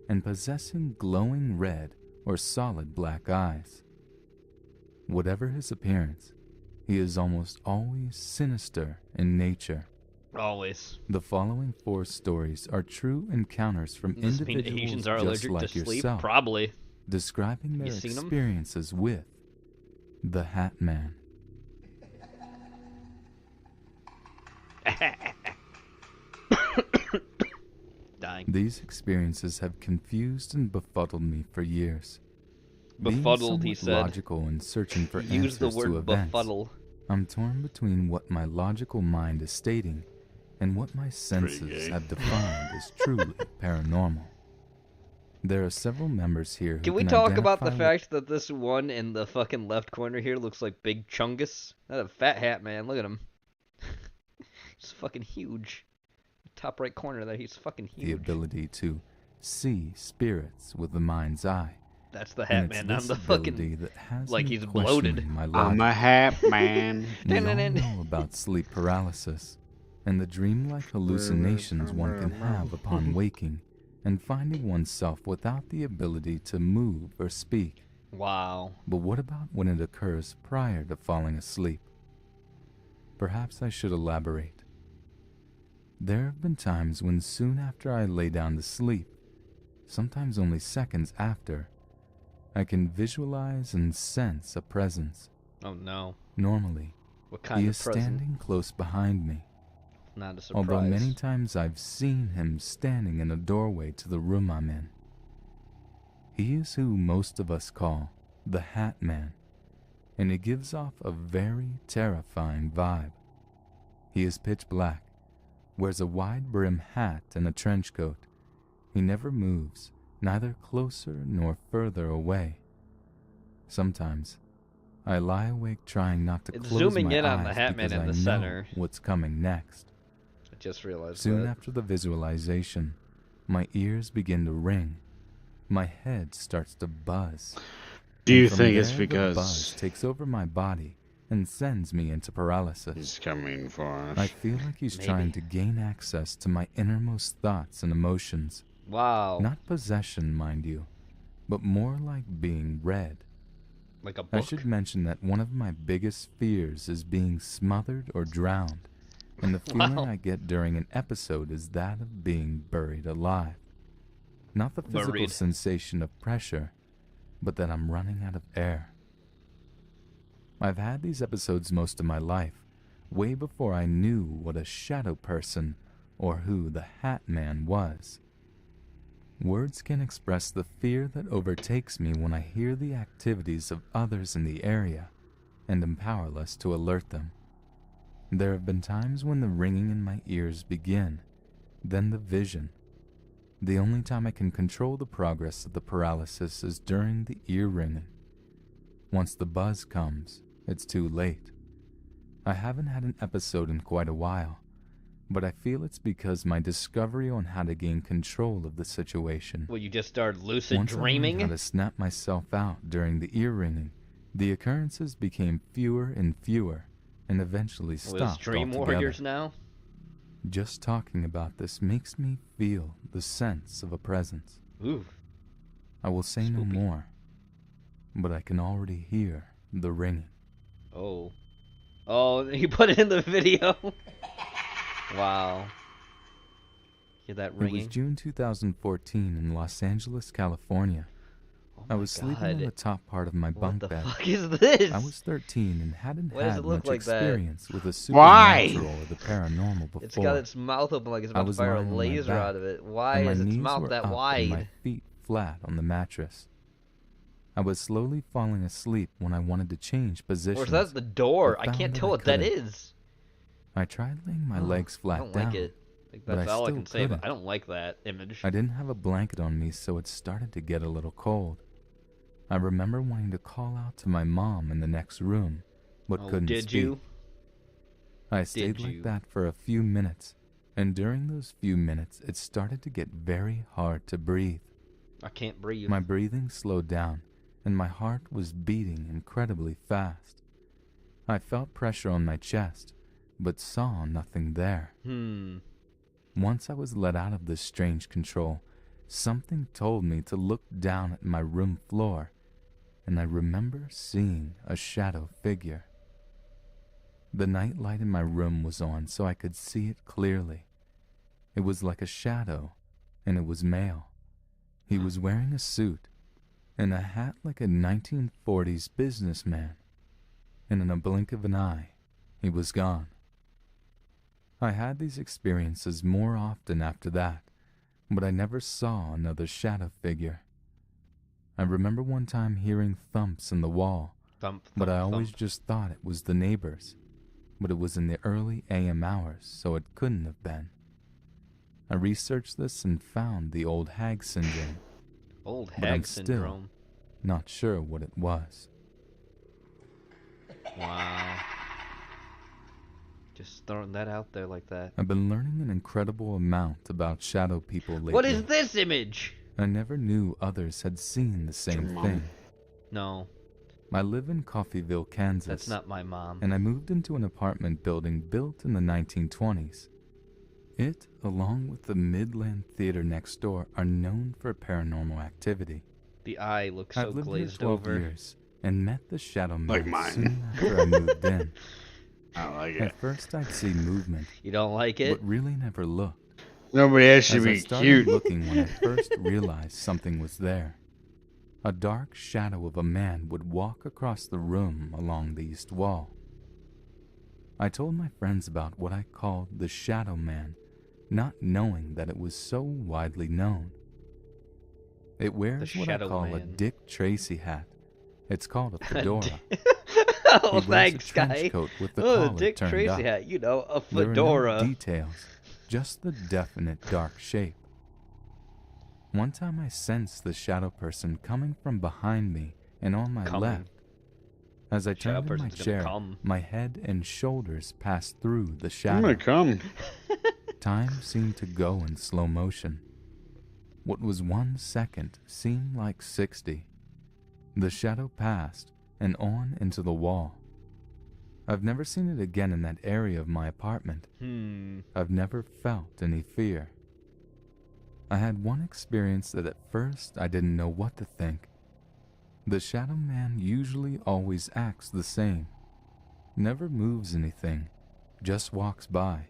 Speaker 8: and possessing glowing red or solid black eyes. Whatever his appearance, he is almost always sinister in nature.
Speaker 2: Always.
Speaker 8: The following 4 stories are true encounters from
Speaker 2: Does this mean
Speaker 8: individuals
Speaker 2: Asians are
Speaker 8: just
Speaker 2: allergic
Speaker 8: like
Speaker 2: to sleep?
Speaker 8: yourself,
Speaker 2: Probably.
Speaker 8: describing their
Speaker 2: You seen 'em?
Speaker 8: experiences with the Hat Man.
Speaker 2: Dying.
Speaker 8: These experiences have confused and befuddled me for years. Being
Speaker 2: Befuddled, he
Speaker 8: somewhat
Speaker 2: said.
Speaker 8: logical and searching for
Speaker 2: Use the
Speaker 8: answers to
Speaker 2: word
Speaker 8: events,
Speaker 2: befuddle.
Speaker 8: I'm torn between what my logical mind is stating and what my senses
Speaker 4: gay.
Speaker 8: have defined as truly paranormal. There are several members here who
Speaker 2: Can we talk about the
Speaker 8: identify
Speaker 2: fact that this one in the fucking left corner here looks like Big Chungus? That's a fat hat, man. Look at him. He's fucking huge. Top right corner there, he's fucking
Speaker 8: the
Speaker 2: huge.
Speaker 8: ability to see spirits with the mind's eye.
Speaker 2: That's the
Speaker 8: And
Speaker 2: hat
Speaker 8: it's
Speaker 2: man, not
Speaker 8: this
Speaker 2: the
Speaker 8: ability
Speaker 2: fucking...
Speaker 8: that has
Speaker 2: like
Speaker 8: me
Speaker 2: he's bloated.
Speaker 8: questioning my
Speaker 4: I'm
Speaker 8: logic.
Speaker 4: a hat man.
Speaker 8: We all know about sleep paralysis and the dreamlike hallucinations one can have upon waking and finding oneself without the ability to move or speak.
Speaker 2: Wow.
Speaker 8: But what about when it occurs prior to falling asleep? Perhaps I should elaborate. There have been times when soon after I lay down to sleep, sometimes only seconds after, I can visualize and sense a presence.
Speaker 2: Oh no.
Speaker 8: Normally,
Speaker 2: What kind
Speaker 8: he
Speaker 2: of
Speaker 8: is
Speaker 2: present?
Speaker 8: standing close behind me,
Speaker 2: Not a surprise.
Speaker 8: although many times I've seen him standing in a doorway to the room I'm in. He is who most of us call the Hat Man, and he gives off a very terrifying vibe. He is pitch black, wears a wide brim hat and a trench coat. He never moves, neither closer nor further away. Sometimes, I lie awake trying not to
Speaker 2: It's
Speaker 8: close
Speaker 2: zooming
Speaker 8: my
Speaker 2: in on the
Speaker 8: eyes
Speaker 2: Hat Man
Speaker 8: because
Speaker 2: in
Speaker 8: I
Speaker 2: the
Speaker 8: know
Speaker 2: center.
Speaker 8: what's coming next.
Speaker 2: I just realized
Speaker 8: Soon
Speaker 2: that.
Speaker 8: after the visualization, my ears begin to ring. My head starts to buzz.
Speaker 4: Do you
Speaker 8: And from
Speaker 4: think it's
Speaker 8: there, the buzz
Speaker 4: because
Speaker 8: takes over my body and sends me into paralysis?
Speaker 4: he's coming for us?
Speaker 8: I feel like he's
Speaker 2: Maybe.
Speaker 8: trying to gain access to my innermost thoughts and emotions.
Speaker 2: Wow.
Speaker 8: Not possession, mind you, but more like being read.
Speaker 2: Like a
Speaker 8: I
Speaker 2: book.
Speaker 8: should mention that one of my biggest fears is being smothered or drowned, and the feeling
Speaker 2: Wow.
Speaker 8: I get during an episode is that of being buried alive. Not the physical
Speaker 2: Buried.
Speaker 8: sensation of pressure, but that I'm running out of air. I've had these episodes most of my life, way before I knew what a shadow person or who the Hat Man was. Words can express the fear that overtakes me when I hear the activities of others in the area and am powerless to alert them. There have been times when the ringing in my ears begin, then the vision. The only time I can control the progress of the paralysis is during the ear ringing. Once the buzz comes, it's too late. I haven't had an episode in quite a while, but I feel it's because my discovery on how to gain control of the situation.
Speaker 2: Well, you just started lucid
Speaker 8: Once
Speaker 2: dreaming?
Speaker 8: I learned how to snap myself out during the ear ringing, the occurrences became fewer and fewer, and eventually stopped
Speaker 2: Was Dream
Speaker 8: altogether.
Speaker 2: Warriors now?
Speaker 8: Just talking about this makes me feel the sense of a presence.
Speaker 2: Ooh.
Speaker 8: I will say no more, but I can already hear the ringing.
Speaker 2: Oh. Oh, you put it in the video? Wow. Hear that ringing?
Speaker 8: It was June 2014 in Los Angeles, California.
Speaker 2: Oh
Speaker 8: I was sleeping on the top part of my bunk
Speaker 2: What the
Speaker 8: bed.
Speaker 2: fuck is this?
Speaker 8: I was 13 and hadn't
Speaker 2: Why does
Speaker 8: had
Speaker 2: it look
Speaker 8: much
Speaker 2: like that?
Speaker 8: experience with the
Speaker 4: Why?
Speaker 8: supernatural or the paranormal before.
Speaker 2: It's got its mouth open like it's
Speaker 8: I
Speaker 2: about to
Speaker 8: was
Speaker 2: fire a
Speaker 8: lying on my
Speaker 2: laser
Speaker 8: back,
Speaker 2: out of it. Why
Speaker 8: and my
Speaker 2: is its
Speaker 8: knees
Speaker 2: mouth
Speaker 8: were
Speaker 2: that
Speaker 8: up
Speaker 2: wide?
Speaker 8: and my feet flat on the mattress. I was slowly falling asleep when I wanted to change positions.
Speaker 2: Or is that the door?
Speaker 8: but
Speaker 2: I
Speaker 8: found
Speaker 2: can't
Speaker 8: that
Speaker 2: tell
Speaker 8: I
Speaker 2: what that
Speaker 8: couldn't.
Speaker 2: is.
Speaker 8: I tried laying my legs
Speaker 2: I
Speaker 8: flat
Speaker 2: don't
Speaker 8: down,
Speaker 2: like it. Like,
Speaker 8: but
Speaker 2: that's
Speaker 8: I
Speaker 2: all I
Speaker 8: still
Speaker 2: can say, but
Speaker 8: couldn't.
Speaker 2: I don't like that image.
Speaker 8: I didn't have a blanket on me, so it started to get a little cold. I remember wanting to call out to my mom in the next room, but couldn't
Speaker 2: did
Speaker 8: speak.
Speaker 2: you?
Speaker 8: I stayed like that for a few minutes, and during those few minutes, it started to get very hard to breathe.
Speaker 2: I can't breathe.
Speaker 8: My breathing slowed down, and my heart was beating incredibly fast. I felt pressure on my chest, but saw nothing there. Once I was let out of this strange control, something told me to look down at my room floor, and I remember seeing a shadow figure. The night light in my room was on so I could see it clearly. It was like a shadow, and it was male. He was wearing a suit and a hat like a 1940s businessman, and in a blink of an eye, he was gone. I had these experiences more often after that, but I never saw another shadow figure. I remember one time hearing thumps in the wall, but I always just thought it was the neighbors. But it was in the early AM hours, so it couldn't have been. I researched this and found the old hag syndrome.
Speaker 2: Old
Speaker 8: but I'm
Speaker 2: hag
Speaker 8: still
Speaker 2: syndrome.
Speaker 8: not sure what it was.
Speaker 2: Wow. Just throwing that out there like that.
Speaker 8: I've been learning an incredible amount about shadow people lately.
Speaker 2: What is this image?
Speaker 8: I never knew others had seen the same thing.
Speaker 2: No.
Speaker 8: I live in Coffeyville, Kansas.
Speaker 2: That's not my mom.
Speaker 8: And I moved into an apartment building built in the 1920s. It, along with the Midland Theater next door, are known for paranormal activity.
Speaker 2: The eye looks so
Speaker 8: I've lived
Speaker 2: glazed
Speaker 8: here 12
Speaker 2: over.
Speaker 8: years and met the Shadow Man
Speaker 4: Like mine.
Speaker 8: soon after I moved in.
Speaker 4: I don't like it.
Speaker 8: At first I'd see movement,
Speaker 2: You don't like it?
Speaker 8: but really never looked.
Speaker 4: Nobody has to
Speaker 8: As I
Speaker 4: be
Speaker 8: started
Speaker 4: cute.
Speaker 8: looking when I first realized something was there. A dark shadow of a man would walk across the room along the east wall. I told my friends about what I called the Shadow Man, not knowing that it was so widely known. It wears what I
Speaker 2: Shadow
Speaker 8: call a
Speaker 2: Man.
Speaker 8: Dick Tracy hat. It's called a fedora.
Speaker 2: Oh,
Speaker 8: He wears
Speaker 2: thanks,
Speaker 8: a trench
Speaker 2: guy.
Speaker 8: coat with the
Speaker 2: Oh,
Speaker 8: collar
Speaker 2: Dick
Speaker 8: turned
Speaker 2: Tracy
Speaker 8: up.
Speaker 2: hat. You know, a
Speaker 8: There are
Speaker 2: fedora.
Speaker 8: no details, just the definite dark shape. One time I sensed the shadow person coming from behind me and on my
Speaker 2: Coming.
Speaker 8: left. As I
Speaker 2: Shadow
Speaker 8: turned in my
Speaker 2: person's gonna
Speaker 8: chair,
Speaker 2: come.
Speaker 8: my head and shoulders passed through the
Speaker 4: I'm
Speaker 8: shadow.
Speaker 4: gonna come.
Speaker 8: Time seemed to go in slow motion. What was 1 second seemed like 60. The shadow passed and on into the wall. I've never seen it again in that area of my apartment. I've never felt any fear. I had one experience that at first I didn't know what to think. The Shadow Man usually always acts the same. Never moves anything, just walks by.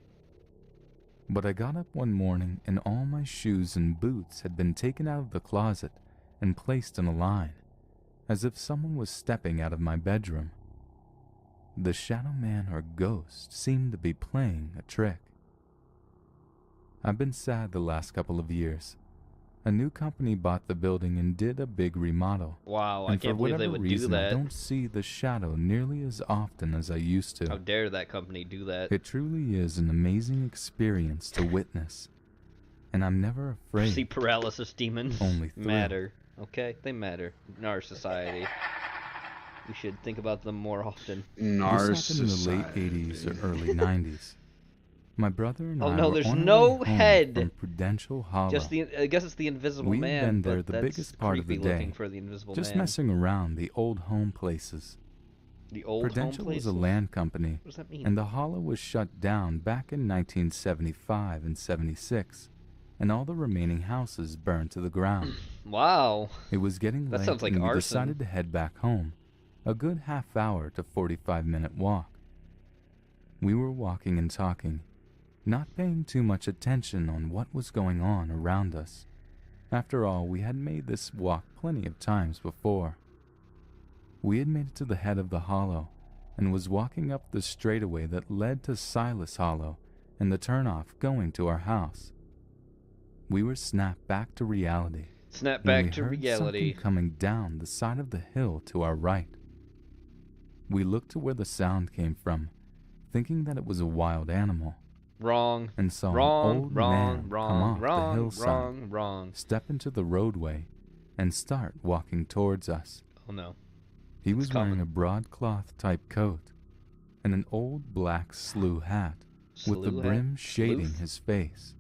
Speaker 8: But I got up one morning and all my shoes and boots had been taken out of the closet and placed in a line, as if someone was stepping out of my bedroom. The Shadow Man or ghost seemed to be playing a trick. I've been sad the last couple of years. A new company bought the building and did a big remodel.
Speaker 2: Wow, I
Speaker 8: And for
Speaker 2: can't believe they
Speaker 8: whatever
Speaker 2: would do
Speaker 8: reason, I
Speaker 2: that.
Speaker 8: don't see the shadow nearly as often as I used to.
Speaker 2: How dare that company do that?
Speaker 8: It truly is an amazing experience to witness, and I'm never afraid.
Speaker 2: See, paralysis demons
Speaker 8: Only thrilled.
Speaker 2: matter. Okay, they matter in our society. We should think about them more often.
Speaker 8: This happened in the late 80s or early 90s. My brother and
Speaker 2: Oh
Speaker 8: I
Speaker 2: no,
Speaker 8: were
Speaker 2: there's
Speaker 8: on our
Speaker 2: no
Speaker 8: way home
Speaker 2: head.
Speaker 8: from Prudential Hollow.
Speaker 2: Just I guess it's the Invisible
Speaker 8: We'd
Speaker 2: Man,
Speaker 8: been there
Speaker 2: but
Speaker 8: the
Speaker 2: that's
Speaker 8: biggest part of the
Speaker 2: creepy
Speaker 8: day,
Speaker 2: looking for the Invisible
Speaker 8: just
Speaker 2: Man.
Speaker 8: messing around the old home places.
Speaker 2: The old
Speaker 8: Prudential
Speaker 2: home places?
Speaker 8: was a land company,
Speaker 2: What does that mean?
Speaker 8: and the Hollow was shut down back in 1975 and 76, and all the remaining houses burned to the ground.
Speaker 2: Wow.
Speaker 8: It was getting
Speaker 2: That
Speaker 8: late,
Speaker 2: sounds like
Speaker 8: and we
Speaker 2: arson.
Speaker 8: decided to head back home, a good half-hour to 45-minute walk. We were walking and talking, not paying too much attention on what was going on around us. After all, we had made this walk plenty of times before. We had made it to the head of the hollow, and was walking up the straightaway that led to Silas Hollow and the turnoff going to our house. We were snapped back to reality.
Speaker 2: Snap
Speaker 8: when
Speaker 2: back
Speaker 8: we
Speaker 2: to
Speaker 8: heard
Speaker 2: reality.
Speaker 8: something coming down the side of the hill to our right. We looked to where the sound came from, thinking that it was a wild animal,
Speaker 2: Wrong.
Speaker 8: and saw
Speaker 2: Wrong.
Speaker 8: an old
Speaker 2: Wrong.
Speaker 8: man
Speaker 2: Wrong.
Speaker 8: come off the
Speaker 2: Wrong.
Speaker 8: hillside,
Speaker 2: Wrong. Wrong.
Speaker 8: step into the roadway, and start walking towards us.
Speaker 2: Oh no.
Speaker 8: He was
Speaker 2: It's
Speaker 8: wearing
Speaker 2: coming.
Speaker 8: a broadcloth type coat and an old black slew hat with the
Speaker 2: Slew
Speaker 8: brim
Speaker 2: hat?
Speaker 8: shading
Speaker 2: Sleuth?
Speaker 8: his face.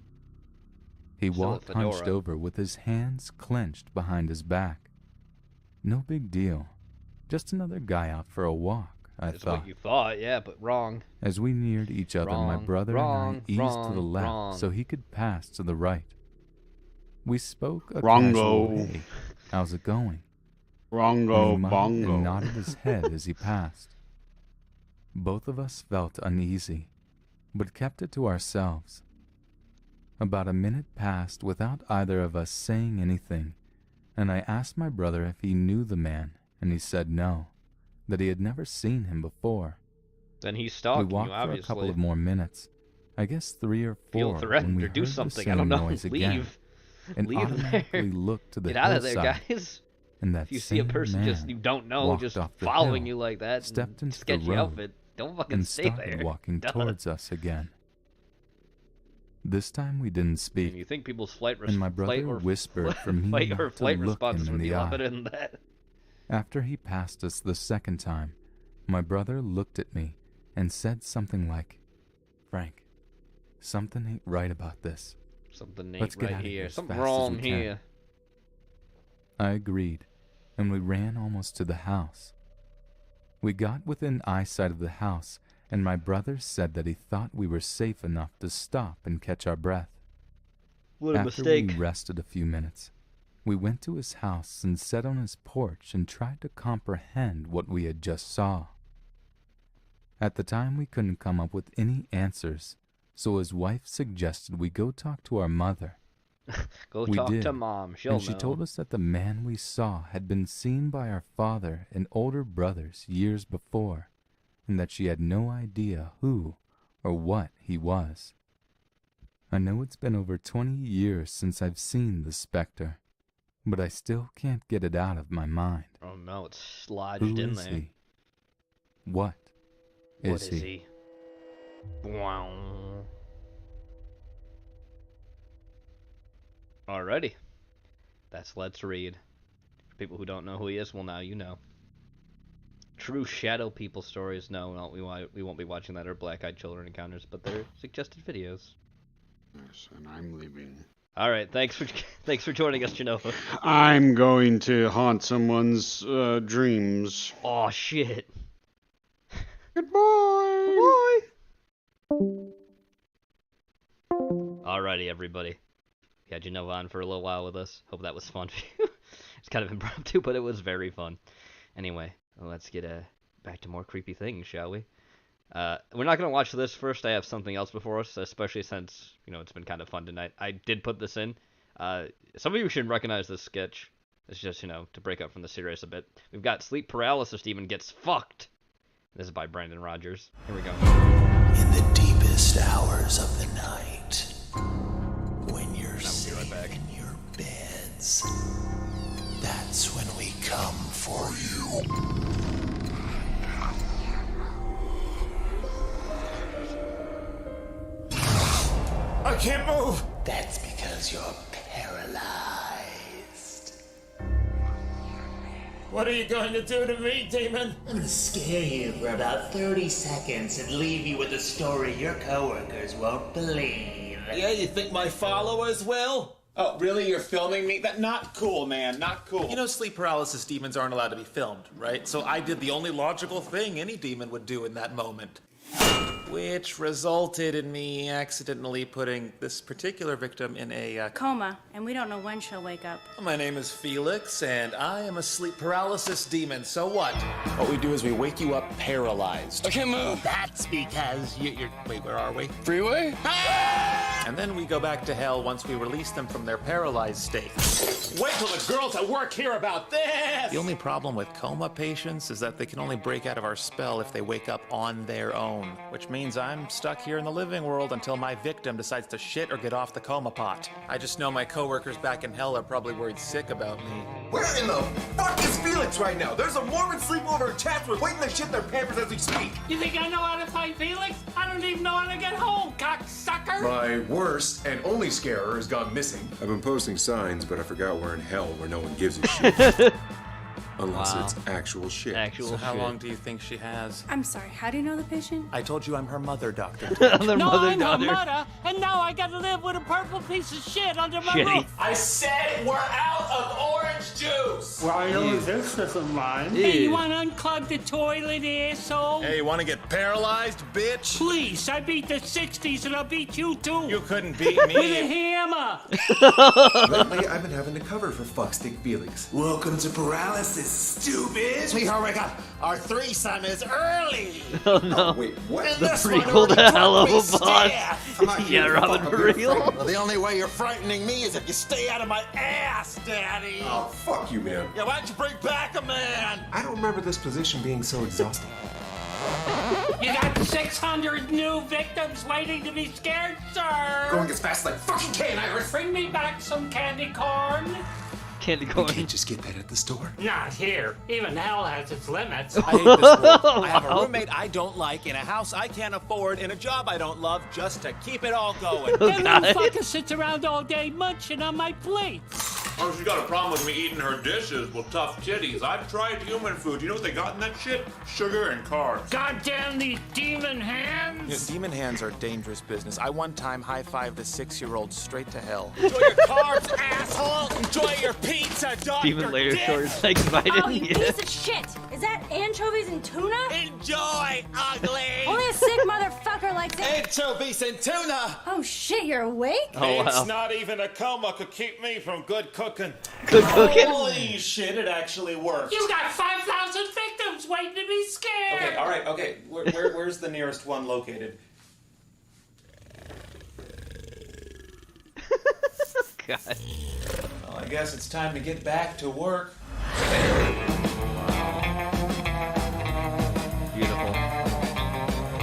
Speaker 8: He
Speaker 2: Still a
Speaker 8: walked hunched
Speaker 2: fedora.
Speaker 8: over with his hands clenched behind his back. No big deal. Just another guy out for a walk, I
Speaker 2: That's
Speaker 8: thought.
Speaker 2: what you thought, yeah, but wrong.
Speaker 8: As we neared each other, my
Speaker 2: Wrong,
Speaker 8: brother
Speaker 2: wrong,
Speaker 8: and I eased to the
Speaker 2: wrong,
Speaker 8: left
Speaker 2: wrong.
Speaker 8: so he could pass to the right. We spoke a
Speaker 4: Wrongo.
Speaker 8: casual, "Hey, how's it going?"
Speaker 4: Wrongo
Speaker 8: And he muttered and
Speaker 4: bongo.
Speaker 8: nodded his head as he passed. Both of us felt uneasy, but kept it to ourselves. About a minute passed without either of us saying anything, and I asked my brother if he knew the man, and he said no, that he had never seen him before.
Speaker 2: Then he's
Speaker 8: We
Speaker 2: stalking
Speaker 8: walked
Speaker 2: you,
Speaker 8: for a
Speaker 2: obviously.
Speaker 8: couple of more minutes, I guess 3 or 4,
Speaker 2: Feel
Speaker 8: when
Speaker 2: threatened
Speaker 8: we
Speaker 2: or do
Speaker 8: heard the
Speaker 2: something.
Speaker 8: same
Speaker 2: I don't know.
Speaker 8: noise again,
Speaker 2: Leave.
Speaker 8: and
Speaker 2: Leave
Speaker 8: automatically
Speaker 2: there.
Speaker 8: looked to the
Speaker 2: Get out of there,
Speaker 8: hillside,
Speaker 2: guys.
Speaker 8: and that
Speaker 2: If you see a
Speaker 8: same
Speaker 2: person
Speaker 8: man
Speaker 2: just you don't know
Speaker 8: walked
Speaker 2: just
Speaker 8: off the
Speaker 2: following
Speaker 8: hill,
Speaker 2: you like that,
Speaker 8: stepped
Speaker 2: and
Speaker 8: into the
Speaker 2: sketchy
Speaker 8: road,
Speaker 2: outfit, don't fucking
Speaker 8: and
Speaker 2: stay
Speaker 8: started
Speaker 2: there.
Speaker 8: walking
Speaker 2: Duh.
Speaker 8: towards us again. This time we didn't
Speaker 2: And
Speaker 8: speak,
Speaker 2: you think people's flight
Speaker 8: and my brother
Speaker 2: flight or
Speaker 8: whispered for me
Speaker 2: flight
Speaker 8: not
Speaker 2: or
Speaker 8: to
Speaker 2: flight
Speaker 8: look
Speaker 2: responses
Speaker 8: him
Speaker 2: would
Speaker 8: in
Speaker 2: be
Speaker 8: the
Speaker 2: a lot
Speaker 8: eye.
Speaker 2: better than that.
Speaker 8: After he passed us the second time, my brother looked at me and said something like, "Frank, something ain't right about this.
Speaker 2: Something
Speaker 8: Let's
Speaker 2: ain't
Speaker 8: get
Speaker 2: right
Speaker 8: out of here
Speaker 2: here.
Speaker 8: as
Speaker 2: Something
Speaker 8: fast as
Speaker 2: wrong
Speaker 8: we can."
Speaker 2: here.
Speaker 8: I agreed, and we ran almost to the house. We got within eyesight of the house, and my brother said that he thought we were safe enough to stop and catch our breath.
Speaker 2: What a
Speaker 8: After
Speaker 2: mistake.
Speaker 8: we rested a few minutes, we went to his house and sat on his porch and tried to comprehend what we had just saw. At the time, we couldn't come up with any answers, so his wife suggested we go talk to our mother.
Speaker 2: Go
Speaker 8: We
Speaker 2: talk
Speaker 8: did,
Speaker 2: to mom. She'll
Speaker 8: and she
Speaker 2: know.
Speaker 8: told us that the man we saw had been seen by our father and older brothers years before, and that she had no idea who or what he was. I know it's been over 20 years since I've seen the specter, but I still can't get it out of my mind.
Speaker 2: Oh no, it's lodged
Speaker 8: Who
Speaker 2: in
Speaker 8: is
Speaker 2: there.
Speaker 8: he? What
Speaker 2: What
Speaker 8: is
Speaker 2: is
Speaker 8: he?
Speaker 2: he? Wow. Alrighty. That's Let's Read. For people who don't know who he is, well, now you know. True Shadow People stories. No, we won't be watching that or Black Eyed Children Encounters, but they're suggested videos.
Speaker 4: Yes, and I'm leaving.
Speaker 2: All right, thanks for joining us, Jenova.
Speaker 4: I'm going to haunt someone's dreams.
Speaker 2: Oh shit.
Speaker 4: Goodbye.
Speaker 2: Alrighty, everybody. We had Jenova on for a little while with us. Hope that was fun for you. It's kind of impromptu, but it was very fun. Anyway, let's get back to more creepy things, shall we? We're not going to watch this first. I have something else before us, especially since, it's been kind of fun tonight. I did put this in. Some of you should recognize this sketch. It's just, to break up from the series a bit. We've got Sleep Paralysis Demon Gets Fucked. This is by Brandon Rogers. Here we go.
Speaker 9: In the deepest hours of the night, when you're sitting in your beds, that's when we come for you. I can't move! That's because you're paralyzed.
Speaker 10: What are you going to do to me, demon?
Speaker 9: I'm gonna scare you for about 30 seconds and leave you with a story your coworkers won't believe.
Speaker 10: Yeah, you think my followers will? Oh, really? You're filming me? That not cool, man. Not cool. You know, sleep paralysis demons aren't allowed to be filmed, right? So I did the only logical thing any demon would do in that moment. Which resulted in me accidentally putting this particular victim in a
Speaker 11: coma, and we don't know when she'll wake up.
Speaker 10: My name is Felix, and I am a sleep paralysis demon. So what? What we do is we wake you up paralyzed.
Speaker 9: Okay, move. That's because you're...
Speaker 10: Wait, where are we?
Speaker 9: Freeway?
Speaker 10: And then we go back to hell once we release them from their paralyzed state. Wait till the girls at work hear about this! The only problem with coma patients is that they can only break out of our spell if they wake up on their own, which means I'm stuck here in the living world until my victim decides to shit or get off the coma pot. I just know my coworkers back in hell are probably worried sick about me.
Speaker 12: Where in the fuck is Felix right now? There's a Mormon sleepover in Chatsworth waiting to shit their pampers as we speak.
Speaker 13: You think I know how to find Felix? I don't even know how to get home, cocksucker!
Speaker 12: My worst and only scarer has gone missing. I've been posting signs, but I forgot we're in hell where no one gives a shit. Unless it's actual shit.
Speaker 10: So how long do you think she has?
Speaker 11: I'm sorry, how do you know the patient?
Speaker 10: I told you I'm her mother, Doctor.
Speaker 13: I'm her mother, and now I gotta live with a purple piece of shit under my roof.
Speaker 10: I said we're out of orange juice!
Speaker 13: Well, I know this isn't mine. Hey, you wanna unclog the toilet, asshole?
Speaker 10: Hey, you wanna get paralyzed, bitch?
Speaker 13: Please, I beat the 60s and I'll beat you too.
Speaker 10: You couldn't beat me.
Speaker 13: With a hammer.
Speaker 12: Lately, I've been having to cover for Fuckstick Felix.
Speaker 9: Welcome to Paralysis, stupid!
Speaker 10: Sweetheart, wake up! Our threesome is early!
Speaker 2: Oh no.
Speaker 12: Wait, what?
Speaker 10: And
Speaker 2: The
Speaker 10: this one
Speaker 2: prequel to
Speaker 10: already
Speaker 2: Hell of a
Speaker 10: took me
Speaker 2: Boss.
Speaker 10: stiff.
Speaker 2: Yeah, Robin, for real?
Speaker 10: Well, the only way you're frightening me is if you stay out of my ass, Daddy!
Speaker 12: Oh, fuck you, man.
Speaker 10: Yeah, why don't you bring back a man?
Speaker 12: I don't remember this position being so exhausting.
Speaker 13: You got 600 new victims waiting to be scared, sir.
Speaker 12: Going as fast as I fucking can, Iris.
Speaker 13: Bring me back some candy corn.
Speaker 2: Candy corn.
Speaker 12: You can't just get that at the store.
Speaker 13: Not here. Even hell has its limits.
Speaker 10: I hate this world. I have a roommate I don't like, in a house I can't afford, in a job I don't love, just to keep it all going.
Speaker 13: That little fucker sits around all day munching on my plate.
Speaker 14: Oh, she's got a problem with me eating her dishes. Well, tough titties. I've tried human food. You know what they got in that shit? Sugar and carbs.
Speaker 13: Goddamn these demon hands!
Speaker 10: Yeah, demon hands are dangerous business. I one time high-fived a 6-year-old straight to hell. Enjoy your carbs, asshole! Enjoy your pizza, Dr.
Speaker 2: Demon later
Speaker 10: Dick!
Speaker 2: shorts like Biden.
Speaker 11: Oh, you piece of shit! Is that anchovies and tuna?
Speaker 10: Enjoy, ugly!
Speaker 11: Only a sick motherfucker likes it.
Speaker 10: Anchovies and tuna!
Speaker 11: Oh shit, you're awake?
Speaker 2: Oh, wow.
Speaker 14: It's not even a coma could keep me from good cooking.
Speaker 2: Good cooking.
Speaker 10: Holy shit, it actually works.
Speaker 13: You got 5,000 victims waiting to be scared!
Speaker 10: Okay, all right, okay. Where's the nearest one located?
Speaker 2: God.
Speaker 10: Well, I guess it's time to get back to work.
Speaker 2: Beautiful.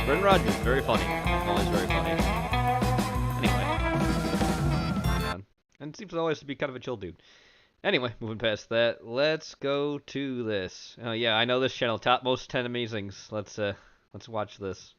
Speaker 2: Brendan Rogers, very funny. Always very funny. Anyway. Yeah. And seems always to be kind of a chill dude. Anyway, moving past that, let's go to this. Oh yeah, I know this channel, top most 10 amazings. Let's watch this.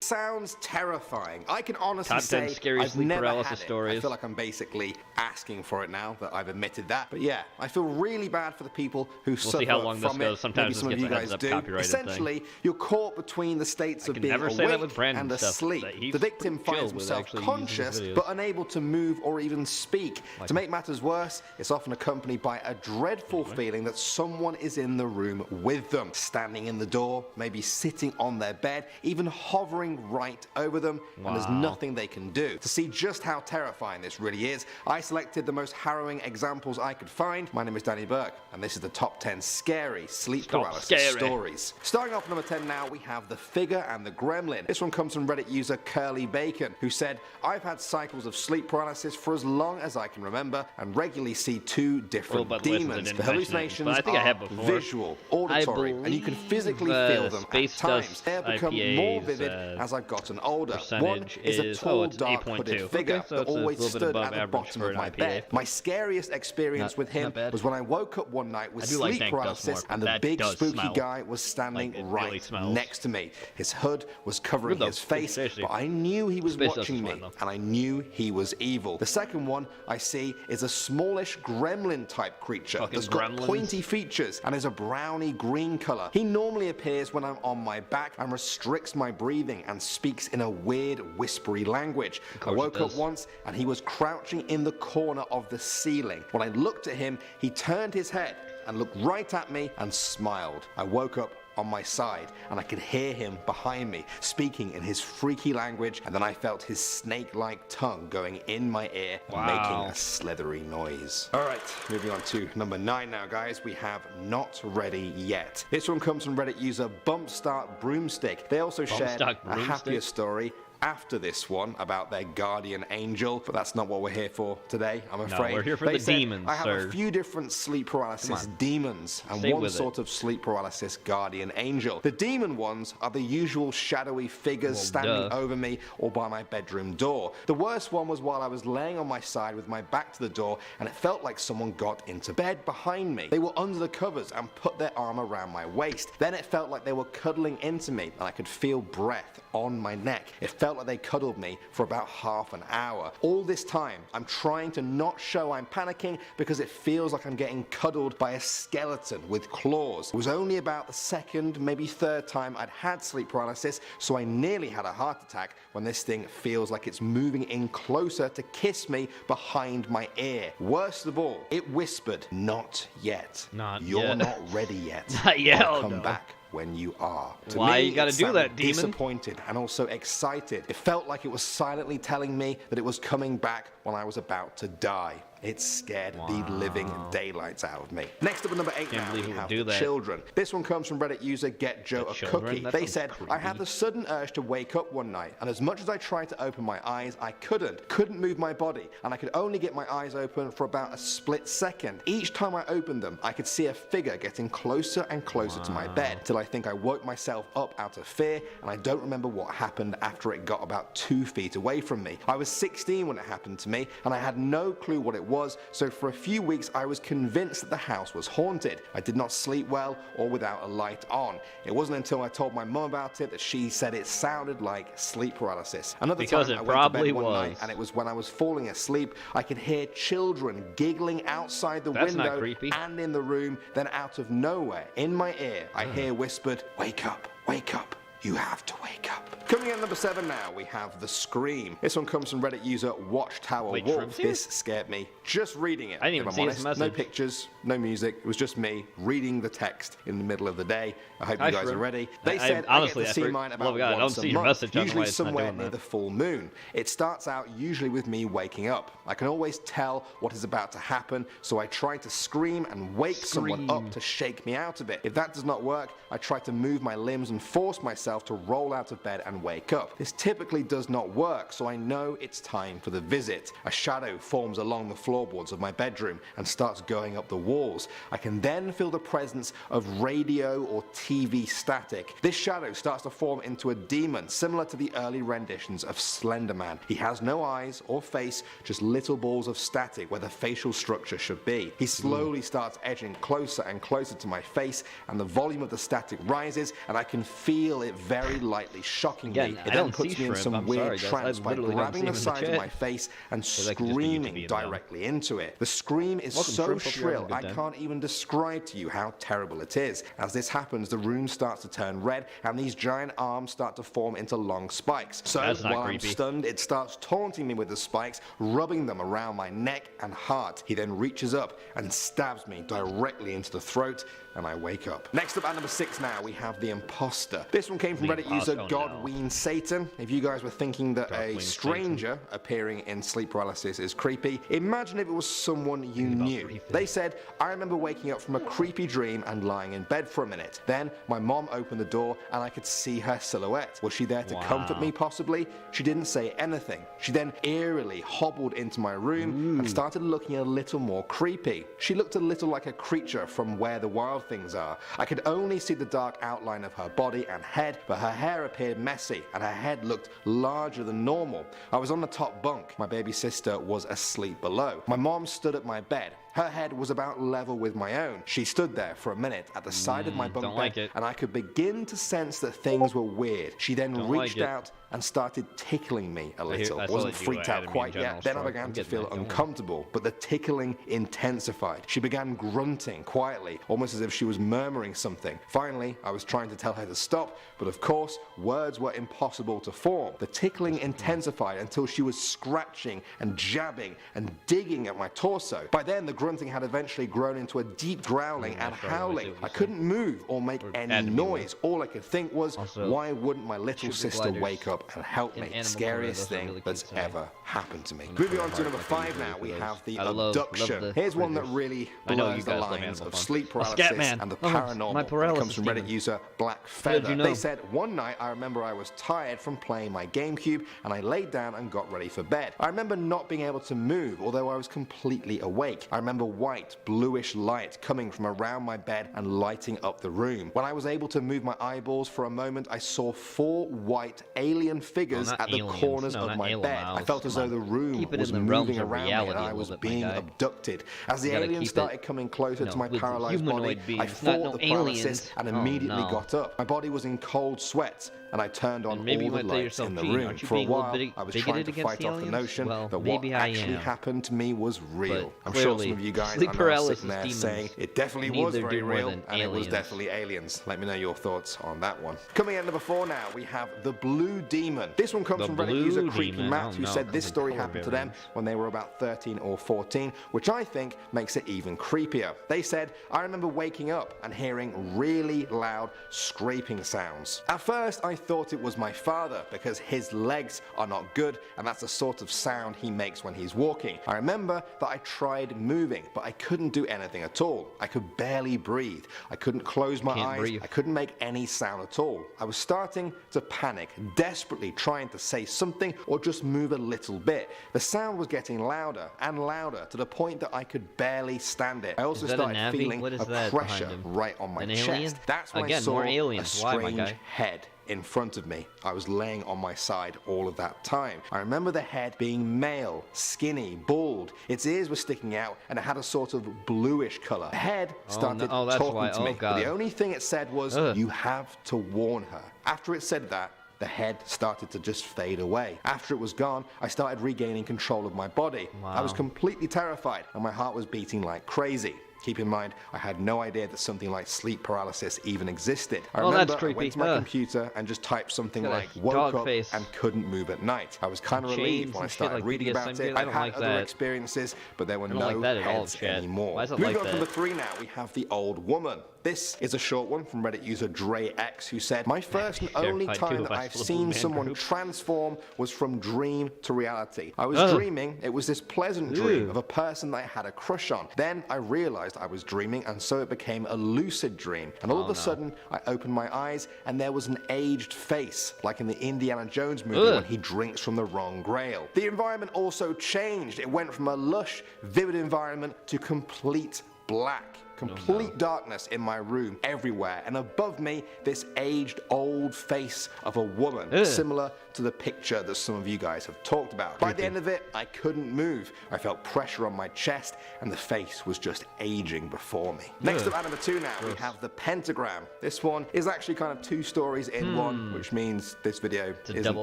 Speaker 15: Sounds terrifying. I can honestly
Speaker 2: Top 10
Speaker 15: say
Speaker 2: scary
Speaker 15: I've
Speaker 2: sleep
Speaker 15: never
Speaker 2: paralysis
Speaker 15: had it.
Speaker 2: stories.
Speaker 15: I feel like I'm basically asking for it now that I've admitted that. But yeah, I feel really bad for the people who suffer
Speaker 2: see how long this
Speaker 15: from
Speaker 2: goes.
Speaker 15: it.
Speaker 2: Sometimes
Speaker 15: Maybe
Speaker 2: this
Speaker 15: some of
Speaker 2: gets
Speaker 15: you
Speaker 2: a
Speaker 15: guys do.
Speaker 2: copyrighted thing.
Speaker 15: Essentially, you're caught between the states of
Speaker 2: can
Speaker 15: being
Speaker 2: never say that with
Speaker 15: awake
Speaker 2: Brandon
Speaker 15: and
Speaker 2: stuff,
Speaker 15: asleep.
Speaker 2: that he's
Speaker 15: The victim
Speaker 2: chill
Speaker 15: finds
Speaker 2: with
Speaker 15: himself
Speaker 2: actually using his
Speaker 15: conscious
Speaker 2: videos.
Speaker 15: but unable to move or even speak.
Speaker 2: Like-
Speaker 15: To make matters worse, it's often accompanied by a dreadful feeling that someone is in the room with them, standing in the door, maybe sitting on their bed, even hovering right over them, and there's nothing they can do. To see just how terrifying this really is, I selected the most harrowing examples I could find. My name is Danny Burke, and this is the top 10 scary sleep paralysis stories. Starting off number 10 now, we have The Figure and the Gremlin. This one comes from Reddit user Curly Bacon, who said, I've had cycles of sleep paralysis for as long as I can remember, and regularly see two different demons. The hallucinations are visual, auditory, and you can physically feel them at times. They have become more vivid as I've gotten older. One
Speaker 2: percentage
Speaker 15: is a
Speaker 2: is-
Speaker 15: tall,
Speaker 2: it's
Speaker 15: dark
Speaker 2: 8.2.
Speaker 15: hooded
Speaker 2: Okay,
Speaker 15: figure
Speaker 2: so
Speaker 15: that
Speaker 2: it's a
Speaker 15: always
Speaker 2: little bit
Speaker 15: stood
Speaker 2: above
Speaker 15: at the
Speaker 2: average
Speaker 15: bottom
Speaker 2: for
Speaker 15: of
Speaker 2: an
Speaker 15: my
Speaker 2: IPA.
Speaker 15: bed. My scariest experience with him
Speaker 2: not bad.
Speaker 15: was when I woke up one night with
Speaker 2: I do like
Speaker 15: sleep
Speaker 2: Dank Dust
Speaker 15: paralysis
Speaker 2: more,
Speaker 15: and the
Speaker 2: that
Speaker 15: big
Speaker 2: does
Speaker 15: spooky
Speaker 2: smell.
Speaker 15: guy was standing
Speaker 2: Like, it
Speaker 15: right
Speaker 2: really smells.
Speaker 15: next to me. His hood was covering
Speaker 2: Good though.
Speaker 15: his face,
Speaker 2: Seriously.
Speaker 15: but I knew he was
Speaker 2: Space Dust
Speaker 15: watching
Speaker 2: is
Speaker 15: me,
Speaker 2: fine, though.
Speaker 15: and I knew he was evil. The second one I see is a smallish gremlin type creature
Speaker 2: Fucking
Speaker 15: that's got
Speaker 2: gremlins.
Speaker 15: pointy features and is a browny green color. He normally appears when I'm on my back and restricts my breathing and speaks in a weird whispery language. I
Speaker 2: course
Speaker 15: woke
Speaker 2: it
Speaker 15: up
Speaker 2: does.
Speaker 15: once and he was crouching in the corner of the ceiling. When I looked at him, he turned his head and looked right at me and smiled. I woke up on my side and I could hear him behind me speaking in his freaky language, and then I felt his snake-like tongue going in my ear and making a slithery noise. Alright, moving on to number 9 now, guys. We have Not Ready Yet. This one comes from Reddit user Bumpstart Broomstick. They also shared
Speaker 2: Bumpstart
Speaker 15: a happier
Speaker 2: Broomstick?
Speaker 15: story after this one about their guardian angel, but that's not what we're here for today, I'm afraid.
Speaker 2: we're here for
Speaker 15: They
Speaker 2: the
Speaker 15: said,
Speaker 2: demons,
Speaker 15: I have
Speaker 2: sir.
Speaker 15: a few different sleep paralysis demons and
Speaker 2: Stay
Speaker 15: one
Speaker 2: with it.
Speaker 15: sort of sleep paralysis guardian angel. The demon ones are the usual shadowy figures standing
Speaker 2: duh.
Speaker 15: over me or by my bedroom door. The worst one was while I was laying on my side with my back to the door, and it felt like someone got into bed behind me. They were under the covers and put their arm around my waist. Then it felt like they were cuddling into me, and I could feel breath on my neck. It felt like they cuddled me for about half an hour. All this time, I'm trying to not show I'm panicking because it feels like I'm getting cuddled by a skeleton with claws. It was only about the second, maybe third time I'd had sleep paralysis, so I nearly had a heart attack when this thing feels like it's moving in closer to kiss me behind my ear. Worst of all, it whispered, "Not yet. You're
Speaker 2: yet."
Speaker 15: not ready yet.
Speaker 2: Not yet,
Speaker 15: I'll
Speaker 2: oh
Speaker 15: come
Speaker 2: no.
Speaker 15: back when you are." To
Speaker 2: Why
Speaker 15: me,
Speaker 2: you gotta
Speaker 15: it
Speaker 2: do that,
Speaker 15: sounded
Speaker 2: demon?
Speaker 15: disappointed and also excited. It felt like it was silently telling me that it was coming back when I was about to die. It scared the living daylights out of me. Next up at number 8
Speaker 2: Can't
Speaker 15: now,
Speaker 2: believe
Speaker 15: we
Speaker 2: it would
Speaker 15: have
Speaker 2: do
Speaker 15: the
Speaker 2: that.
Speaker 15: children. This one comes from Reddit user Get Joe a
Speaker 2: children?
Speaker 15: Cookie.
Speaker 2: That
Speaker 15: They
Speaker 2: sounds
Speaker 15: said, I had the sudden urge to wake up one night, and as much as I tried to open my eyes, I couldn't move my body, and I could only get my eyes open for about a split second. Each time I opened them, I could see a figure getting closer and closer to my bed, till I think I woke myself up out of fear, and I don't remember what happened after it got about 2 feet away from me. I was 16 when it happened to me, and I had no clue what it was, so for a few weeks I was convinced that the house was haunted. I did not sleep well or without a light on. It wasn't until I told my mum about it that she said it sounded like sleep paralysis. Another
Speaker 2: Because
Speaker 15: time
Speaker 2: it
Speaker 15: I went to
Speaker 2: probably
Speaker 15: bed one night,
Speaker 2: was.
Speaker 15: and it was when I was falling asleep, I could hear children giggling outside the
Speaker 2: That's not
Speaker 15: window
Speaker 2: creepy.
Speaker 15: and in the room. Then out of nowhere, in my ear, I hear whispered, "Wake up, wake up. You have to wake up." Coming in at number 7 now, we have The Scream. This one comes from Reddit user Watchtower
Speaker 2: Wait,
Speaker 15: Wolf.
Speaker 2: Shrimp's
Speaker 15: This scared me just reading it.
Speaker 2: I didn't even
Speaker 15: if I'm
Speaker 2: see his
Speaker 15: honest. No
Speaker 2: message.
Speaker 15: pictures, no music. It was just me reading the text in the middle of the day. I hope
Speaker 2: Hi,
Speaker 15: you guys
Speaker 2: Shrimp.
Speaker 15: are ready. They
Speaker 2: I-
Speaker 15: said
Speaker 2: honestly,
Speaker 15: I get
Speaker 2: I
Speaker 15: to see
Speaker 2: for-
Speaker 15: mine
Speaker 2: love
Speaker 15: about
Speaker 2: God, I don't
Speaker 15: once
Speaker 2: see
Speaker 15: a
Speaker 2: your
Speaker 15: month,
Speaker 2: message. I don't know
Speaker 15: usually
Speaker 2: why it's not
Speaker 15: somewhere
Speaker 2: doing
Speaker 15: near
Speaker 2: that.
Speaker 15: the full moon. It starts out usually with me waking up. I can always tell what is about to happen, so I try to scream and wake someone up to shake me out of it. If that does not work, I try to move my limbs and force myself to roll out of bed and wake up. This typically does not work, so I know it's time for the visit. A shadow forms along the floorboards of my bedroom and starts going up the walls. I can then feel the presence of radio or TV static. This shadow starts to form into a demon, similar to the early renditions of Slender Man. He has no eyes or face, just little balls of static where the facial structure should be. He slowly starts edging closer and closer to my face, and the volume of the static rises, and I can feel it very lightly shocking
Speaker 2: Again,
Speaker 15: me.
Speaker 2: I
Speaker 15: It then
Speaker 2: don't
Speaker 15: puts
Speaker 2: see
Speaker 15: me in
Speaker 2: Shrimp.
Speaker 15: some
Speaker 2: I'm
Speaker 15: weird
Speaker 2: sorry, guys. I
Speaker 15: trance by
Speaker 2: literally don't
Speaker 15: grabbing
Speaker 2: see
Speaker 15: the
Speaker 2: him in the
Speaker 15: sides of
Speaker 2: chat.
Speaker 15: my face and
Speaker 2: So that could just be
Speaker 15: screaming
Speaker 2: YouTube down.
Speaker 15: directly into it. The scream is
Speaker 2: Welcome,
Speaker 15: so
Speaker 2: Shrimp. Hope you're having
Speaker 15: shrill,
Speaker 2: a good
Speaker 15: I
Speaker 2: time.
Speaker 15: can't even describe to you how terrible it is. As this happens, the room starts to turn red, and these giant arms start to form into long spikes. So
Speaker 2: That's not
Speaker 15: while
Speaker 2: creepy.
Speaker 15: I'm stunned, it starts taunting me with the spikes, rubbing them around my neck and heart. He then reaches up and stabs me directly into the throat, and I wake up. Next up at number 6 now, we have The Imposter. This one came from
Speaker 2: The
Speaker 15: Reddit user
Speaker 2: Imposter, oh no.
Speaker 15: Godween Satan. If you guys were thinking that a
Speaker 2: Godween
Speaker 15: stranger appearing in sleep paralysis is creepy, imagine if it was someone you knew. They said, I remember waking up from a creepy dream and lying in bed for a minute. Then my mom opened the door and I could see her silhouette. Was she there to comfort me possibly? She didn't say anything. She then eerily hobbled into my room and started looking a little more creepy. She looked a little like a creature from Where the Wild Things Are. I could only see the dark outline of her body and head, but her hair appeared messy and her head looked larger than normal. I was on the top bunk. My baby sister was asleep below. My mom stood at my bed. Her head was about level with my own. She stood there for a minute at the side of my bunk bed, and I could begin to sense that things were weird. She then reached out and started tickling me a little. I wasn't freaked out quite yet. Then I began to feel uncomfortable, but the tickling intensified. She began grunting quietly, almost as if she was murmuring something. Finally, I was trying to tell her to stop, but of course, words were impossible to form. The tickling intensified until she was scratching and jabbing and digging at my torso. By then, the grunting had eventually grown into a deep growling and howling. I couldn't move or make any noise. All I could think was, why wouldn't my little sister wake up and help me? Scariest thing that's ever happened to me. Moving on to number 5 now, we have the abduction. Here's one that really blurs the lines of sleep paralysis and the paranormal. It comes from Reddit user Black Feather. They said, one night I remember I was tired from playing my GameCube and I laid down and got ready for bed. I remember not being able to move, although I was completely awake. I remember white, bluish light coming from around my bed and lighting up the room. When I was able to move my eyeballs for a moment, I saw 4 white alien figures at the corners of my bed. I felt as though the room was moving around me and I was being abducted. As the aliens started coming closer to my paralyzed body, I fought the paralysis and immediately got up. My body was in cold sweats, and I turned on all the lights in the room. For a while, I was trying to fight off the notion that what actually happened to me was real. I'm sure some of you guys are now sitting there saying it definitely was very real, and it was definitely aliens. Let me know your thoughts on that one. Coming at number 4 now, we have the Blue Demon. This one comes from Reddit user Creepy Matt, who said this story happened to them when they were about 13 or 14, which I think makes it even creepier. They said, I remember waking up and hearing really loud scraping sounds. At first, I thought it was my father because his legs are not good and that's the sort of sound he makes when he's walking. I remember that I tried moving, but I couldn't do anything at all. I could barely breathe. I couldn't close my eyes. I couldn't make any sound at all. I was starting to panic, desperately trying to say something or just move a little bit. The sound was getting louder and louder to the point that I could barely stand it. I also started feeling a pressure right on my chest. That's when I saw a strange head in front of me. I was laying on my side all of that time. I remember the head being male, skinny, bald. Its ears were sticking out and it had a sort of bluish color. The head started talking to me, but the only thing it said was, you have to warn her. After it said that, the head started to just fade away. After it was gone, I started regaining control of my body. I was completely terrified and my heart was beating like crazy. Keep in mind, I had no idea that something like sleep paralysis even existed. I remember I went to my computer and just typed something like, woke up and couldn't move at night. I was kind of relieved when I started reading about it. I've had other experiences, but there were no heads anymore. Moving on to number 3 now, we have the Old Woman. This is a short one from Reddit user DreX, who said, my first and only time that I've seen someone transform was from dream to reality. I was dreaming, it was this pleasant dream of a person that I had a crush on. Then I realized I was dreaming, and so it became a lucid dream. And all of a sudden, I opened my eyes, and there was an aged face, like in the Indiana Jones movie when he drinks from the wrong grail. The environment also changed. It went from a lush, vivid environment to complete black. Complete darkness in my room everywhere, and above me this aged old face of a woman, similar to the picture that some of you guys have talked about. By the end of it, I couldn't move. I felt pressure on my chest and the face was just aging before me. Next up at number 2 now, we have the pentagram. This one is actually kind of 2 stories in one, which means this video isn't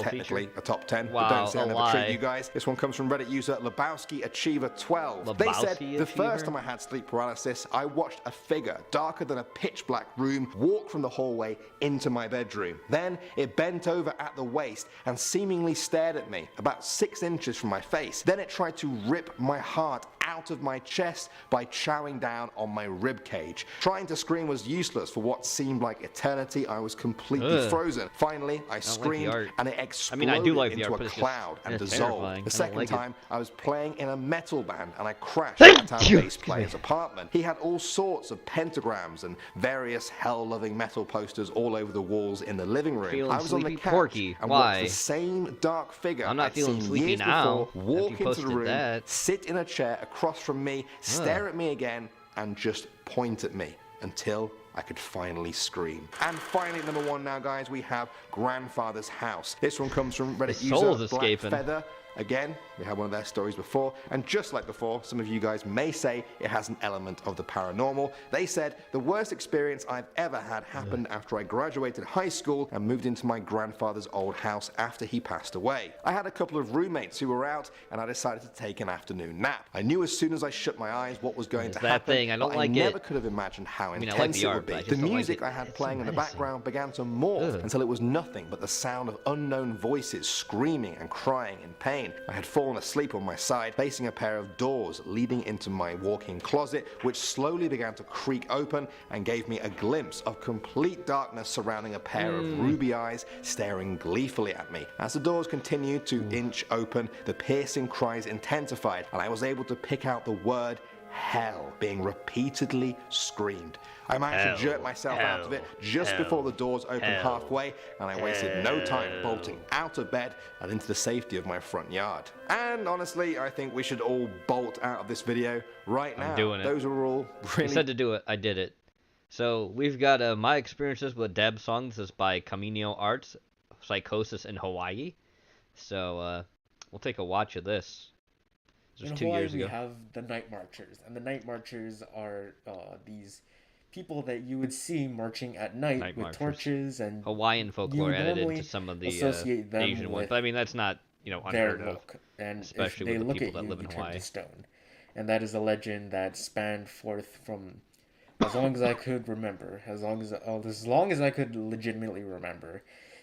Speaker 15: technically a top 10. But don't say I never treat you guys. This one comes from Reddit user Lebowski Achiever 12. They said, the first time I had sleep paralysis, I watched a figure darker than a pitch black room walk from the hallway into my bedroom. Then it bent over at the waist and seemingly stared at me about 6 inches from my face. Then it tried to rip my heart out of my chest by chowing down on my rib cage. Trying to scream was useless. For what seemed like eternity, I was completely frozen. Finally, I screamed and it exploded into a cloud and dissolved. The second time, I was playing in a metal band and I crashed at our bass player's apartment. He had all sorts of pentagrams and various hell-loving metal posters all over the walls in the living room. I was on the couch and watched the same dark figure I'd seen years before walk into the room, sit in a chair across from me, stare at me again, and just point at me until I could finally scream. And finally, number 1 now, guys, we have Grandfather's House. This one comes from Reddit user Black Feather. Again, we had one of their stories before, and just like before, some of you guys may say it has an element of the paranormal. They said, the worst experience I've ever had happened after I graduated high school and moved into my grandfather's old house after he passed away. I had a couple of roommates who were out, and I decided to take an afternoon nap. I knew as soon as I shut my eyes what was going to happen, but I never could have imagined how intense it would be. The music I had playing in the background began to morph until it was nothing but the sound of unknown voices screaming and crying in pain. I had fallen asleep on my side, facing a pair of doors leading into my walk-in closet, which slowly began to creak open and gave me a glimpse of complete darkness surrounding a pair of ruby eyes staring gleefully at me. As the doors continued to inch open, the piercing cries intensified, and I was able to pick out the word hell being repeatedly screamed. I managed to jerk myself out of it just before the doors opened halfway, and I wasted no time bolting out of bed and into the safety of my front yard. And honestly, I think we should all bolt out of this video right now.
Speaker 2: I'm doing it.
Speaker 15: Those are all really...
Speaker 2: You said to do it. I did it. So we've got my experiences with dab songs. This is by Camino Arts, Psychosis in Hawaii. So we'll take a watch of this.
Speaker 16: In Hawaii, we have the Night Marchers, and the Night Marchers are these people that you would see marching at night with torches, and
Speaker 2: Hawaiian folklore added into some of the Asian ones. But I mean, that's not unheard of,
Speaker 16: and
Speaker 2: especially with the people that live in Hawaii.
Speaker 16: Stone. And that is a legend that spanned forth from as long as I could remember, as long as I could legitimately remember,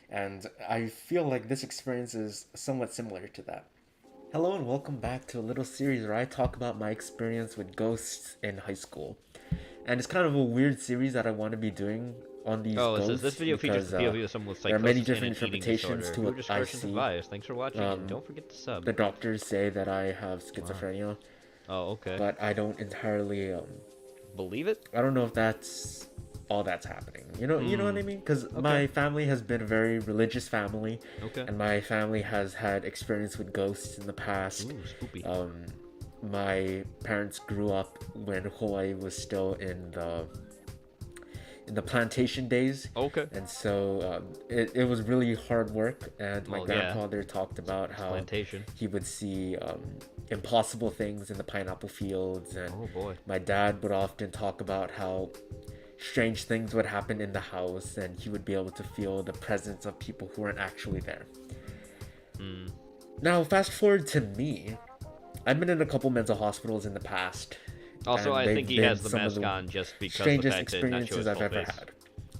Speaker 16: and I feel like this experience is somewhat similar to that. Hello and welcome back to a little series where I talk about my experience with ghosts in high school. And it's kind of a weird series that I want to be doing on these ghosts.
Speaker 2: So this video features the POV of someone with psychosis
Speaker 16: there are many different
Speaker 2: and
Speaker 16: interpretations to what I see.
Speaker 2: Thanks for watching, and don't forget to sub.
Speaker 16: The doctors say that I have schizophrenia.
Speaker 2: Oh, okay.
Speaker 16: But I don't entirely
Speaker 2: believe it.
Speaker 16: I don't know if that's all that's happening. You know what I mean? Because my family has been a very religious family, and my family has had experience with ghosts in the past.
Speaker 2: Ooh, spooky.
Speaker 16: My parents grew up when Hawaii was still in the plantation days. And so it was really hard work, and my grandfather talked about how he would see impossible things in the pineapple fields, and my dad would often talk about how strange things would happen in the house, and he would be able to feel the presence of people who weren't actually there. Now, fast forward to me. I've been in a couple mental hospitals in the past.
Speaker 2: Also, I think he has the mask on just because of the fact that not
Speaker 16: experiences I've ever had.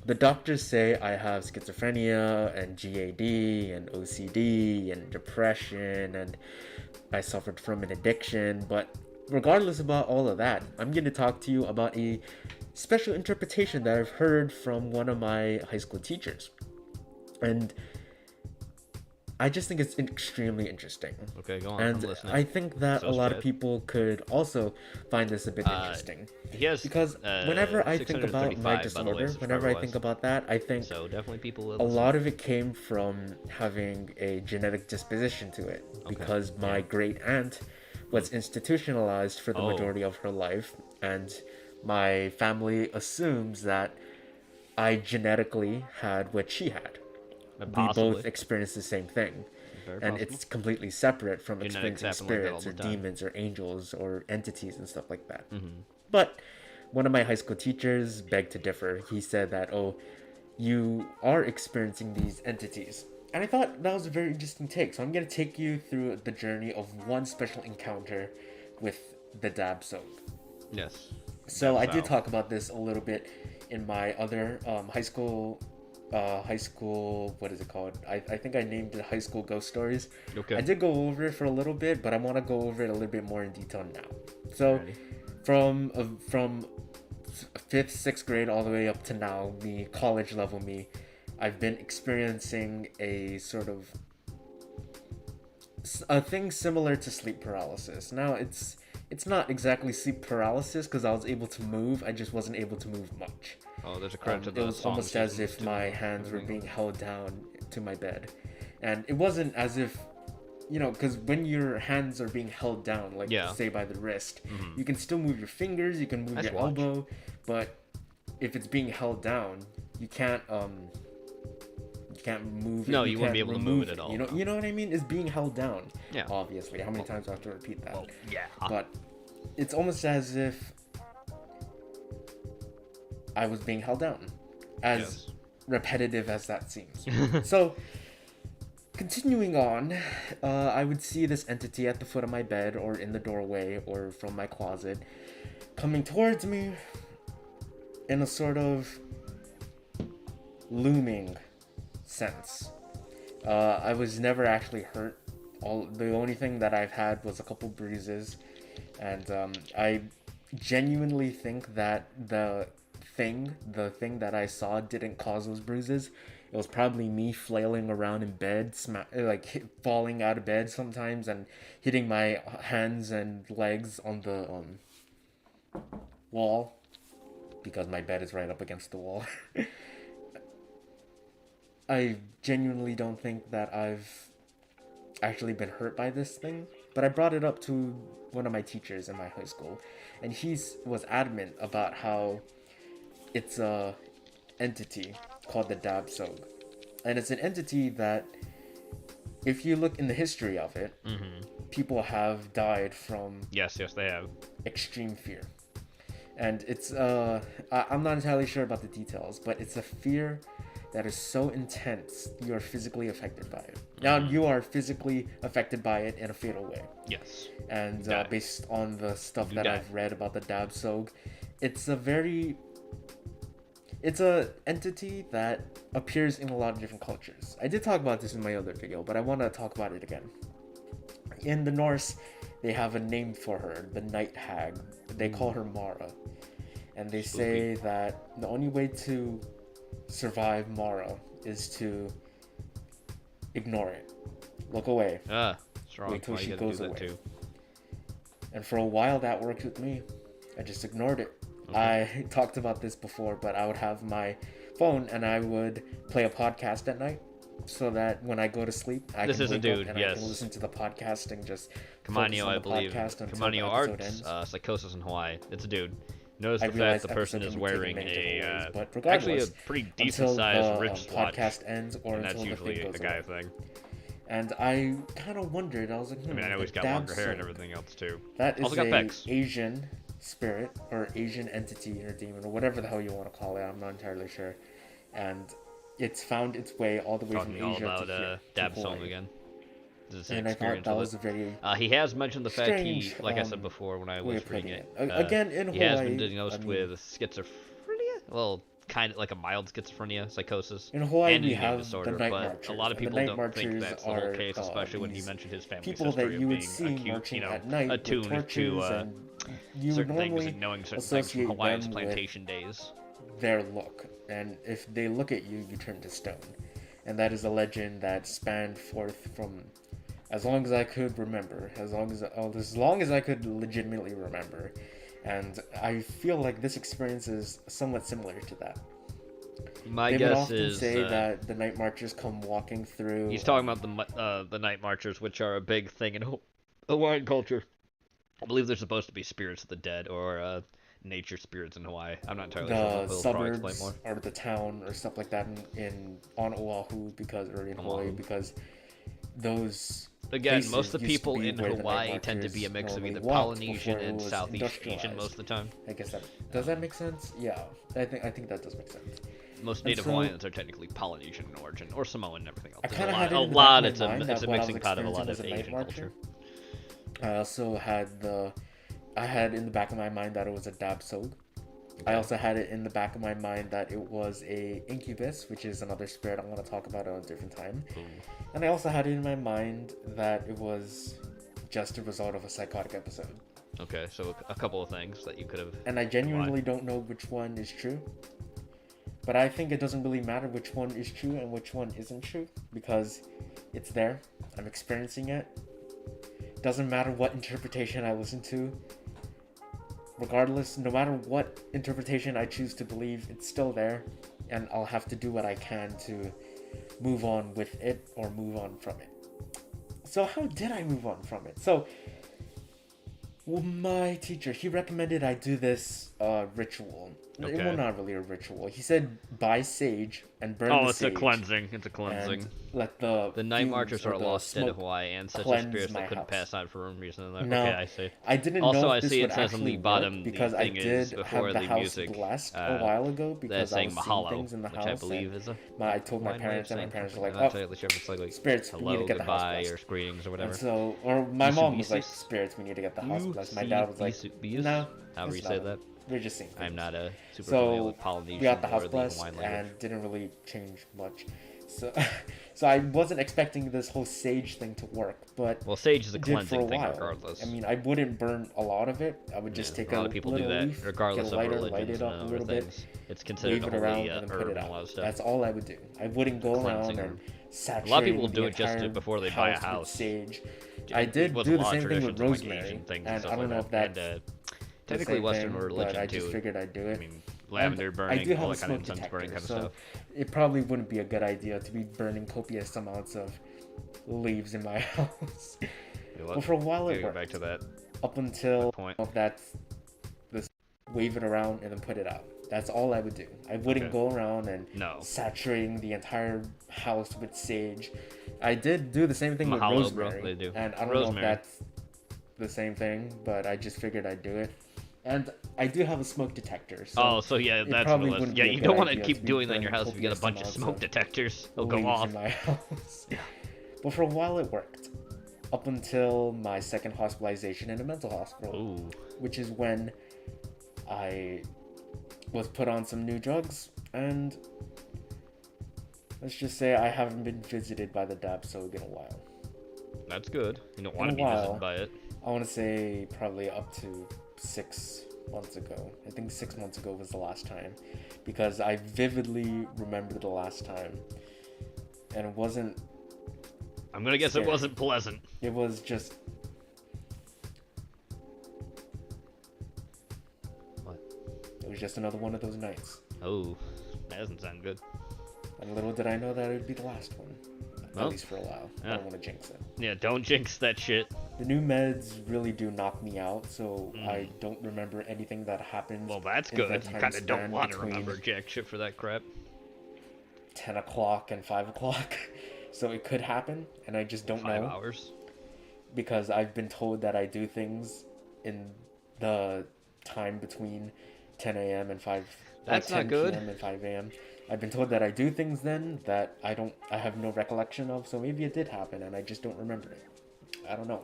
Speaker 16: The doctors say I have schizophrenia and GAD and OCD and depression, and I suffered from an addiction. But regardless about all of that, I'm going to talk to you about a special interpretation that I've heard from one of my high school teachers. And I just think it's extremely interesting.
Speaker 2: Okay, go on.
Speaker 16: And
Speaker 2: I'm listening.
Speaker 16: I think that a lot of people could also find this a bit interesting. Because whenever I think about my disorder, whenever I think about that, I think
Speaker 2: definitely people
Speaker 16: a lot of it came from having a genetic disposition to it. Because my great aunt was institutionalized for the majority of her life, and my family assumes that I genetically had what she had. We both experienced the same thing. And it's completely separate from experiencing spirits or demons or angels or entities and stuff like that. But one of my high school teachers begged to differ. He said that, you are experiencing these entities. And I thought that was a very interesting take. So I'm going to take you through the journey of one special encounter with the dab soap.
Speaker 2: Yes.
Speaker 16: So I did talk about this a little bit in my other high school, what is it called? I think I named it High School Ghost Stories. I did go over it for a little bit, but I want to go over it a little bit more in detail now. So from 5th, 6th grade all the way up to now, the college level me, I've been experiencing a sort of a thing similar to sleep paralysis. Now it's not exactly sleep paralysis because I was able to move, I just wasn't able to move much.
Speaker 2: Oh, there's a credit to the
Speaker 16: It was almost as if my hands were being held down to my bed. And it wasn't as if, because when your hands are being held down, like say by the wrist, you can still move your fingers, you can move your elbow, but if it's being held down, you can't move it.
Speaker 2: No, you wouldn't be able to move it at all.
Speaker 16: You know what I mean? It's being held down.
Speaker 2: Yeah.
Speaker 16: Obviously. How many times do I have to repeat that?
Speaker 2: Well, yeah.
Speaker 16: But it's almost as if I was being held down. As repetitive as that seems. So, continuing on, I would see this entity at the foot of my bed or in the doorway or from my closet coming towards me in a sort of looming sense. I was never actually hurt. The only thing that I've had was a couple bruises, and I genuinely think that the thing that I saw didn't cause those bruises. It was probably me flailing around in bed, falling out of bed sometimes and hitting my hands and legs on the wall, because my bed is right up against the wall. I genuinely don't think that I've actually been hurt by this thing, but I brought it up to one of my teachers in my high school, and he was adamant about how it's a entity called the Tsog. And it's an entity that, if you look in the history of it, people have died from
Speaker 2: Yes, they have.
Speaker 16: extreme fear. And it's I'm not entirely sure about the details, but it's a fear that is so intense you are physically affected by it. Now you are physically affected by it in a fatal way.
Speaker 2: Yes.
Speaker 16: And based on the stuff that I've read about the Tsog, it's a entity that appears in a lot of different cultures. I did talk about this in my other video, but I want to talk about it again. In the Norse, they have a name for her, the Night Hag. They call her Mara. And they say that the only way to survive Mara is to ignore it. Look away.
Speaker 2: It's wrong.
Speaker 16: Wait till
Speaker 2: Why
Speaker 16: she
Speaker 2: you gotta
Speaker 16: goes
Speaker 2: do that
Speaker 16: away.
Speaker 2: too?
Speaker 16: And for a while that worked with me. I just ignored it. I talked about this before, but I would have my phone and I would play a podcast at night, so that when I go to sleep, I can wake up and I can listen to the podcast and just
Speaker 2: Kamanio,
Speaker 16: focus on
Speaker 2: I
Speaker 16: the
Speaker 2: believe.
Speaker 16: podcast until the
Speaker 2: Kamanio
Speaker 16: episode
Speaker 2: Arts,
Speaker 16: ends.
Speaker 2: Psychosis in Hawaii. It's a dude. Notice
Speaker 16: I
Speaker 2: the fact
Speaker 16: realize
Speaker 2: the person
Speaker 16: episode
Speaker 2: is
Speaker 16: can be taken
Speaker 2: wearing
Speaker 16: many different ways, but
Speaker 2: actually a
Speaker 16: regardless,
Speaker 2: pretty
Speaker 16: until
Speaker 2: decent-sized
Speaker 16: the
Speaker 2: wristwatch.
Speaker 16: podcast ends or
Speaker 2: and that's
Speaker 16: until the thing
Speaker 2: usually
Speaker 16: goes
Speaker 2: a guy
Speaker 16: away.
Speaker 2: thing.
Speaker 16: And I kind of wondered. I was like,
Speaker 2: I mean, I know he's got longer hair and everything else too.
Speaker 16: That is
Speaker 2: Also got
Speaker 16: a
Speaker 2: pecs.
Speaker 16: Asian spirit or Asian entity or demon or whatever the hell you want to call it. I'm not entirely sure. And it's found its way all the way
Speaker 2: Talking
Speaker 16: from
Speaker 2: all
Speaker 16: Asia
Speaker 2: about
Speaker 16: to here, to
Speaker 2: Dab Song
Speaker 16: Hawaii.
Speaker 2: again. This is an
Speaker 16: And I thought
Speaker 2: experience
Speaker 16: that
Speaker 2: with
Speaker 16: was
Speaker 2: it.
Speaker 16: a very
Speaker 2: He has mentioned the fact
Speaker 16: strange,
Speaker 2: like I said before when I
Speaker 16: way
Speaker 2: was
Speaker 16: of
Speaker 2: reading
Speaker 16: putting
Speaker 2: it.
Speaker 16: Again, in
Speaker 2: he has
Speaker 16: Hawaii,
Speaker 2: been diagnosed
Speaker 16: I mean-
Speaker 2: with schizophrenia. Well, kind of like a mild schizophrenia, psychosis,
Speaker 16: In Hawaii,
Speaker 2: and
Speaker 16: we
Speaker 2: eating
Speaker 16: have
Speaker 2: disorder.
Speaker 16: the night
Speaker 2: but
Speaker 16: marchers.
Speaker 2: a lot of
Speaker 16: And the
Speaker 2: people
Speaker 16: night
Speaker 2: don't think
Speaker 16: marchers
Speaker 2: that's the whole
Speaker 16: are,
Speaker 2: case, especially when he
Speaker 16: these
Speaker 2: mentioned his family's
Speaker 16: people
Speaker 2: history
Speaker 16: that you
Speaker 2: of
Speaker 16: would
Speaker 2: being
Speaker 16: see
Speaker 2: acute,
Speaker 16: marching
Speaker 2: you know,
Speaker 16: at night with
Speaker 2: attuned to
Speaker 16: torches, and you would
Speaker 2: certain things
Speaker 16: normally
Speaker 2: and knowing certain things from
Speaker 16: associate
Speaker 2: Hawaii's
Speaker 16: them
Speaker 2: plantation days.
Speaker 16: their look, and if they look at you, you turn to stone. And that is a legend that spanned forth from as long as I could remember, as long as I could legitimately remember. And I feel like this experience is somewhat similar to that.
Speaker 2: My
Speaker 16: They
Speaker 2: guess
Speaker 16: would often
Speaker 2: is
Speaker 16: say that the night marchers come walking through.
Speaker 2: he's talking about the night marchers, which are a big thing in Hawaiian culture. I believe they're supposed to be spirits of the dead or nature spirits in Hawaii. I'm not entirely sure.
Speaker 16: The
Speaker 2: He'll probably explain
Speaker 16: suburbs
Speaker 2: more.
Speaker 16: or the town or stuff like that on Oahu or in Hawaii, because those
Speaker 2: Again,
Speaker 16: places
Speaker 2: most of the
Speaker 16: used to
Speaker 2: people
Speaker 16: be
Speaker 2: in
Speaker 16: where the night
Speaker 2: Hawaii tend to be a
Speaker 16: marchers
Speaker 2: mix of either
Speaker 16: normally walked
Speaker 2: Polynesian
Speaker 16: before it
Speaker 2: and
Speaker 16: was
Speaker 2: Southeast Asian
Speaker 16: industrialized.
Speaker 2: most of the time.
Speaker 16: I guess does that make sense? Yeah, I think that does make sense.
Speaker 2: Most
Speaker 16: And
Speaker 2: native
Speaker 16: so-
Speaker 2: Hawaiians are technically Polynesian in origin, or Samoan and everything else.
Speaker 16: I
Speaker 2: There's
Speaker 16: kind of had it
Speaker 2: a
Speaker 16: in the
Speaker 2: lot.
Speaker 16: back of my mind
Speaker 2: It's a
Speaker 16: that what I was
Speaker 2: mixing pot of a lot of
Speaker 16: experiencing was a
Speaker 2: Asian
Speaker 16: night
Speaker 2: culture.
Speaker 16: marcher. I also had in the back of my mind that it was a Tsog. I also had it in the back of my mind that it was a incubus, which is another spirit I'm going to talk about at a different time. And I also had it in my mind that it was just a result of a psychotic episode.
Speaker 2: Okay, so a couple of things that you could have.
Speaker 16: And I genuinely don't know which one is true. But I think it doesn't really matter which one is true and which one isn't true, because it's there. I'm experiencing it. Doesn't matter what interpretation I listen to. Regardless, no matter what interpretation I choose to believe, it's still there. And I'll have to do what I can to move on with it or move on from it. So how did I move on from it? So Well, my teacher, he recommended I do this ritual.
Speaker 2: Okay.
Speaker 16: Well, not really a ritual. He said buy sage and burn the
Speaker 2: it's
Speaker 16: sage.
Speaker 2: a cleansing. It's a cleansing.
Speaker 16: And let the
Speaker 2: night marchers
Speaker 16: fumes
Speaker 2: are
Speaker 16: or
Speaker 2: a
Speaker 16: the
Speaker 2: lost dead of
Speaker 16: smoke
Speaker 2: Hawaii, ancestral
Speaker 16: cleanse
Speaker 2: spirits
Speaker 16: my
Speaker 2: that couldn't
Speaker 16: house.
Speaker 2: pass on for one reason or another.
Speaker 16: No,
Speaker 2: Okay, I see.
Speaker 16: I didn't
Speaker 2: also,
Speaker 16: know
Speaker 2: I
Speaker 16: if this
Speaker 2: see
Speaker 16: would
Speaker 2: it says on the
Speaker 16: actually
Speaker 2: bottom
Speaker 16: work because
Speaker 2: the
Speaker 16: I
Speaker 2: thing
Speaker 16: did
Speaker 2: is before
Speaker 16: have the
Speaker 2: the
Speaker 16: house
Speaker 2: music.
Speaker 16: blessed a while ago because I
Speaker 2: saying
Speaker 16: was
Speaker 2: mahalo,
Speaker 16: seeing things in the
Speaker 2: which
Speaker 16: house.
Speaker 2: I believe
Speaker 16: and
Speaker 2: is a
Speaker 16: I told my
Speaker 2: Hawaiian way of
Speaker 16: parents, and my
Speaker 2: saying
Speaker 16: parents were
Speaker 2: something.
Speaker 16: like,
Speaker 2: I'm
Speaker 16: "Oh,
Speaker 2: not entirely sure if it's like
Speaker 16: spirits, we need
Speaker 2: hello,
Speaker 16: to get the house
Speaker 2: goodbye,
Speaker 16: blessed."
Speaker 2: or greetings or whatever.
Speaker 16: And so, or my
Speaker 2: Isu
Speaker 16: mom was
Speaker 2: bisus?
Speaker 16: like, "Spirits, we need to get the house blessed." My
Speaker 2: Isu
Speaker 16: dad was like,
Speaker 2: bisu?
Speaker 16: "No."
Speaker 2: However
Speaker 16: it's
Speaker 2: you say
Speaker 16: not.
Speaker 2: that.
Speaker 16: We're just seeing
Speaker 2: I'm
Speaker 16: things.
Speaker 2: not a super familiar
Speaker 16: So
Speaker 2: with Polynesian
Speaker 16: we got the
Speaker 2: or
Speaker 16: house
Speaker 2: the
Speaker 16: blessed
Speaker 2: Hawaiian language.
Speaker 16: and didn't really change much. So, so I wasn't expecting this whole sage thing to work, but
Speaker 2: Well, sage is a
Speaker 16: it did for
Speaker 2: cleansing thing
Speaker 16: while.
Speaker 2: regardless.
Speaker 16: I mean, I wouldn't burn a lot of it. I would just take
Speaker 2: a lot of people do
Speaker 16: little
Speaker 2: that
Speaker 16: leaf,
Speaker 2: regardless
Speaker 16: get a
Speaker 2: of
Speaker 16: lighter, light
Speaker 2: religions
Speaker 16: it up
Speaker 2: and
Speaker 16: a
Speaker 2: other
Speaker 16: little bit,
Speaker 2: things. It's considered
Speaker 16: wave
Speaker 2: a
Speaker 16: it around,
Speaker 2: holy
Speaker 16: and then
Speaker 2: herb
Speaker 16: put it
Speaker 2: and
Speaker 16: out.
Speaker 2: a lot of stuff.
Speaker 16: That's all I would do. I wouldn't go
Speaker 2: Cleansing
Speaker 16: around and
Speaker 2: herb.
Speaker 16: saturate
Speaker 2: A lot of people
Speaker 16: the
Speaker 2: do it just
Speaker 16: entire
Speaker 2: before they buy a
Speaker 16: with
Speaker 2: house.
Speaker 16: sage.
Speaker 2: It
Speaker 16: I did
Speaker 2: was
Speaker 16: do
Speaker 2: a
Speaker 16: the
Speaker 2: lot of
Speaker 16: same thing with
Speaker 2: traditions, like
Speaker 16: rosemary,
Speaker 2: Asian things
Speaker 16: and
Speaker 2: stuff
Speaker 16: I don't
Speaker 2: like
Speaker 16: know if
Speaker 2: that.
Speaker 16: that's
Speaker 2: And,
Speaker 16: the
Speaker 2: technically
Speaker 16: same
Speaker 2: Western
Speaker 16: thing,
Speaker 2: religion
Speaker 16: but I
Speaker 2: too.
Speaker 16: just figured I'd do it.
Speaker 2: I mean, lavender
Speaker 16: And
Speaker 2: burning,
Speaker 16: I do have
Speaker 2: all
Speaker 16: a
Speaker 2: that kind of
Speaker 16: smoke
Speaker 2: incense burning
Speaker 16: detector,
Speaker 2: kind of
Speaker 16: so
Speaker 2: stuff.
Speaker 16: it probably wouldn't be a good idea to be burning copious amounts of leaves in my house. But for a while it
Speaker 2: go
Speaker 16: worked.
Speaker 2: back to that.
Speaker 16: Up until
Speaker 2: point.
Speaker 16: that's this wave it around and then put it out. That's all I would do. I wouldn't go around and saturating the entire house with sage. I did do the same thing with
Speaker 2: Mahalo,
Speaker 16: rosemary,
Speaker 2: bro. They do.
Speaker 16: and I don't know if that's the same thing, but I just figured I'd do it. And I do have a smoke detector. So
Speaker 2: so yeah,
Speaker 16: it
Speaker 2: that's
Speaker 16: probably
Speaker 2: what it was.
Speaker 16: wouldn't
Speaker 2: Yeah,
Speaker 16: be a
Speaker 2: you
Speaker 16: good
Speaker 2: don't want to
Speaker 16: idea
Speaker 2: keep
Speaker 16: be
Speaker 2: doing that in your
Speaker 16: burning
Speaker 2: house if you got a
Speaker 16: copious
Speaker 2: bunch of
Speaker 16: amounts
Speaker 2: smoke detectors. They'll go
Speaker 16: leaves
Speaker 2: off.
Speaker 16: in my house. But for a while it worked. Up until my second hospitalization in a mental hospital. Which is when I was put on some new drugs, and let's just say I haven't been visited by the Tsog in a while.
Speaker 2: That's good. You don't want to be visited by it.
Speaker 16: I want to say probably up to 6 months ago. I think 6 months ago was the last time, because I vividly remember the last time, and it wasn't.
Speaker 2: I'm gonna guess
Speaker 16: scary.
Speaker 2: it wasn't pleasant.
Speaker 16: It was just.
Speaker 2: What?
Speaker 16: It was just another one of those nights.
Speaker 2: Oh, that doesn't sound good.
Speaker 16: And little did I know that it would be the last one. At least for a while. I don't want to jinx it.
Speaker 2: Yeah, don't jinx that shit.
Speaker 16: The new meds really do knock me out, so I don't remember anything that happened.
Speaker 2: Well, that's good. You kind of don't want to remember jack shit for that crap.
Speaker 16: 10 o'clock and 5 o'clock. So it could happen, and I just don't know.
Speaker 2: 5 hours?
Speaker 16: Because I've been told that I do things in the time between 10 a.m. and 5
Speaker 2: That's
Speaker 16: 10
Speaker 2: not good.
Speaker 16: p.m. and 5 a.m. I've been told that I do things then that I have no recollection of, so maybe it did happen and I just don't remember it. I don't know.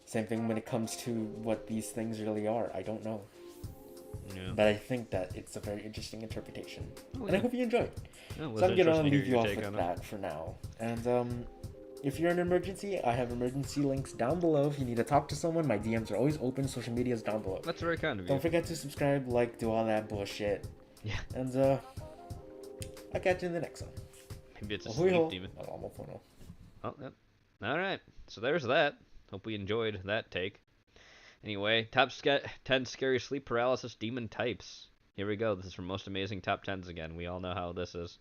Speaker 16: Same thing when it comes to what these things really are. I don't know.
Speaker 2: Yeah.
Speaker 16: But I think that it's a very interesting interpretation.
Speaker 2: Oh,
Speaker 16: and I hope you enjoy it.
Speaker 2: Yeah, it was
Speaker 16: so I'm gonna
Speaker 2: interesting to hear
Speaker 16: leave you
Speaker 2: your
Speaker 16: off
Speaker 2: take
Speaker 16: with
Speaker 2: on it.
Speaker 16: that for now. And if you're in an emergency, I have emergency links down below. If you need to talk to someone, my DMs are always open. Social media is down below.
Speaker 2: That's very kind of you.
Speaker 16: Don't forget to subscribe, like, do all that bullshit.
Speaker 2: Yeah.
Speaker 16: And I'll catch you in the next one.
Speaker 2: Maybe it's a
Speaker 16: Ahoy
Speaker 2: sleep
Speaker 16: ho.
Speaker 2: demon.
Speaker 16: Oh,
Speaker 2: yep. Alright, so there's that. Hope we enjoyed that take. Anyway, top 10 scary sleep paralysis demon types. Here we go. This is from Most Amazing Top 10s again. We all know how this is.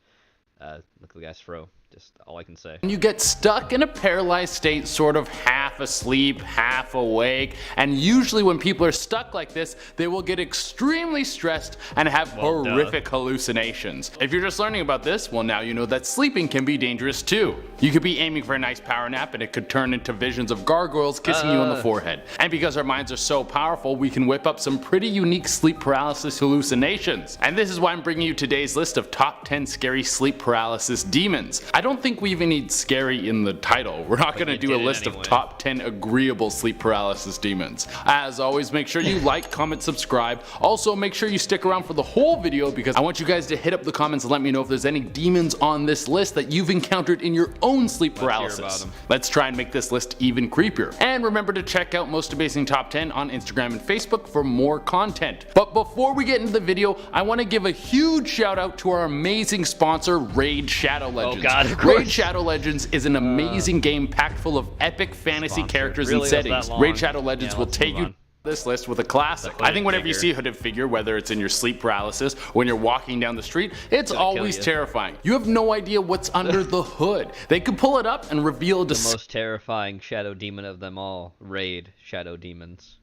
Speaker 2: Look at the guy's throw. Just all I can say.
Speaker 17: You get stuck in a paralyzed state, sort of half asleep, half awake, and usually when people are stuck like this, they will get extremely stressed and have horrific hallucinations. If you're just learning about this, well, now you know that sleeping can be dangerous too. You could be aiming for a nice power nap and it could turn into visions of gargoyles kissing you on the forehead. And because our minds are so powerful, we can whip up some pretty unique sleep paralysis hallucinations. And this is why I'm bringing you today's list of top 10 scary sleep paralysis demons. I don't think we even need scary in the title. We're not going to do a list of top 10 agreeable sleep paralysis demons. As always, make sure you like, comment, subscribe. Also, make sure you stick around for the whole video because I want you guys to hit up the comments and let me know if there's any demons on this list that you've encountered in your own sleep paralysis. Let's try and make this list even creepier. And remember to check out Most Amazing Top 10 on Instagram and Facebook for more content. But before we get into the video, I want to give a huge shout out to our amazing sponsor, Raid Shadow Legends.
Speaker 2: Oh God, of course.
Speaker 17: Raid Shadow Legends is an amazing game packed full of epic fantasy characters and settings. Raid Shadow Legends will take you this list with a classic. I think whenever you see a hooded figure, whether it's in your sleep paralysis or when you're walking down the street, it's always terrifying. You have no idea what's under the hood. They could pull it up and reveal
Speaker 2: the most terrifying shadow demon of them all. Raid shadow demons.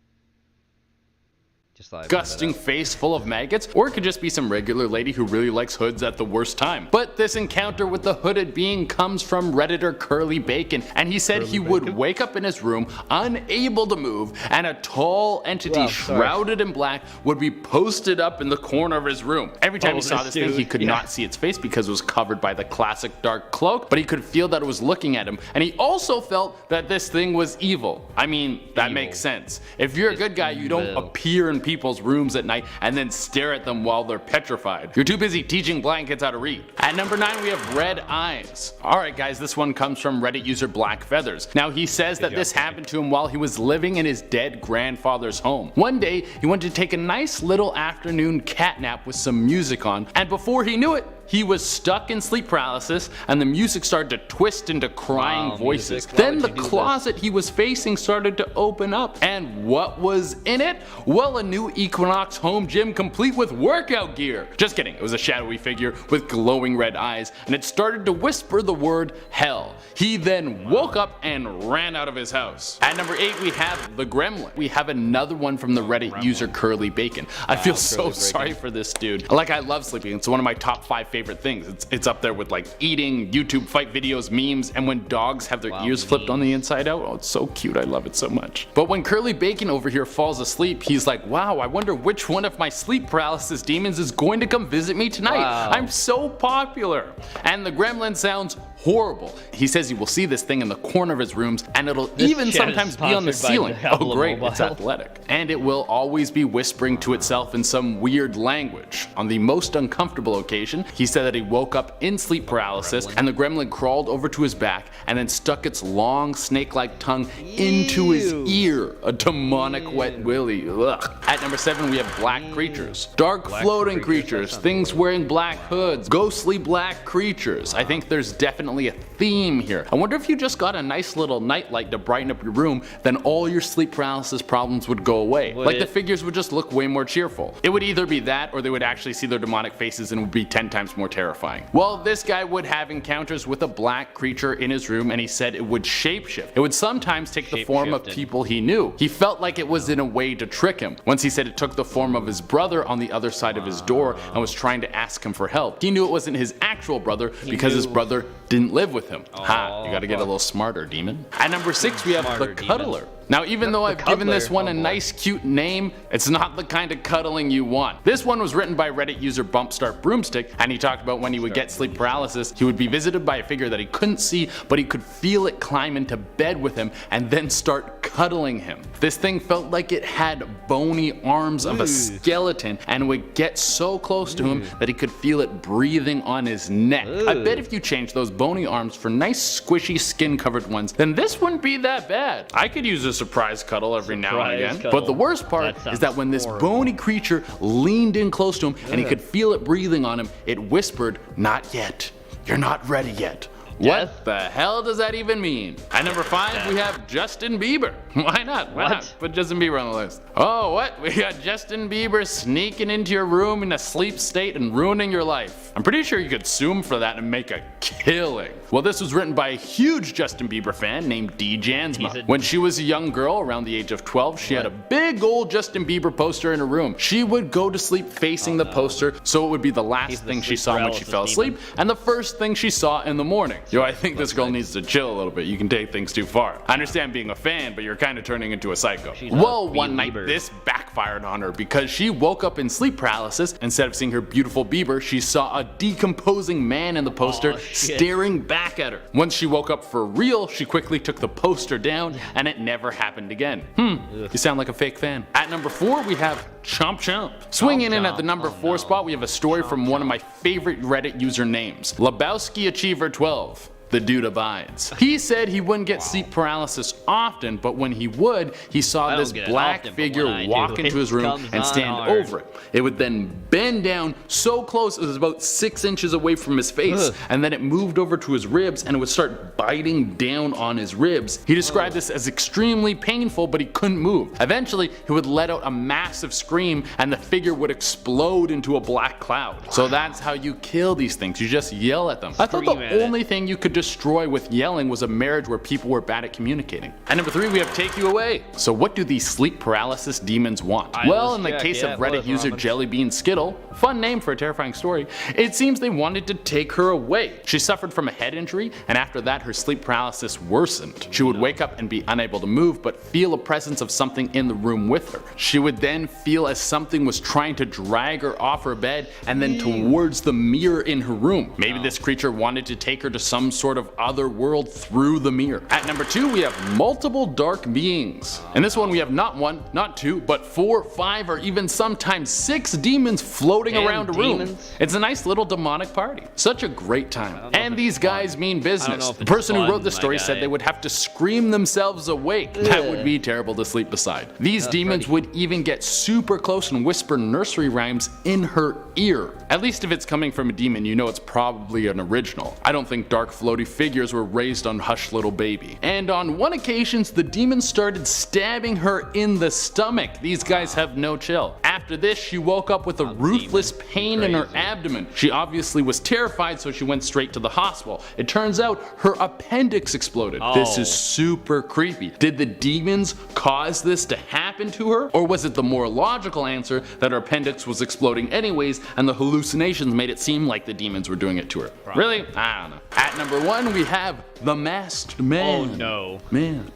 Speaker 17: Disgusting face full of maggots, or it could just be some regular lady who really likes hoods at the worst time. But this encounter with the hooded being comes from Redditor Curly Bacon, and he said he would wake up in his room unable to move, and a tall entity shrouded in black would be posted up in the corner of his room. Every time he saw this thing, he could not see its face because it was covered by the classic dark cloak, but he could feel that it was looking at him, and he also felt that this thing was evil. I mean, that makes sense. If you're a good guy, you don't appear in people's rooms at night and then stare at them while they're petrified. You're too busy teaching blind kids how to read. At number 9, we have red eyes. Alright guys, this one comes from Reddit user Black Feathers. Now he says that this happened to him while he was living in his dead grandfather's home. One day, he went to take a nice little afternoon cat nap with some music on, and before he knew it, he was stuck in sleep paralysis, and the music started to twist into crying voices. Then the closet he was facing started to open up, and what was in it? Well, a new Equinox home gym complete with workout gear. Just kidding, it was a shadowy figure with glowing red eyes, and it started to whisper the word hell. He then woke up and ran out of his house. At number 8, we have the Gremlin. We have another one from the Reddit user Curly Bacon. I feel so sorry for this dude. Like, I love sleeping. It's one of my top 5 favorite things. It's up there with like eating, YouTube fight videos, memes, and when dogs have their ears flipped on the inside out. Oh, it's so cute. I love it so much. But when Curly Bacon over here falls asleep, he's like, wow, I wonder which one of my sleep paralysis demons is going to come visit me tonight. I'm so popular. And the Gremlin sounds horrible. He says he will see this thing in the corner of his rooms, and it'll even sometimes be on the ceiling. Oh great, it's athletic. And it will always be whispering to itself in some weird language. On the most uncomfortable occasion, he said that he woke up in sleep paralysis, and the Gremlin crawled over to his back and then stuck its long snake-like tongue into his ear. A demonic wet willy. Ugh. At number 7, we have black creatures. Dark floating creatures, things wearing black hoods, ghostly black creatures. I think there's definitely a theme here. I wonder if you just got a nice little nightlight to brighten up your room, then all your sleep paralysis problems would go away. Like the figures would just look way more cheerful. It would either be that, or they would actually see their demonic faces and would be 10 times more terrifying. Well, this guy would have encounters with a black creature in his room, and he said it would shapeshift. It would sometimes take the form of people he knew. He felt like it was in a way to trick him. Once he said it took the form of his brother on the other side of his door and was trying to ask him for help. He knew it wasn't his actual brother because his brother didn't live with him. Ha, you gotta get a little smarter, demon. At number 6, we have the Cuddler. Now, even though I've given this one a nice cute name, it's not the kind of cuddling you want. This one was written by Reddit user Bumpstart Broomstick, and he talked about when he would get sleep paralysis, he would be visited by a figure that he couldn't see, but he could feel it climb into bed with him and then start cuddling him. This thing felt like it had bony arms of a skeleton and would get so close to him that he could feel it breathing on his neck. I bet if you change those bony arms for nice squishy skin covered ones, then this wouldn't be that bad. I could use a surprise cuddle every now and again. But the worst part is that when this bony creature leaned in close to him and he could feel it breathing on him, it whispered, "Not yet. You're not ready yet." What the hell does that even mean? At number 5, we have Justin Bieber. Why not? Why not? Put Justin Bieber on the list. Oh, what? We got Justin Bieber sneaking into your room in a sleep state and ruining your life. I'm pretty sure you could sue him for that and make a killing. Well, this was written by a huge Justin Bieber fan named D. Jansma. When she was a young girl around the age of 12, she had a big old Justin Bieber poster in her room. She would go to sleep facing the poster, so it would be the last thing she saw when she fell asleep and the first thing she saw in the morning. Yo, I think this girl needs to chill a little bit. You can take things too far. I understand being a fan, but you're kind of turning into a psycho. Well, one night this backfired on her because she woke up in sleep paralysis. Instead of seeing her beautiful Bieber, she saw a decomposing man in the poster staring back at her. Once she woke up for real, she quickly took the poster down and it never happened again. You sound like a fake fan. At number 4, we have Chomp Chomp. Swinging in at the number 4 spot, we have a story from one of my favorite Reddit user names, Lebowski Achiever 12. the dude abides. He said he wouldn't get sleep paralysis often, but when he would, he saw this black figure walk into his room and stand over it. It would then bend down so close it was about 6 inches away from his face, and then it moved over to his ribs and it would start biting down on his ribs. He described this as extremely painful, but he couldn't move. Eventually, he would let out a massive scream and the figure would explode into a black cloud. So that's how you kill these things. You just yell at them. I thought the only thing you could destroy with yelling was a marriage where people were bad at communicating. And number 3, we have Take You Away. So what do these sleep paralysis demons want? Well, in the case of Reddit user Jellybean Skittle, fun name for a terrifying story, it seems they wanted to take her away. She suffered from a head injury, and after that her sleep paralysis worsened. She would wake up and be unable to move, but feel a presence of something in the room with her. She would then feel as something was trying to drag her off her bed and then towards the mirror in her room. Maybe this creature wanted to take her to some sort of other world through the mirror. At number 2, we have multiple dark beings. In this one we have not 1, not 2, but 4, 5, or even sometimes 6 demons floating around a room. It's a nice little demonic party. Such a great time. And these guys mean business. The person who wrote the story said they would have to scream themselves awake. That would be terrible to sleep beside. These demons would even get super close and whisper nursery rhymes in her ear. At least if it's coming from a demon, you know it's probably an original. I don't think dark floaty figures were raised on Hush Little Baby. And on one occasion, the demons started stabbing her in the stomach. These guys have no chill. After this, she woke up with a ruthless pain in her abdomen. She obviously was terrified, so she went straight to the hospital. It turns out her appendix exploded. This is super creepy. Did the demons cause this to happen to her? Or was it the more logical answer that her appendix was exploding anyways and the hallucinations made it seem like the demons were doing it to her? Really? I don't know. At number 1, we have the Masked Man.
Speaker 2: Oh no.
Speaker 17: Man.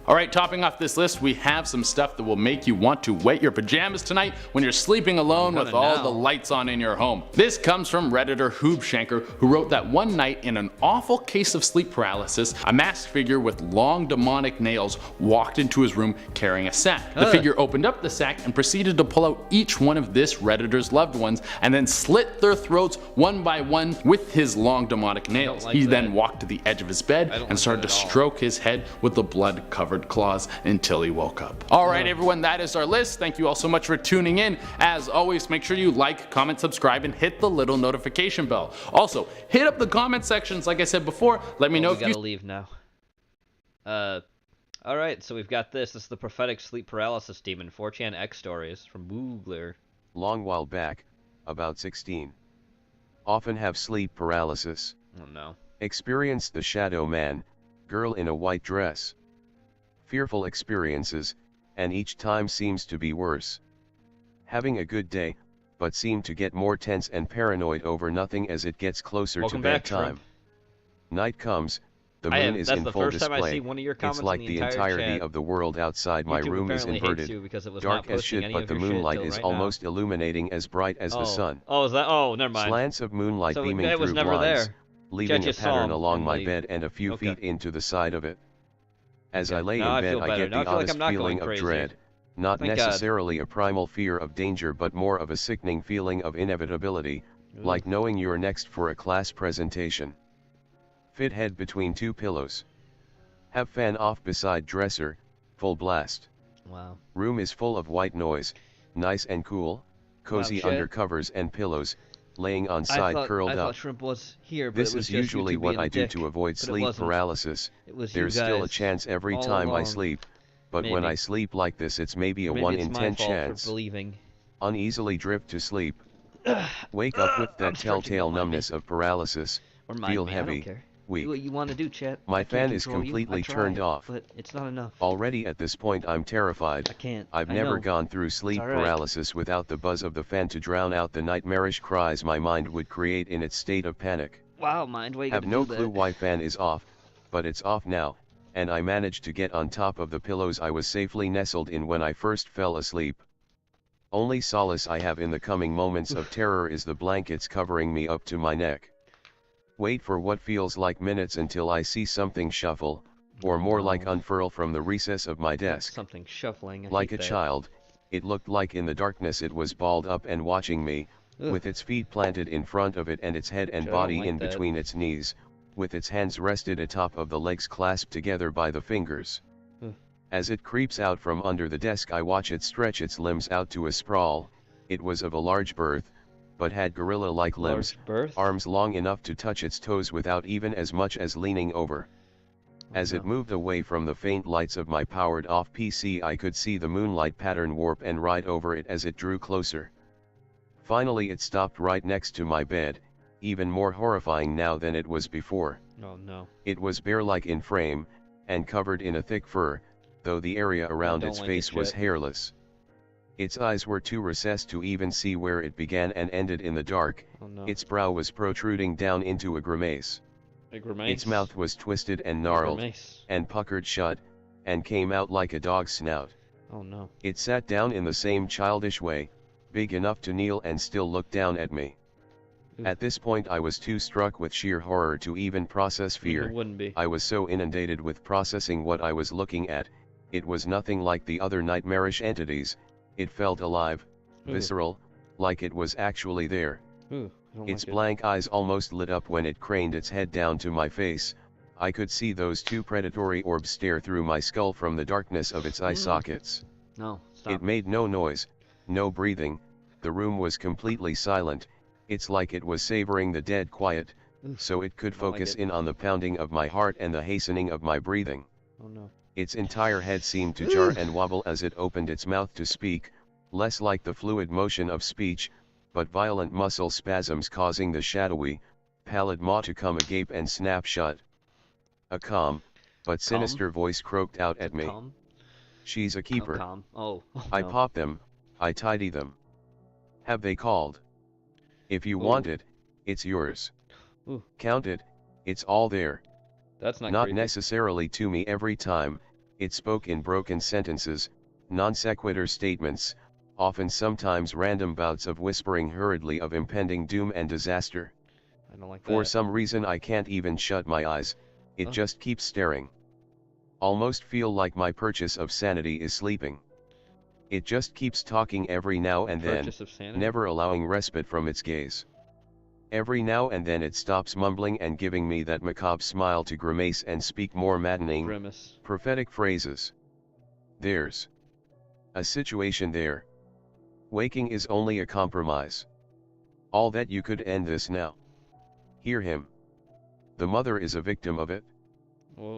Speaker 17: Alright, topping off this list, we have some stuff that will make you want to wet your pajamas tonight when you're sleeping alone with all the lights on in your home. This comes from Redditor Hoobshanker, who wrote that one night in an awful case of sleep paralysis, a masked figure with long demonic nails walked into his room carrying a sack. The figure opened up the sack and proceeded to pull out each one of this Redditor's loved ones and then slit their throats one by one with his long demonic nails. He then walked to the edge of his bed and started to stroke his head with the blood-covered claws until he woke up. Alright everyone, that is our list. Thank you all so much for tuning in. As always, make sure you like, comment, subscribe, and hit the little notification bell. Also, hit up the comment sections like I said before. Let me know if you...
Speaker 2: We gotta leave now. Alright, so we've got this. This is the prophetic sleep paralysis demon, 4chan X stories from Googler.
Speaker 18: Long while back, about 16. Often have sleep paralysis.
Speaker 2: Oh no.
Speaker 18: Experienced the shadow man, girl in a white dress. Fearful experiences, and each time seems to be worse. Having a good day, but seem to get more tense and paranoid over nothing as it gets closer to bedtime. Night comes, the moon is in full display. It's like the entirety of the world outside my room is inverted, dark as shit, but the moonlight is almost illuminating as bright as the sun.
Speaker 2: Oh, is that? Oh, never mind.
Speaker 18: Slants of moonlight beaming through blinds, leaving a pattern along my bed and a few feet into the side of it. As I lay in bed, I get the oddest feeling of dread, not necessarily a primal fear of danger but more of a sickening feeling of inevitability, like knowing you're next for a class presentation. Fit head between 2 pillows. Have fan off beside dresser, full blast.
Speaker 2: Wow.
Speaker 18: Room is full of white noise, nice and cool, cozy under covers and pillows, laying on side curled up.
Speaker 2: Shrimp was here, but
Speaker 18: this is usually what I do to avoid sleep paralysis. There's still a chance every time I sleep, but when I sleep like this it's maybe a 1 in 10 chance. Uneasily drift to sleep. Wake up with that telltale numbness of paralysis, feel heavy, weak.
Speaker 2: Do what you want to do, chat.
Speaker 18: My fan is completely turned off.
Speaker 2: But it's not enough.
Speaker 18: Already at this point I'm terrified. I've never gone through sleep paralysis without the buzz of the fan to drown out the nightmarish cries my mind would create in its state of panic.
Speaker 2: Wow, mind, why you
Speaker 18: have no clue why fan is off, but it's off now, and I managed to get on top of the pillows I was safely nestled in when I first fell asleep. Only solace I have in the coming moments of terror is the blankets covering me up to my neck. Wait for what feels like minutes until I see something shuffle, or more like unfurl from the recess of my desk.
Speaker 2: Something shuffling.
Speaker 18: Like a child, it looked like in the darkness it was balled up and watching me, with its feet planted in front of it and its head and body in between its knees, with its hands rested atop of the legs clasped together by the fingers. As it creeps out from under the desk, I watch it stretch its limbs out to a sprawl. It was of a large girth, but had gorilla-like limbs, arms long enough to touch its toes without even as much as leaning over. As it moved away from the faint lights of my powered-off PC, I could see the moonlight pattern warp and ride over it as it drew closer. Finally it stopped right next to my bed, even more horrifying now than it was before.
Speaker 2: Oh no.
Speaker 18: It was bear-like in frame, and covered in a thick fur, though the area around its face was hairless. Its eyes were too recessed to even see where it began and ended in the dark.
Speaker 2: Oh, no.
Speaker 18: Its brow was protruding down into a grimace. Its mouth was twisted and gnarled, and puckered shut, and came out like a dog's snout.
Speaker 2: Oh no.
Speaker 18: It sat down in the same childish way, big enough to kneel and still look down at me. At this point I was too struck with sheer horror to even process fear.
Speaker 2: It wouldn't be.
Speaker 18: I was so inundated with processing what I was looking at. It was nothing like the other nightmarish entities. It felt alive, visceral, like it was actually there. Its blank eyes almost lit up when it craned its head down to my face. I could see those two predatory orbs stare through my skull from the darkness of its eye sockets.
Speaker 2: No, stop.
Speaker 18: It made no noise, no breathing. The room was completely silent. It's like it was savoring the dead quiet, so it could focus in on the pounding of my heart and the hastening of my breathing.
Speaker 2: Oh no.
Speaker 18: Its entire head seemed to jar and wobble as it opened its mouth to speak, less like the fluid motion of speech, but violent muscle spasms causing the shadowy, pallid maw to come agape and snap shut. A calm, but sinister voice croaked out at me. She's a keeper. I pop them, I tidy them. Have they called? If you want it, it's yours. Count it, it's all there.
Speaker 2: That's not creepy.
Speaker 18: Necessarily to me every time. It spoke in broken sentences, non sequitur statements, often sometimes random bouts of whispering hurriedly of impending doom and disaster.
Speaker 2: I don't like
Speaker 18: For
Speaker 2: that.
Speaker 18: some reason I can't even shut my eyes, it just keeps staring. Almost feel like my purchase of sanity is sleeping. It just keeps talking every now and then, never allowing respite from its gaze. Every now and then it stops mumbling and giving me that macabre smile to grimace and speak more maddening, prophetic phrases. There's a situation there. Waking is only a compromise. All that you could end this now. Hear him. The mother is a victim of it.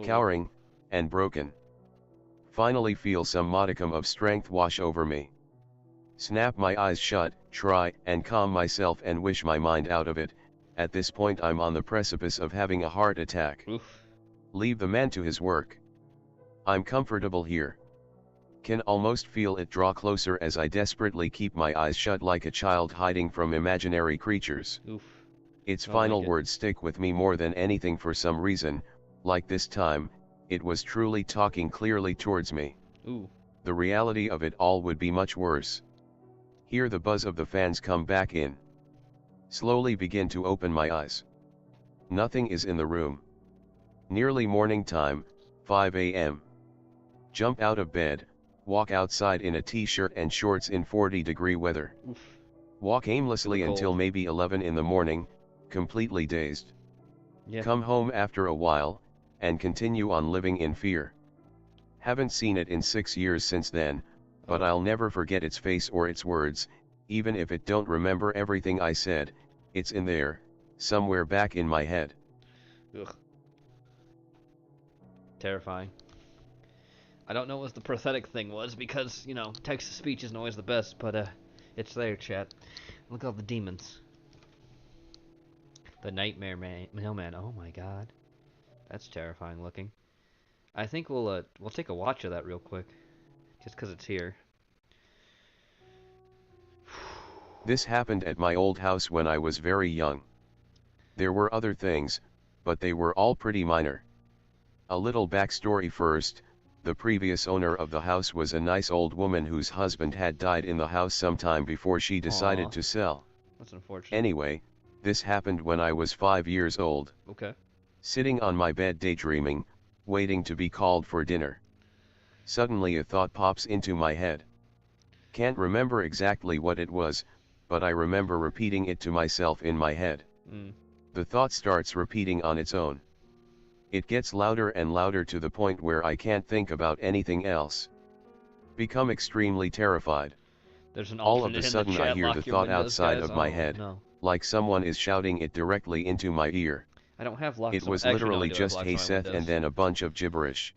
Speaker 18: Cowering, and broken. Finally feel some modicum of strength wash over me. Snap my eyes shut, try and calm myself and wish my mind out of it. At this point I'm on the precipice of having a heart attack. Leave the man to his work. I'm comfortable here. Can almost feel it draw closer as I desperately keep my eyes shut like a child hiding from imaginary creatures. Its final words stick with me more than anything for some reason, like this time, it was truly talking clearly towards me. The reality of it all would be much worse. Hear the buzz of the fans come back in. Slowly begin to open my eyes. Nothing is in the room. Nearly morning time, 5 a.m. Jump out of bed, walk outside in a t-shirt and shorts in 40-degree weather. Walk aimlessly until maybe 11 in the morning, completely dazed. Come home after a while, and continue on living in fear. Haven't seen it in 6 years since then, but I'll never forget its face or its words, even if it don't remember everything I said, it's in there, somewhere back in my head.
Speaker 2: Ugh. Terrifying. I don't know what the prophetic thing was because, you know, text-to-speech isn't always the best, but it's there, chat. Look at all the demons. The Nightmare Mailman, oh my god. That's terrifying looking. I think we'll take a watch of that real quick. Just because it's here.
Speaker 18: This happened at my old house when I was very young. There were other things, but they were all pretty minor. A little backstory first, the previous owner of the house was a nice old woman whose husband had died in the house sometime before she decided to sell.
Speaker 2: That's unfortunate.
Speaker 18: Anyway, this happened when I was 5 years old.
Speaker 2: Okay.
Speaker 18: Sitting on my bed daydreaming, waiting to be called for dinner. Suddenly a thought pops into my head. Can't remember exactly what it was, but I remember repeating it to myself in my head. The thought starts repeating on its own. It gets louder and louder to the point where I can't think about anything else. Become extremely terrified.
Speaker 2: There's an
Speaker 18: All of
Speaker 2: alternate
Speaker 18: a
Speaker 2: in
Speaker 18: sudden
Speaker 2: the
Speaker 18: I
Speaker 2: chat,
Speaker 18: hear
Speaker 2: lock
Speaker 18: the
Speaker 2: your
Speaker 18: thought
Speaker 2: windows,
Speaker 18: outside
Speaker 2: guys.
Speaker 18: of my
Speaker 2: Oh,
Speaker 18: head,
Speaker 2: no.
Speaker 18: like someone is shouting it directly into my ear.
Speaker 2: I don't have locks.
Speaker 18: It was
Speaker 2: Actually, no,
Speaker 18: literally
Speaker 2: I do have
Speaker 18: just
Speaker 2: locks
Speaker 18: hey
Speaker 2: on my
Speaker 18: Seth
Speaker 2: windows.
Speaker 18: and then a bunch of gibberish.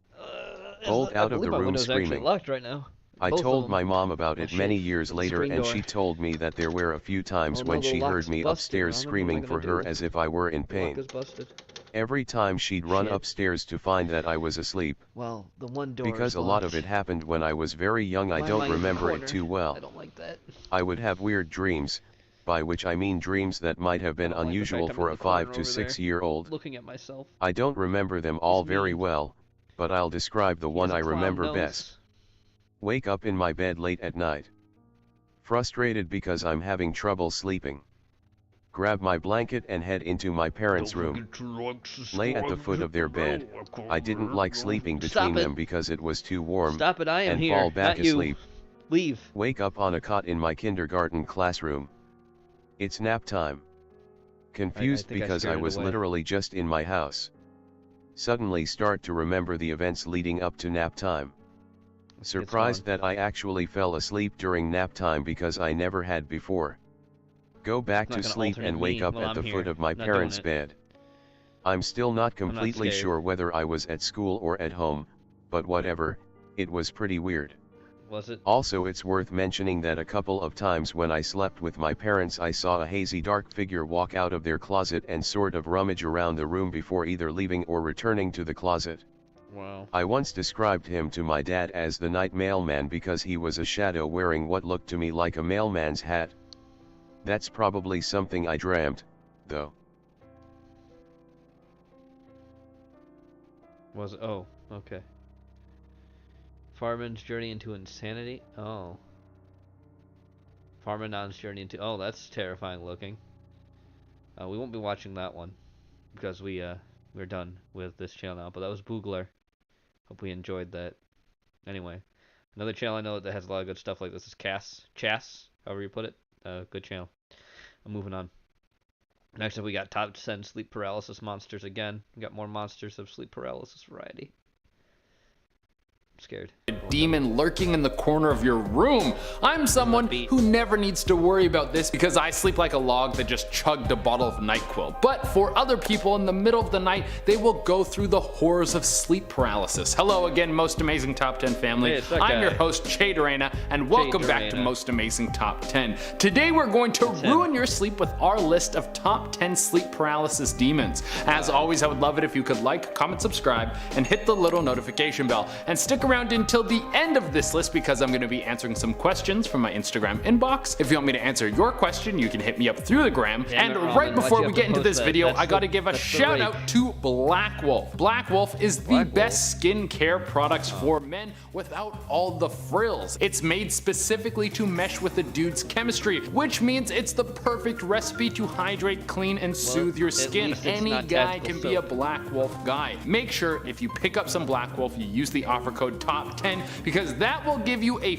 Speaker 18: Bolt
Speaker 2: I
Speaker 18: out of
Speaker 2: believe
Speaker 18: the
Speaker 2: my
Speaker 18: room
Speaker 2: window's actually
Speaker 18: screaming.
Speaker 2: locked right now.
Speaker 18: I
Speaker 2: Both of
Speaker 18: told
Speaker 2: them.
Speaker 18: my mom about
Speaker 2: Oh,
Speaker 18: it
Speaker 2: shit.
Speaker 18: many years
Speaker 2: It's the
Speaker 18: later
Speaker 2: screen
Speaker 18: and
Speaker 2: door.
Speaker 18: she told me that there were a few times
Speaker 2: Oh, no,
Speaker 18: when
Speaker 2: the
Speaker 18: she heard
Speaker 2: lock's
Speaker 18: me
Speaker 2: busted.
Speaker 18: upstairs
Speaker 2: I don't know
Speaker 18: screaming
Speaker 2: what I'm
Speaker 18: for
Speaker 2: gonna
Speaker 18: her
Speaker 2: do.
Speaker 18: as if I were in
Speaker 2: The
Speaker 18: pain.
Speaker 2: lock is busted.
Speaker 18: Every time she'd run
Speaker 2: Shit.
Speaker 18: upstairs to find that I was asleep.
Speaker 2: Well, the one door
Speaker 18: Because
Speaker 2: is
Speaker 18: a lot of
Speaker 2: locked.
Speaker 18: it happened when I was very young, I
Speaker 2: Why am
Speaker 18: don't
Speaker 2: I in the
Speaker 18: remember
Speaker 2: corner?
Speaker 18: it too well.
Speaker 2: I don't like that.
Speaker 18: I would have weird dreams, by which I mean dreams that might have been
Speaker 2: I don't like the
Speaker 18: unusual
Speaker 2: fact I'm
Speaker 18: for
Speaker 2: in
Speaker 18: a
Speaker 2: the corner
Speaker 18: 5 to
Speaker 2: over
Speaker 18: 6
Speaker 2: there,
Speaker 18: year old.
Speaker 2: looking at myself.
Speaker 18: I don't remember them all very well, but I'll describe the one
Speaker 2: has a
Speaker 18: I
Speaker 2: clown
Speaker 18: remember
Speaker 2: nose.
Speaker 18: best. Wake up in my bed late at night. Frustrated because I'm having trouble sleeping. Grab my blanket and head into my parents' room. Lay at the foot of their bed. I didn't like sleeping between them because it was too warm.
Speaker 2: Stop it, I am
Speaker 18: and
Speaker 2: here,
Speaker 18: fall back
Speaker 2: not you.
Speaker 18: asleep.
Speaker 2: Leave.
Speaker 18: Wake up on a cot in my kindergarten classroom. It's nap time. Confused
Speaker 2: think I
Speaker 18: because I
Speaker 2: scared it
Speaker 18: was
Speaker 2: away.
Speaker 18: literally just in my house. Suddenly start to remember the events leading up to nap time. Surprised that I actually fell asleep during nap time because I never had before. Go back
Speaker 2: It's not
Speaker 18: to
Speaker 2: gonna
Speaker 18: sleep
Speaker 2: alternate
Speaker 18: and wake
Speaker 2: me
Speaker 18: up
Speaker 2: while
Speaker 18: at
Speaker 2: I'm
Speaker 18: the
Speaker 2: here.
Speaker 18: foot of my
Speaker 2: Not doing
Speaker 18: parents'
Speaker 2: it.
Speaker 18: bed. I'm still not completely
Speaker 2: scared.
Speaker 18: sure whether I was at school or at home, but whatever, it was pretty weird.
Speaker 2: Was it?
Speaker 18: Also, it's worth mentioning that a couple of times when I slept with my parents I saw a hazy dark figure walk out of their closet and sort of rummage around the room before either leaving or returning to the closet.
Speaker 2: Wow.
Speaker 18: I once described him to my dad as the night mailman because he was a shadow wearing what looked to me like a mailman's hat. That's probably something I dreamt, though.
Speaker 2: Oh, okay. Farman's journey into insanity? Oh. Farmanon's journey into... Oh, that's terrifying looking. We won't be watching that one. Because we're done with this channel now. But that was Boogler. Hope we enjoyed that. Anyway. Another channel I know that has a lot of good stuff like this is Chas, however you put it. Good channel. I'm moving on. Next up we got top 10 sleep paralysis monsters again. We got more monsters of sleep paralysis variety. I'm scared.
Speaker 17: Demon lurking in the corner of your room. I'm someone who never needs to worry about this because I sleep like a log that just chugged a bottle of NyQuil. But for other people in the middle of the night, they will go through the horrors of sleep paralysis. Hello again, Most Amazing Top 10 family.
Speaker 2: Hey, it's that
Speaker 17: I'm
Speaker 2: guy.
Speaker 17: your host, Chaderena, and welcome back to Most Amazing Top 10. Today we're going to ruin your sleep with our list of top 10 sleep paralysis demons. As always, I would love it if you could like, comment, subscribe, and hit the little notification bell. And stick around until the end of this list because I'm going to be answering some questions from my Instagram inbox. If you want me to answer your question, you can hit me up through the gram.
Speaker 2: Damn
Speaker 17: And
Speaker 2: it, Robin,
Speaker 17: right
Speaker 2: why'd
Speaker 17: before
Speaker 2: you
Speaker 17: we
Speaker 2: have
Speaker 17: get
Speaker 2: to
Speaker 17: into
Speaker 2: post
Speaker 17: this
Speaker 2: that?
Speaker 17: video,
Speaker 2: That's
Speaker 17: I got to
Speaker 2: the-
Speaker 17: give a
Speaker 2: that's the
Speaker 17: shout
Speaker 2: rape.
Speaker 17: out to Black Wolf. Black Wolf is the best skincare products for men without all the frills. It's made specifically to mesh with the dude's chemistry, which means it's the perfect recipe to hydrate, clean, and soothe your
Speaker 2: at
Speaker 17: skin.
Speaker 2: least it's
Speaker 17: Any
Speaker 2: not
Speaker 17: guy
Speaker 2: tactical
Speaker 17: can be a
Speaker 2: soap.
Speaker 17: Black Wolf guy. Make sure if you pick up some Black Wolf, you use the offer code TOP10 because that will give you a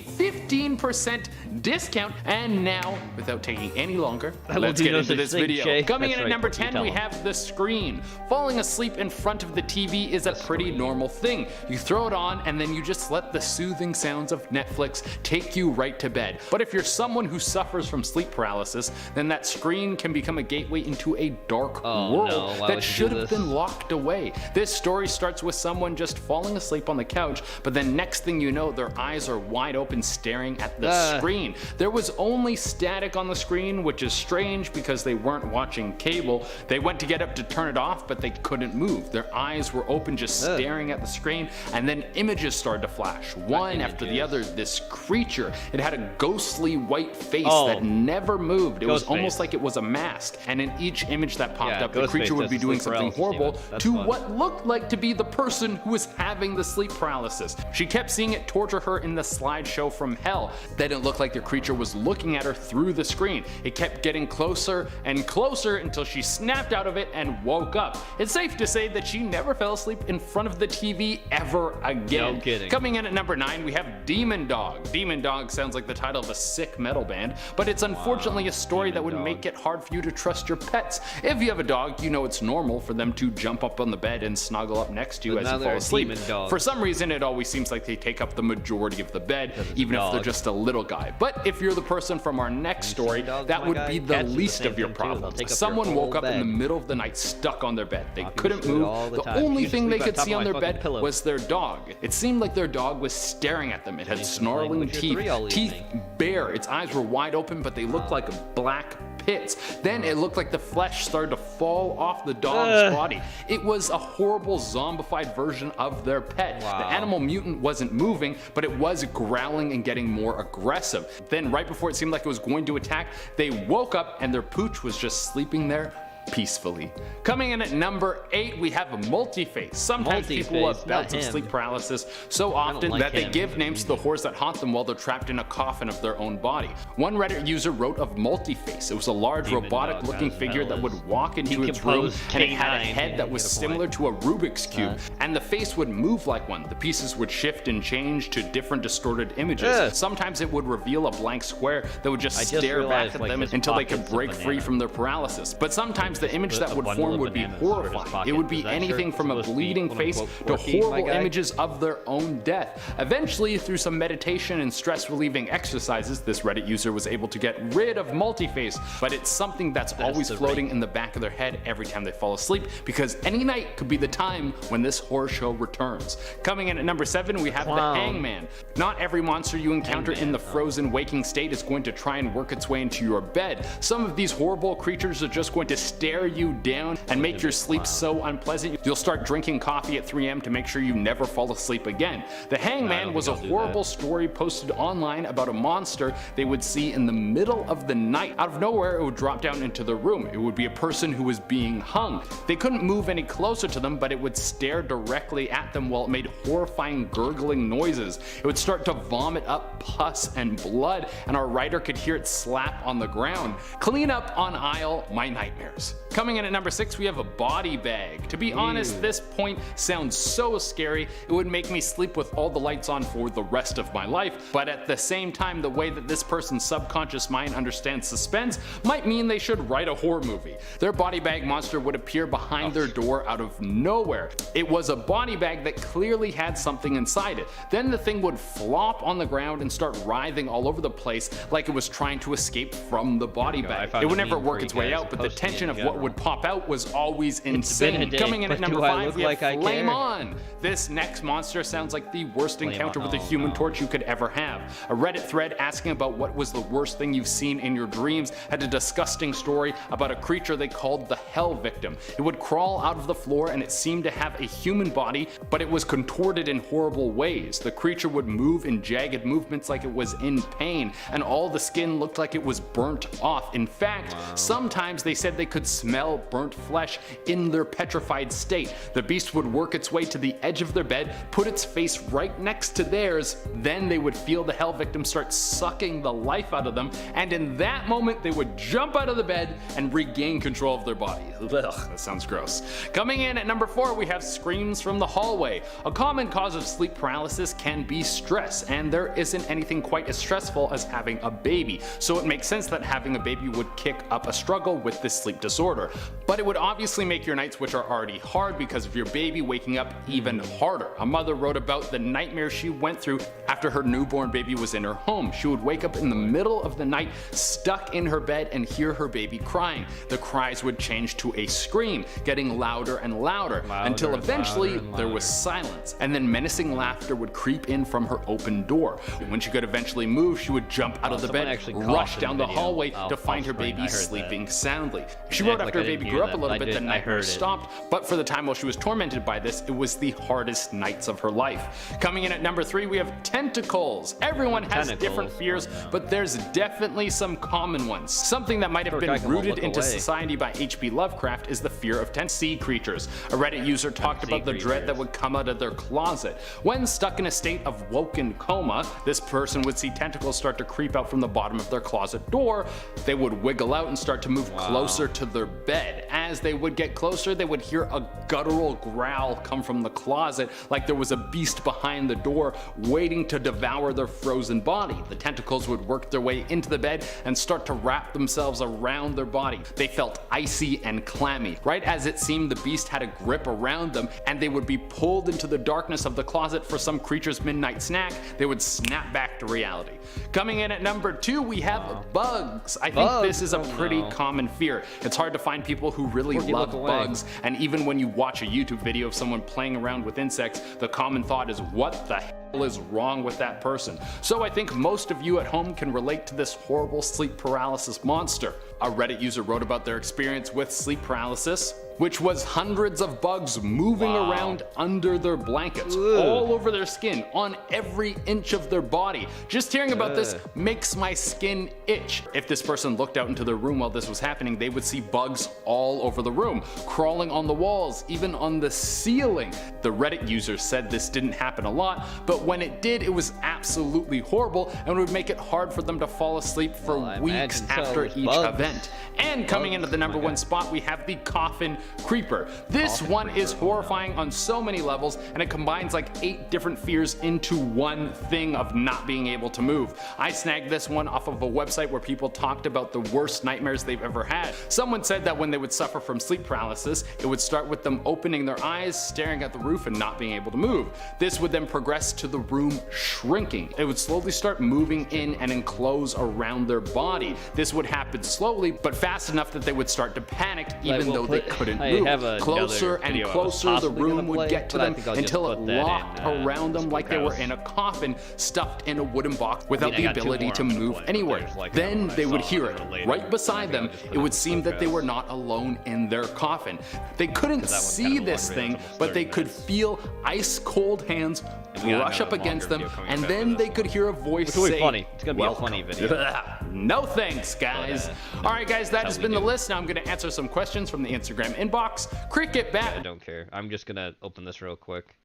Speaker 17: 15% discount. And now, without taking any longer,
Speaker 2: will
Speaker 17: let's
Speaker 2: do
Speaker 17: get
Speaker 2: no
Speaker 17: into
Speaker 2: such
Speaker 17: this
Speaker 2: thing,
Speaker 17: video.
Speaker 2: Shay.
Speaker 17: Coming
Speaker 2: That's
Speaker 17: in at
Speaker 2: right,
Speaker 17: number
Speaker 2: you
Speaker 17: 10,
Speaker 2: tell
Speaker 17: we
Speaker 2: him.
Speaker 17: have the screen. Falling asleep in front of the TV is a pretty normal thing. You throw it on and then you just let the soothing sounds of Netflix take you right to bed. But if you're someone who suffers from sleep paralysis, then that screen can become a gateway into a dark world
Speaker 2: no, why
Speaker 17: that
Speaker 2: would you
Speaker 17: should
Speaker 2: do
Speaker 17: have
Speaker 2: this?
Speaker 17: been locked away. This story starts with someone just falling asleep on the couch, but then next thing you know, their eyes are wide open staring at the screen. There was only static on the screen, which is strange because they weren't watching cable. They went to get up to turn it off, but they couldn't move. Their eyes were open, just staring at the screen, and then images started to flash, one after the other. This creature, it had a ghostly white face that never moved. It was
Speaker 2: Ghostface.
Speaker 17: almost like it was a mask, and in each image that popped
Speaker 2: Yeah,
Speaker 17: up, the
Speaker 2: Ghostface,
Speaker 17: creature would
Speaker 2: that's
Speaker 17: be
Speaker 2: the
Speaker 17: doing
Speaker 2: sleep
Speaker 17: something
Speaker 2: paralysis
Speaker 17: horrible
Speaker 2: demon. That's
Speaker 17: to
Speaker 2: fun.
Speaker 17: what looked like to be the person who was having the sleep paralysis. She kept seeing it torture her in the slideshow from hell. Then it looked like the creature was looking at her through the screen. It kept getting closer and closer until she snapped out of it and woke up. It's safe to say that she never fell asleep in front of the TV ever again.
Speaker 2: No kidding.
Speaker 17: Coming in at number 9, we have Demon Dog. Demon Dog sounds like the title of a sick metal band, but it's unfortunately a story that would make it hard for you to trust your pets. If you have a dog, you know it's normal for them to jump up on the bed and snuggle up next to you as you fall asleep. For some reason, it always seems like they take up the majority of the bed, even if they're just a little guy. But if you're the person from our next story, that would be the least of your problems. Someone woke up in the middle of the night stuck on their bed. They couldn't move. The only thing they could see on their bed was their dog. It seemed like their dog was staring at them. It had snarling teeth bare. Its eyes were wide open, but they looked like black pits. Then it looked like the flesh started to fall off the dog's body. It was a horrible zombified version of their pet. The animal mutant wasn't moving, but it was growling and getting more aggressive. Then right before it seemed like it was going to attack, they woke up and their pooch was just sleeping there peacefully. Coming in at number 8, we have a multi-face. Sometimes people have bouts of sleep paralysis so often that they give names to the horrors that haunt them while they're trapped in a coffin of their own body. One Reddit user wrote of multi-face. It was a large robotic looking figure that would walk into its room, and it had a head that was similar to a Rubik's Cube, and the face would move like one. The pieces would shift and change to different distorted images. Sometimes it would reveal a blank square that would just stare back at them until they could break free from their paralysis. But sometimes the image that would form would be horrifying. It would be anything from a bleeding face to horrible images of their own death. Eventually, through some meditation and stress-relieving exercises, this Reddit user was able to get rid of multi-face, but it's something that's always floating in the back of their head every time they fall asleep, because any night could be the time when this horror show returns. Coming in at number 7, we have the Hangman. Not every monster you encounter in the frozen waking state is going to try and work its way into your bed. Some of these horrible creatures are just going to stare you down and make your sleep so unpleasant you'll start drinking coffee at 3 a.m. to make sure you never fall asleep again. The Hangman was a horrible story posted online about a monster they would see in the middle of the night. Out of nowhere, it would drop down into the room. It would be a person who was being hung. They couldn't move any closer to them, but it would stare directly at them while it made horrifying gurgling noises. It would start to vomit up pus and blood, and our writer could hear it slap on the ground. Clean up on aisle, my nightmares. Coming in at number 6, we have a body bag. To be honest, this point sounds so scary, it would make me sleep with all the lights on for the rest of my life, but at the same time, the way that this person's subconscious mind understands suspense might mean they should write a horror movie. Their body bag monster would appear behind their door out of nowhere. It was a body bag that clearly had something inside it. Then the thing would flop on the ground and start writhing all over the place like it was trying to escape from the body bag. It would never work its way out, but the tension of what would pop out was always insane. Coming in at number 5, we have Flame On. This next monster sounds like the worst encounter with a human torch you could ever have. A Reddit thread asking about what was the worst thing you've seen in your dreams had a disgusting story about a creature they called the Hell Victim. It would crawl out of the floor and it seemed to have a human body, but it was contorted in horrible ways. The creature would move in jagged movements like it was in pain, and all the skin looked like it was burnt off. In fact, sometimes they said they could smell burnt flesh in their petrified state. The beast would work its way to the edge of their bed, put its face right next to theirs, then they would feel the Hell Victim start sucking the life out of them, and in that moment they would jump out of the bed and regain control of their body. Ugh, that sounds gross. Coming in at number 4, we have screams from the hallway. A common cause of sleep paralysis can be stress, and there isn't anything quite as stressful as having a baby, so it makes sense that having a baby would kick up a struggle with this sleep disorder. But it would obviously make your nights, which are already hard because of your baby, waking up even harder. A mother wrote about the nightmare she went through after her newborn baby was in her home. She would wake up in the middle of the night, stuck in her bed, and hear her baby crying. The cries would change to a scream, getting louder and louder, until eventually there was silence, and then menacing laughter would creep in from her open door. When she could eventually move, she would jump out of the bed, rush down the hallway to find her baby sleeping soundly. She wrote
Speaker 2: like
Speaker 17: after
Speaker 2: I
Speaker 17: her
Speaker 2: didn't
Speaker 17: baby
Speaker 2: hear
Speaker 17: grew up
Speaker 2: that,
Speaker 17: a little
Speaker 2: but
Speaker 17: bit, the
Speaker 2: I
Speaker 17: nightmare
Speaker 2: heard it.
Speaker 17: stopped. But for the time while she was tormented by this, it was the hardest nights of her life. Coming in at number 3, we have tentacles. Everyone has different fears, but there's definitely some common ones. Something that might have been rooted into society by H.P. Lovecraft is the fear of sea creatures. A Reddit user talked about the dread that would come out of their closet. When stuck in a state of woken coma, this person would see tentacles start to creep out from the bottom of their closet door. They would wiggle out and start to move closer to their bed. As they would get closer, they would hear a guttural growl come from the closet, like there was a beast behind the door waiting to devour their frozen body. The tentacles would work their way into the bed and start to wrap themselves around their body. They felt icy and clammy. Right as it seemed the beast had a grip around them and they would be pulled into the darkness of the closet for some creature's midnight snack, they would snap back to reality. Coming in at number 2, we have bugs. I think this is a pretty common fear. It's hard to find people who really love bugs, and even when you watch a YouTube video of someone playing around with insects, the common thought is, what the hell is wrong with that person? So I think most of you at home can relate to this horrible sleep paralysis monster. A Reddit user wrote about their experience with sleep paralysis, which was hundreds of bugs moving around under their blankets, all over their skin, on every inch of their body. Just hearing about this makes my skin itch. If this person looked out into their room while this was happening, they would see bugs all over the room, crawling on the walls, even on the ceiling. The Reddit user said this didn't happen a lot, but when it did, it was absolutely horrible and would make it hard for them to fall asleep for weeks after each event. And coming into the number 1 spot, we have the coffin creeper. This one is horrifying on so many levels, and it combines like 8 different fears into one thing of not being able to move. I snagged this one off of a website where people talked about the worst nightmares they've ever had. Someone said that when they would suffer from sleep paralysis, it would start with them opening their eyes, staring at the roof, and not being able to move. This would then progress to the room shrinking. It would slowly start moving in and enclose around their body. This would happen slowly, but fast enough that they would start to panic even though they couldn't move. Closer and closer the room would get to them until it locked around them like they were in a coffin stuffed in a wooden box without the ability to move anywhere. Then they would hear it right beside them. It would seem that they were not alone in their coffin. They couldn't see this thing, but they could feel ice cold hands brush up against them, and then they could hear a voice say,
Speaker 2: it's gonna be a funny video.
Speaker 17: No thanks, guys. Alright guys, that has been the list. Now I'm gonna answer some questions from the Instagram inbox. Cricket bat.
Speaker 2: I don't care. I'm just gonna open this real quick.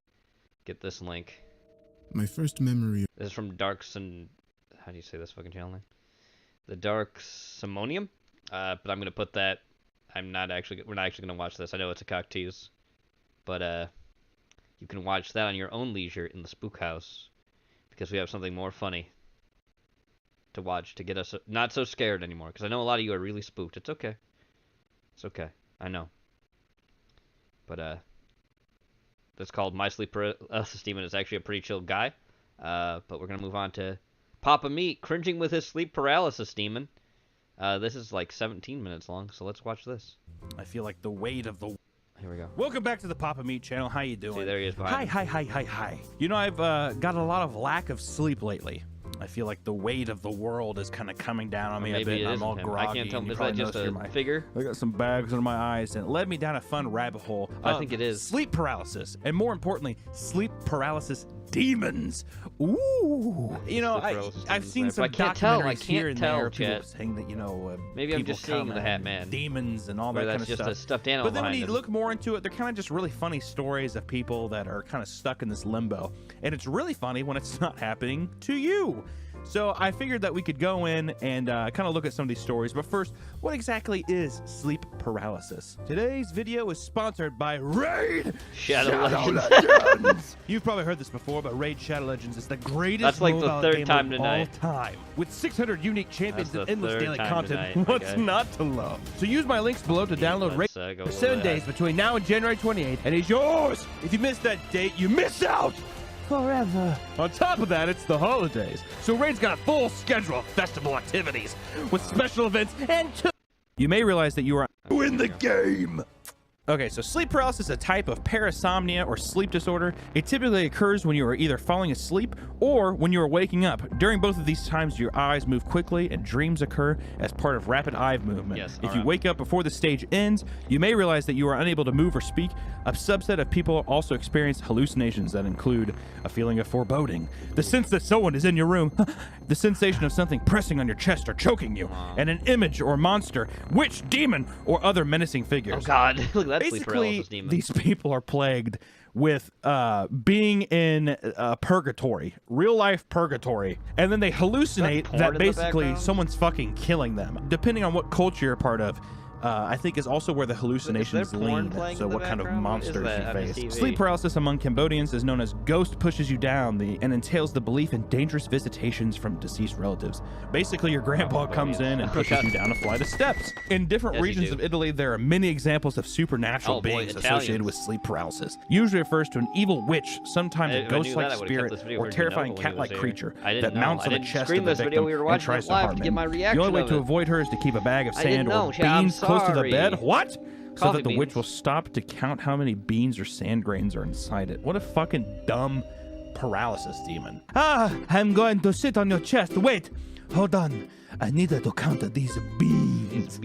Speaker 2: Get this link.
Speaker 19: My first memory.
Speaker 2: This is from Darks and how do you say this fucking channel name? The Dark Simonium. But I'm gonna put that. We're not actually gonna watch this. I know it's a cock tease, but you can watch that on your own leisure in the Spook House, because we have something more funny to watch to get us not so scared anymore. Because I know a lot of you are really spooked. It's okay. It's okay. I know. But that's called My Sleep Paralysis Demon. Is actually a pretty chill guy. But we're gonna move on to Papa Meat cringing with his sleep paralysis demon. This is like 17 minutes long, so let's watch this.
Speaker 20: I feel like the weight of the...
Speaker 2: Here we go.
Speaker 20: Welcome back to the Papa Meat channel. How you doing?
Speaker 2: See, there he is behind
Speaker 20: Hi. You know, I've got a lot of lack of sleep lately. I feel like the weight of the world is kind of coming down on me a bit, and I'm all groggy.
Speaker 2: I can't tell. Is that just a figure?
Speaker 20: I got some bags under my eyes, and it led me down a fun rabbit hole.
Speaker 2: I think it is.
Speaker 20: Sleep paralysis, and more importantly, sleep paralysis demons. Ooh. You know, I've seen some documentaries here and there, people saying that, you know,
Speaker 2: maybe I'm just seeing the Hat Man.
Speaker 20: Demons and all that kind of stuff.
Speaker 2: That's just a stuffed animal.
Speaker 20: But then when you look more into it, they're kind of just really funny stories of people that are kind of stuck in this limbo. And it's really funny when it's not happening to you. So I figured that we could go in and kind of look at some of these stories. But first, what exactly is sleep paralysis? Today's video is sponsored by Raid
Speaker 2: Shadow Legends.
Speaker 20: You've probably heard this before, but Raid Shadow Legends is the greatest
Speaker 2: That's like the third time
Speaker 20: of
Speaker 2: tonight.
Speaker 20: all time. With 600 unique champions and endless daily content,
Speaker 2: tonight,
Speaker 20: what's not to love? So use my links below to download Raid for 7 days between now and January 28th, and it's yours! If you miss that date, you miss out! Forever. On top of that, it's the holidays, so Raid's got a full schedule of festival activities with special events and you may realize that you are in the game. Okay, so sleep paralysis is a type of parasomnia or sleep disorder. It typically occurs when you are either falling asleep or when you are waking up. During both of these times, your eyes move quickly and dreams occur as part of rapid eye movement.
Speaker 2: Yes,
Speaker 20: if you wake up before the stage ends, you may realize that you are unable to move or speak. A subset of people also experience hallucinations that include a feeling of foreboding, the sense that someone is in your room, the sensation of something pressing on your chest or choking you, and an image or monster, witch, demon, or other menacing figures.
Speaker 2: Oh God, look at that sleep
Speaker 20: Basically,
Speaker 2: paralysis demon.
Speaker 20: these people are plagued with being in purgatory, real life purgatory, and then they hallucinate that basically someone's fucking killing them. Depending on what culture you're a part of, I think is also where the hallucinations lean. So what kind of monsters you face. Sleep paralysis among Cambodians is known as ghost pushes you down and entails the belief in dangerous visitations from deceased relatives. Basically, your grandpa comes in and pushes you down a flight of steps. In different regions of Italy, there are many examples of supernatural beings associated with sleep paralysis. Usually refers to an evil witch, sometimes a ghost-like spirit, or terrifying cat-like creature that mounts on the chest of the victim and tries to harm him. The only way to avoid her is to keep a bag of sand or beans close to the bed. What? So that the witch will stop to count how many beans or sand grains are inside it. What a fucking dumb paralysis demon. I'm going to sit on your chest. Wait, hold on. I needed to count these beans.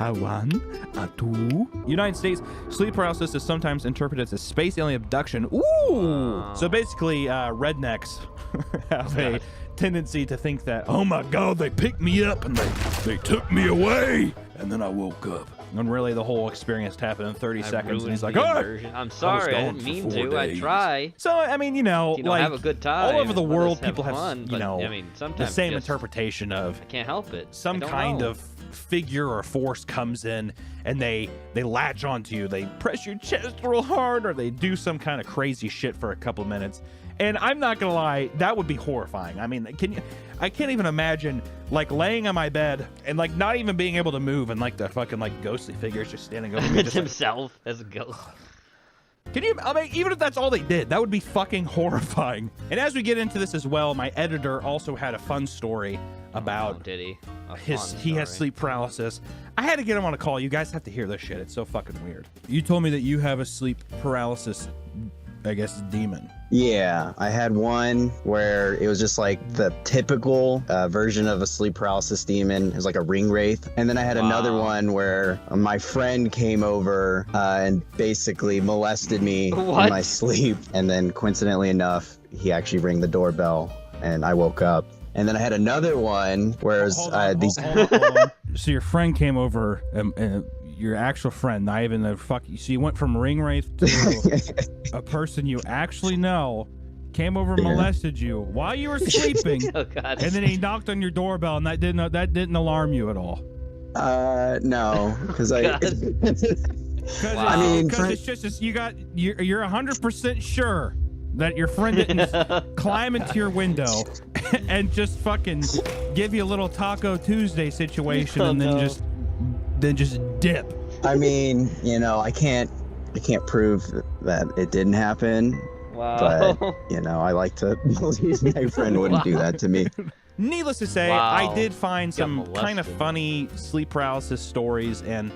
Speaker 20: A 1, a 2. United States, sleep paralysis is sometimes interpreted as a space alien abduction. Ooh! So basically, rednecks have a tendency to think that, oh my God, they picked me up and they took me away, and then I woke up. When really the whole experience happened in 30 seconds, and he's like, oh,
Speaker 2: I'm sorry, I didn't mean to. I try.
Speaker 20: So, I mean, you know, like,
Speaker 2: have a good time.
Speaker 20: all over the world,
Speaker 2: have
Speaker 20: people
Speaker 2: fun,
Speaker 20: have,
Speaker 2: but,
Speaker 20: you know,
Speaker 2: I mean,
Speaker 20: the
Speaker 2: sometimes
Speaker 20: same
Speaker 2: just-
Speaker 20: interpretation of
Speaker 2: I can't help it.
Speaker 20: some
Speaker 2: I don't
Speaker 20: kind
Speaker 2: know.
Speaker 20: of figure or force comes in and they latch onto you. They press your chest real hard, or they do some kind of crazy shit for a couple of minutes. And I'm not gonna lie, that would be horrifying. I mean, I can't even imagine like laying on my bed and like not even being able to move, and like the fucking like ghostly figures just standing over me.
Speaker 2: It's himself as a ghost.
Speaker 20: Can you, I mean, even if that's all they did, that would be fucking horrifying. And as we get into this as well, my editor also had a fun story about
Speaker 2: did he?
Speaker 20: He has sleep paralysis. I had to get him on a call. You guys have to hear this shit. It's so fucking weird. You told me that you have a sleep paralysis, I guess, demon.
Speaker 21: Yeah, I had one where it was just like the typical version of a sleep paralysis demon. It was like a ring wraith. And then I had another one where my friend came over and basically molested me in my sleep. And then coincidentally enough, he actually rang the doorbell and I woke up. And then I had another one where it was these...
Speaker 20: Hold on. So your friend came over, your actual friend, not even the fucking... So you went from ring wraith to a person you actually know, came over and molested you while you were sleeping, and then he knocked on your doorbell, and that didn't alarm you at all.
Speaker 21: No, because I...
Speaker 20: I mean, because it's just you're 100% sure that your friend didn't climb into your window and just fucking give you a little Taco Tuesday situation, and then just dip.
Speaker 21: I mean, you know, I can't prove that it didn't happen.
Speaker 2: Wow.
Speaker 21: But you know, I like to believe my friend wouldn't do that to me.
Speaker 20: Needless to say, I did find some kind of funny sleep paralysis stories, and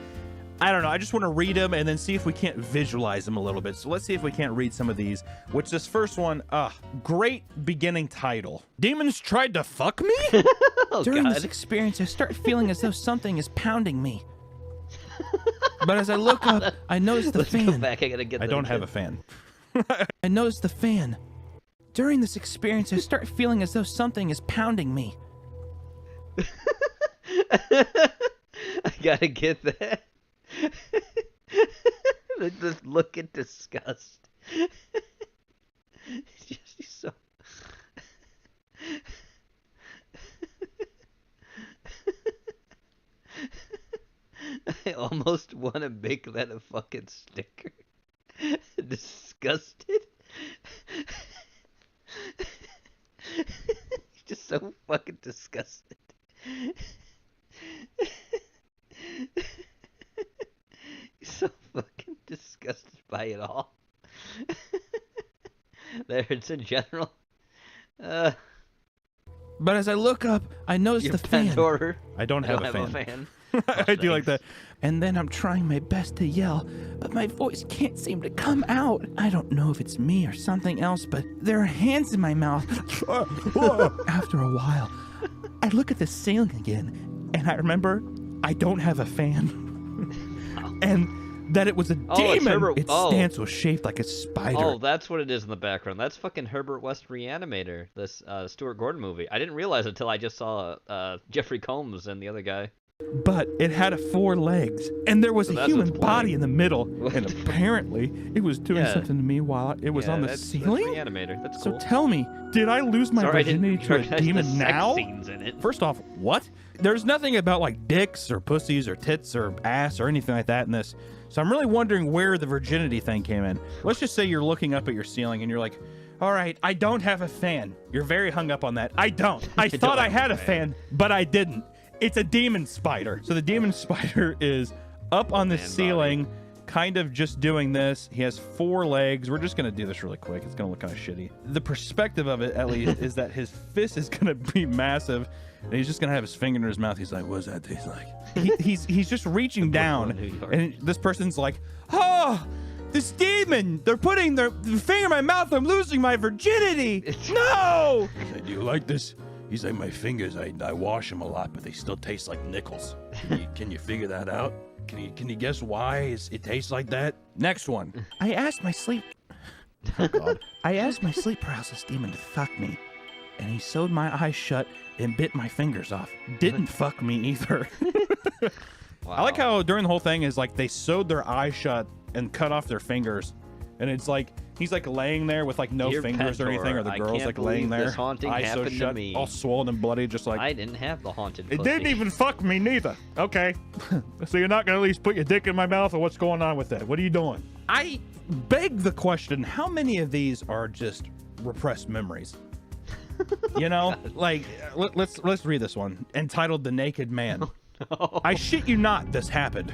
Speaker 20: I don't know, I just want to read them and then see if we can't visualize them a little bit. So let's see if we can't read some of these, which this first one, great beginning title. Demons tried to fuck me?
Speaker 22: During this experience, I start feeling as though something is pounding me. But as I look up, I notice the fan.
Speaker 2: Go back. I gotta get
Speaker 20: I don't have a fan.
Speaker 22: I notice the fan. During this experience, I start feeling as though something is pounding me.
Speaker 2: I gotta get that. Just look at disgust. He's so... I almost want to make that a fucking sticker. Disgusted. He's just so fucking disgusted. He's so fucking disgusted by it all. There, it's in general.
Speaker 22: But as I look up, I notice the fan.
Speaker 2: Order.
Speaker 20: I don't have a fan.
Speaker 22: I do like that. And then I'm trying my best to yell, but my voice can't seem to come out. I don't know if it's me or something else, but there are hands in my mouth. After a while, I look at the ceiling again, and I remember I don't have a fan. And that it was a demon. Its stance was shaped like a spider.
Speaker 2: Oh, that's what it is in the background. That's fucking Herbert West Reanimator, this Stuart Gordon movie. I didn't realize it until I just saw Jeffrey Combs and the other guy.
Speaker 22: But it had 4 legs, and there was a human body in the middle, and apparently it was doing something to me while it was on the ceiling.
Speaker 2: That's Reanimator. That's
Speaker 22: so
Speaker 2: cool.
Speaker 22: Tell me, did I lose my virginity to a demon
Speaker 2: the
Speaker 22: now?
Speaker 2: sex scenes in it.
Speaker 22: First off, what? There's nothing about like dicks or pussies or tits or ass or anything like that in this. So I'm really wondering where the virginity thing came in. Let's just say you're looking up at your ceiling and you're like, all right, I don't have a fan. You're very hung up on that. I don't. I thought I had a fan, but I didn't. It's a demon spider. So the demon spider is up on the ceiling, kind of just doing this. He has 4 legs. We're just going to do this really quick. It's going to look kind of shitty. The perspective of it, at least, is that his fist is going to be massive, and he's just going to have his finger in his mouth. He's like, what does that taste like? He's just reaching down, and this person's like, oh, this demon. They're putting their finger in my mouth. I'm losing my virginity. No! He's like, do you like this? He's like, my fingers, I wash them a lot, but they still taste like nickels. Can you figure that out? Can you guess why it tastes like that? Next one. I asked my sleep paralysis demon to fuck me, and he sewed my eyes shut and bit my fingers off. Didn't fuck me either. Wow. I like how during the whole thing is like they sewed their eyes shut and cut off their fingers, and it's like he's like laying there with like no fingers or anything, or the girl's like laying there, eyes so shut, all swollen and bloody, just like
Speaker 2: I didn't have the haunted pussy.
Speaker 22: It didn't even fuck me neither. Okay, so you're not gonna at least put your dick in my mouth, or what's going on with that? What are you doing? I beg the question: how many of these are just repressed memories? You know, like let's read this one entitled "The Naked Man." No. I shit you not, this happened.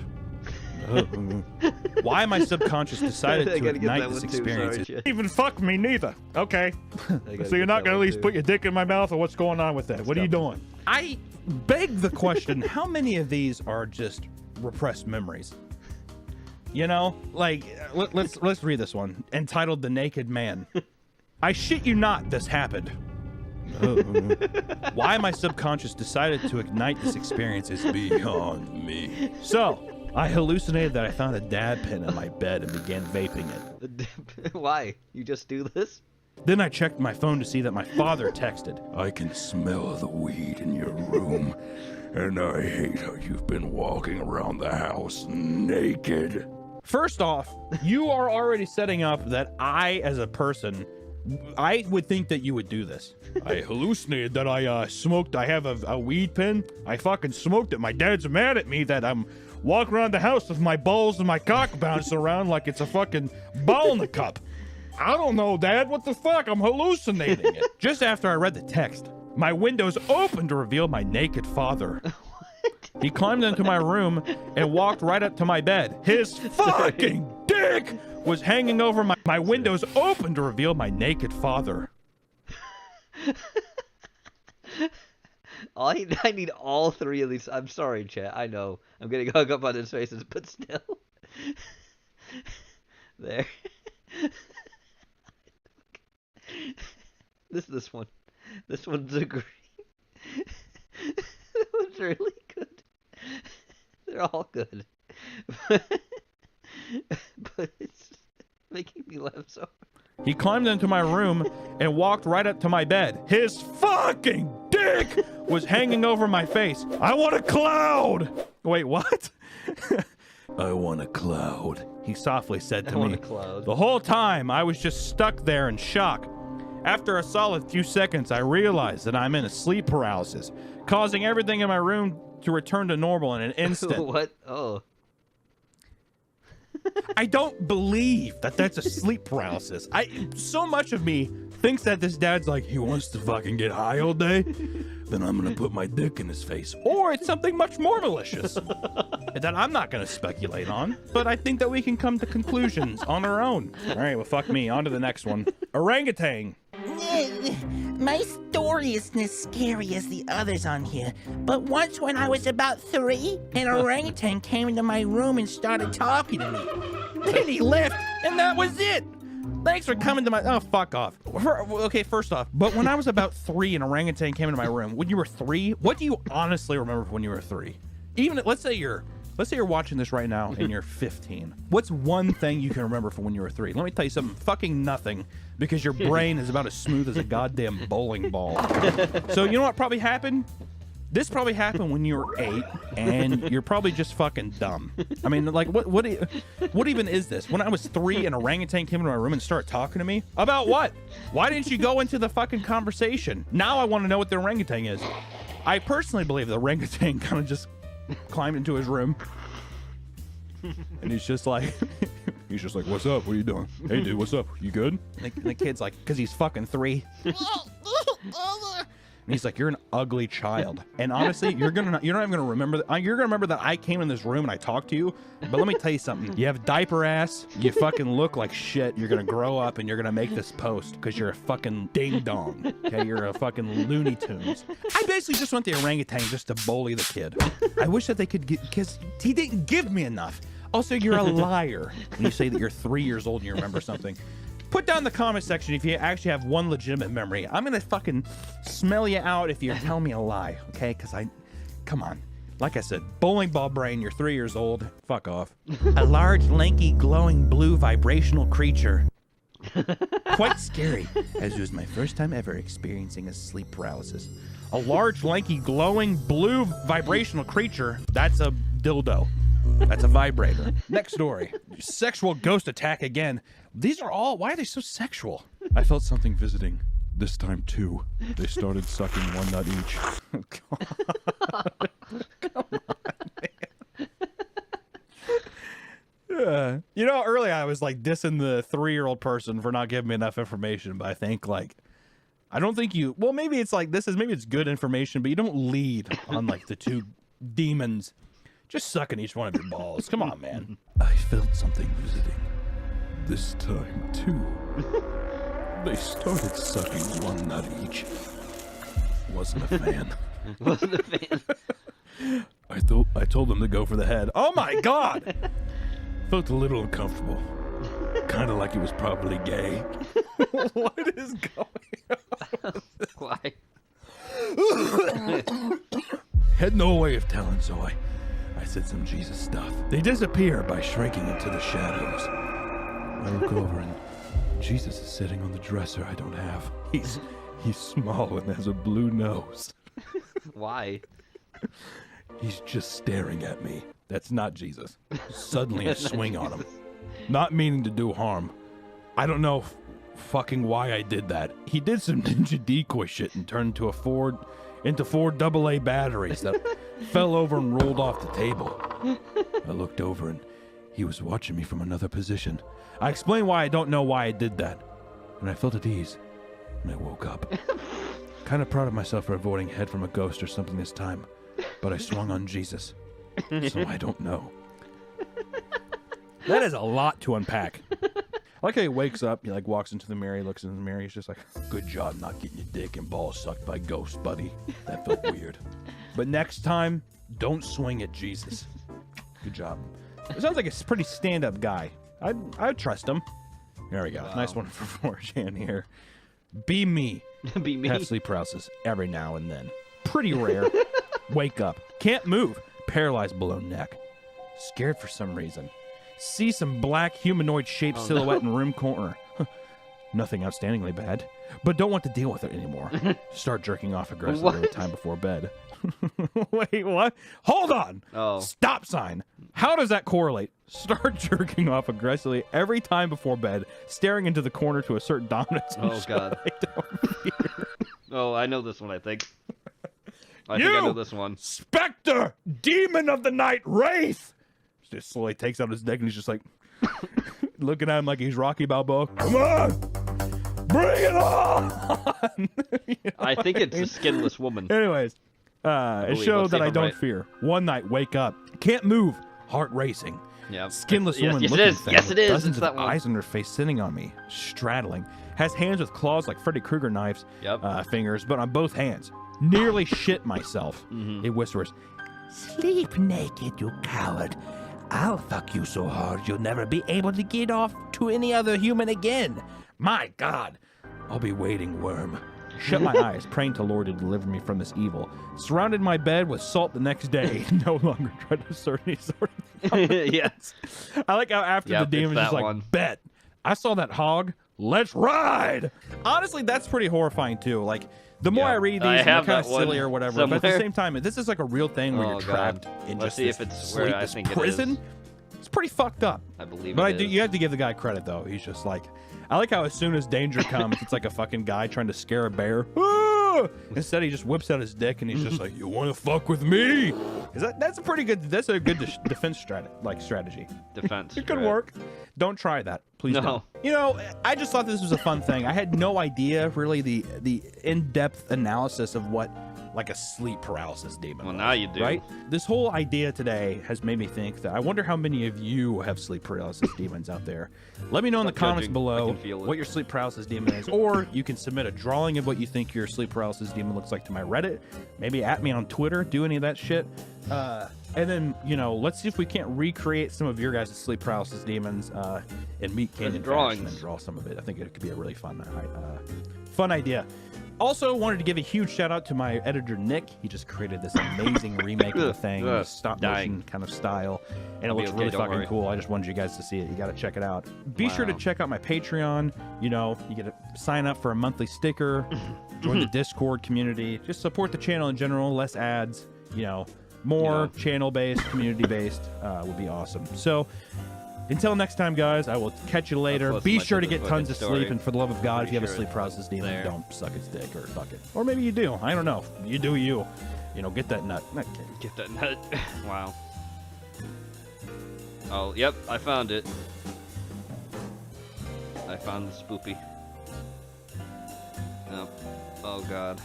Speaker 22: Why my subconscious decided to ignite this experience. It didn't even fuck me neither. Okay. So you're not gonna at least put your dick in my mouth, or what's going on with that? What are you doing? I beg the question: how many of these are just repressed memories? You know, like let's read this one entitled "The Naked Man." I shit you not, this happened. Why my subconscious decided to ignite this experience is beyond me. So, I hallucinated that I found a dab pen in my bed and began vaping it.
Speaker 2: Why? You just do this?
Speaker 22: Then I checked my phone to see that my father texted. I can smell the weed in your room, and I hate how you've been walking around the house naked. First off, you are already setting up that I, as a person, I would think that you would do this. I hallucinated that I smoked. I have a weed pen. I fucking smoked it. My dad's mad at me that I'm walking around the house with my balls and my cock bouncing around like it's a fucking ball in a cup. I don't know, Dad. What the fuck? I'm hallucinating it. Just after I read the text, my windows opened to reveal my naked father. He climbed into my room and walked right up to my bed. His fucking dick was hanging over my windows open to reveal my naked father.
Speaker 2: I need all 3 of these. I'm sorry, chat. I know. I'm getting hung up on his faces, but still. There. This one. This one's a great. That one's really good. They're all good. But it's making me laugh so hard.
Speaker 22: He climbed into my room and walked right up to my bed. His fucking dick was hanging over my face. I want a cloud. Wait, what? I want a cloud, he softly said to me. The whole time, I was just stuck there in shock. After a solid few seconds, I realized that I'm in a sleep paralysis, causing everything in my room to return to normal in an instant.
Speaker 2: What? Oh.
Speaker 22: I don't believe that that's a sleep paralysis. So much of me thinks that this dad's like, he wants to fucking get high all day, then I'm gonna put my dick in his face. Or it's something much more malicious that I'm not gonna speculate on, but I think that we can come to conclusions on our own. All right, well, fuck me. On to the next one. Orangutan.
Speaker 1: My story isn't as scary as the others on here, but once when I was about 3, an orangutan came into my room and started talking to me. Then he left, and that was it.
Speaker 22: Thanks for coming to my... Oh, fuck off. Okay, first off, but when I was about 3, an orangutan came into my room. When you were 3, what do you honestly remember when you were 3? Even, let's say you're watching this right now and you're 15. What's one thing you can remember from when you were 3? Let me tell you something. Fucking nothing, because your brain is about as smooth as a goddamn bowling ball. So you know what probably happened? This probably happened when you were 8, and you're probably just fucking dumb. I mean, like, what even is this? When I was 3, an orangutan came into my room and started talking to me? About what? Why didn't you go into the fucking conversation? Now I want to know what the orangutan is. I personally believe the orangutan kind of just climbed into his room, and he's just like, what's up? What are you doing? Hey, dude, what's up? You good? And the kid's like, because he's fucking 3. And he's like, you're an ugly child. And honestly, you're not even gonna remember that. You're gonna remember that I came in this room and I talked to you. But let me tell you something. You have diaper ass. You fucking look like shit. You're gonna grow up and you're gonna make this post because you're a fucking ding dong. Okay, you're a fucking Looney Tunes. I basically just want the orangutan just to bully the kid. I wish that they could get, because he didn't give me enough. Also, you're a liar when you say that you're 3 years old and you remember something. Put down in the comment section if you actually have one legitimate memory. I'm gonna fucking smell you out if you're telling me a lie, okay? Because come on. Like I said, bowling ball brain, you're 3 years old. Fuck off. A large, lanky, glowing blue vibrational creature. Quite scary, as it was my first time ever experiencing a sleep paralysis. A large, lanky, glowing blue vibrational creature. That's a dildo. That's a vibrator. Next story. Sexual ghost attack again. These are all... Why are they so sexual? I felt something visiting. This time, too. They started sucking one nut each. Oh, God. Come on, man. You know, earlier I was, like, dissing the 3-year-old person for not giving me enough information, but I think, like... I don't think you... Well, maybe it's like... Maybe it's good information, but you don't lead on, like, the 2 demons just sucking each one of your balls. Come on, man. I felt something visiting. This time, too. They started sucking one nut each. Wasn't a fan.
Speaker 2: Wasn't a fan.
Speaker 22: I told them to go for the head. Oh my God! Felt a little uncomfortable. Kind of like it was probably gay. What is going on?
Speaker 2: Why?
Speaker 22: Had no way of telling, so I said some Jesus stuff. They disappear by shrinking into the shadows. I look over and Jesus is sitting on the dresser I don't have. He's small and has a blue nose.
Speaker 2: Why?
Speaker 22: He's just staring at me. That's not Jesus. Suddenly I swing on him. Not meaning to do harm. I don't know fucking why I did that. He did some ninja decoy shit and turned into four AA batteries that fell over and rolled off the table. I looked over and he was watching me from another position. I explained why I don't know why I did that. And I felt at ease. And I woke up. Kind of proud of myself for avoiding head from a ghost or something this time. But I swung on Jesus. So I don't know. That is a lot to unpack. I like how he wakes up, he like walks into the mirror, he looks in the mirror, he's just like, good job not getting your dick and balls sucked by ghosts, buddy. That felt weird. But next time, don't swing at Jesus. Good job. It sounds like a pretty stand-up guy. I'd trust him. There we go. Wow. Nice one for 4chan here. Be me.
Speaker 2: Be me.
Speaker 22: Have sleep paralysis every now and then. Pretty rare. Wake up. Can't move. Paralyzed below neck. Scared for some reason. See some black humanoid-shaped silhouette in room corner. Nothing outstandingly bad, but don't want to deal with it anymore. Start jerking off aggressively every time before bed. Wait, what? Hold on!
Speaker 2: Oh.
Speaker 22: Stop sign. How does that correlate? Start jerking off aggressively every time before bed, staring into the corner to assert dominance.
Speaker 2: Oh, God. Oh, I know this one, I think. I
Speaker 22: think
Speaker 2: I know this one.
Speaker 22: Spectre! Demon of the night, Wraith! Just slowly takes out his neck and he's just like looking at him like he's Rocky Balboa. Come on! Bring it on!
Speaker 2: I think it's a skinless woman.
Speaker 22: Anyways, a show that I don't fear. One night, wake up. Can't move. Heart racing.
Speaker 2: Yep.
Speaker 22: Skinless
Speaker 2: Yes,
Speaker 22: woman
Speaker 2: yes, it
Speaker 22: looking
Speaker 2: is.
Speaker 22: thing
Speaker 2: Yes,
Speaker 22: with
Speaker 2: it is.
Speaker 22: dozens
Speaker 2: It's that
Speaker 22: of
Speaker 2: one.
Speaker 22: eyes on her face sitting on me, straddling. Has hands with claws like Freddy Krueger knives, fingers, but on both hands. Nearly shit myself. It whispers,
Speaker 1: Sleep naked, you coward. I'll fuck you so hard you'll never be able to get off to any other human again.
Speaker 22: my God, I'll be waiting, worm. Shut my eyes, praying to Lord to deliver me from this evil. Surrounded my bed with salt the next day. No longer try to assert any sort of
Speaker 2: Yes.
Speaker 22: I like how after the
Speaker 2: Yep,
Speaker 22: demon's
Speaker 2: it's
Speaker 22: just
Speaker 2: that
Speaker 22: like,
Speaker 2: one.
Speaker 22: bet. I saw that hog. Let's ride. Honestly, that's pretty horrifying too. Like, the more I read these,
Speaker 2: I
Speaker 22: and they're
Speaker 2: have
Speaker 22: kind of
Speaker 2: that one
Speaker 22: silly or whatever. But at the
Speaker 2: somewhere.
Speaker 22: same time, this is like a real thing where
Speaker 2: Oh,
Speaker 22: you're
Speaker 2: God.
Speaker 22: trapped in
Speaker 2: Let's
Speaker 22: just
Speaker 2: see
Speaker 22: this
Speaker 2: if it's
Speaker 22: sleep,
Speaker 2: where I
Speaker 22: this
Speaker 2: think it
Speaker 22: prison.
Speaker 2: is.
Speaker 22: It's pretty fucked up.
Speaker 2: I believe
Speaker 22: But
Speaker 2: it is.
Speaker 22: you have to give the guy credit though. He's just like, I like how as soon as danger comes, it's like a fucking guy trying to scare a bear. Ah! Instead, he just whips out his dick and he's just like, "You want to fuck with me?" That's a pretty good. That's a good defense strategy.
Speaker 2: Defense.
Speaker 22: It could
Speaker 2: right.
Speaker 22: work. Don't try that, please.
Speaker 2: No.
Speaker 22: Don't. You know, I just thought this was a fun thing. I had no idea really the in-depth analysis of what like a sleep paralysis demon.
Speaker 2: Well,
Speaker 22: was,
Speaker 2: now you do.
Speaker 22: right? This whole idea today has made me think that I wonder how many of you have sleep paralysis demons out there. Let me know in the
Speaker 2: Stop
Speaker 22: comments
Speaker 2: judging. I
Speaker 22: below
Speaker 2: can feel it.
Speaker 22: what your sleep paralysis demon is, or you can submit a drawing of what you think your sleep paralysis demon looks like to my Reddit. Maybe at me on Twitter. Do any of that shit. And then, you know, let's see if we can't recreate some of your guys' sleep paralysis demons in Meat Canyon
Speaker 2: drawings.
Speaker 22: fashion and draw some of it. I think it could be a really fun idea. Also, wanted to give a huge shout out to my editor Nick. He just created this amazing remake of the thing, in stop motion kind of style, and it
Speaker 2: I'll be
Speaker 22: looks
Speaker 2: okay,
Speaker 22: really
Speaker 2: don't
Speaker 22: fucking
Speaker 2: worry.
Speaker 22: cool. I just wanted you guys to see it. You got to check it out. Be sure to
Speaker 2: Wow.
Speaker 22: check out my Patreon. You know, you get to sign up for a monthly sticker, join the Discord community, just support the channel in general. Less ads, you know, more channel-based, community-based would be awesome. So. Until next time, guys, I will catch you later.
Speaker 2: Let's
Speaker 22: Be
Speaker 2: listen
Speaker 22: sure to
Speaker 2: to the
Speaker 22: get tons
Speaker 2: fucking
Speaker 22: of
Speaker 2: story.
Speaker 22: sleep, and for the love of God, if you have a
Speaker 2: Pretty
Speaker 22: sleep
Speaker 2: sure
Speaker 22: paralysis demon,
Speaker 2: there.
Speaker 22: don't suck its dick or fuck it. Or maybe you do. I don't know. You do you. You know, get that nut. Not kidding.
Speaker 2: Get that nut. Wow. Oh, yep, I found it. I found the spoopy. Oh, oh God.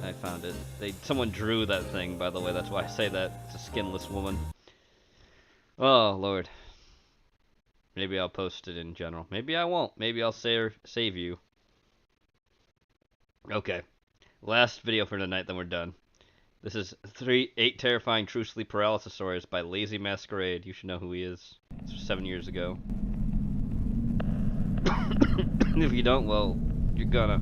Speaker 2: I found it. Someone drew that thing, by the way. That's why I say that. It's a skinless woman. Oh Lord. Maybe I'll post it in general. Maybe I won't. Maybe I'll save you. Okay. Last video for tonight, then we're done. This is 8 terrifying true sleep paralysis stories by Lazy Masquerade. You should know who he is. It's 7 years ago. If you don't, well, you're gonna.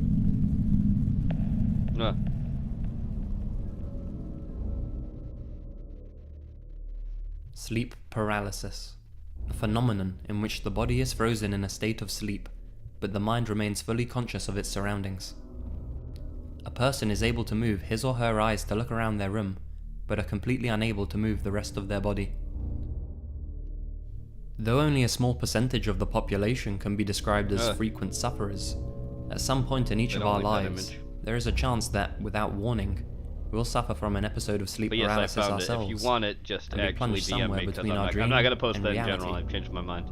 Speaker 3: Sleep paralysis, a phenomenon in which the body is frozen in a state of sleep, but the mind remains fully conscious of its surroundings. A person is able to move his or her eyes to look around their room, but are completely unable to move the rest of their body. Though only a small percentage of the population can be described as frequent sufferers, at some point in each
Speaker 2: They
Speaker 3: of
Speaker 2: don't
Speaker 3: our
Speaker 2: like that
Speaker 3: lives,
Speaker 2: image.
Speaker 3: there is a chance that, without warning, we'll suffer from an episode of sleep
Speaker 2: But yes, I
Speaker 3: paralysis
Speaker 2: found
Speaker 3: ourselves.
Speaker 2: it. If you want it, just
Speaker 3: and be
Speaker 2: actually
Speaker 3: plunged
Speaker 2: DM
Speaker 3: somewhere
Speaker 2: me, because
Speaker 3: between our
Speaker 2: I'm
Speaker 3: dream
Speaker 2: not going to post
Speaker 3: and
Speaker 2: that in
Speaker 3: reality.
Speaker 2: general. I've changed my mind.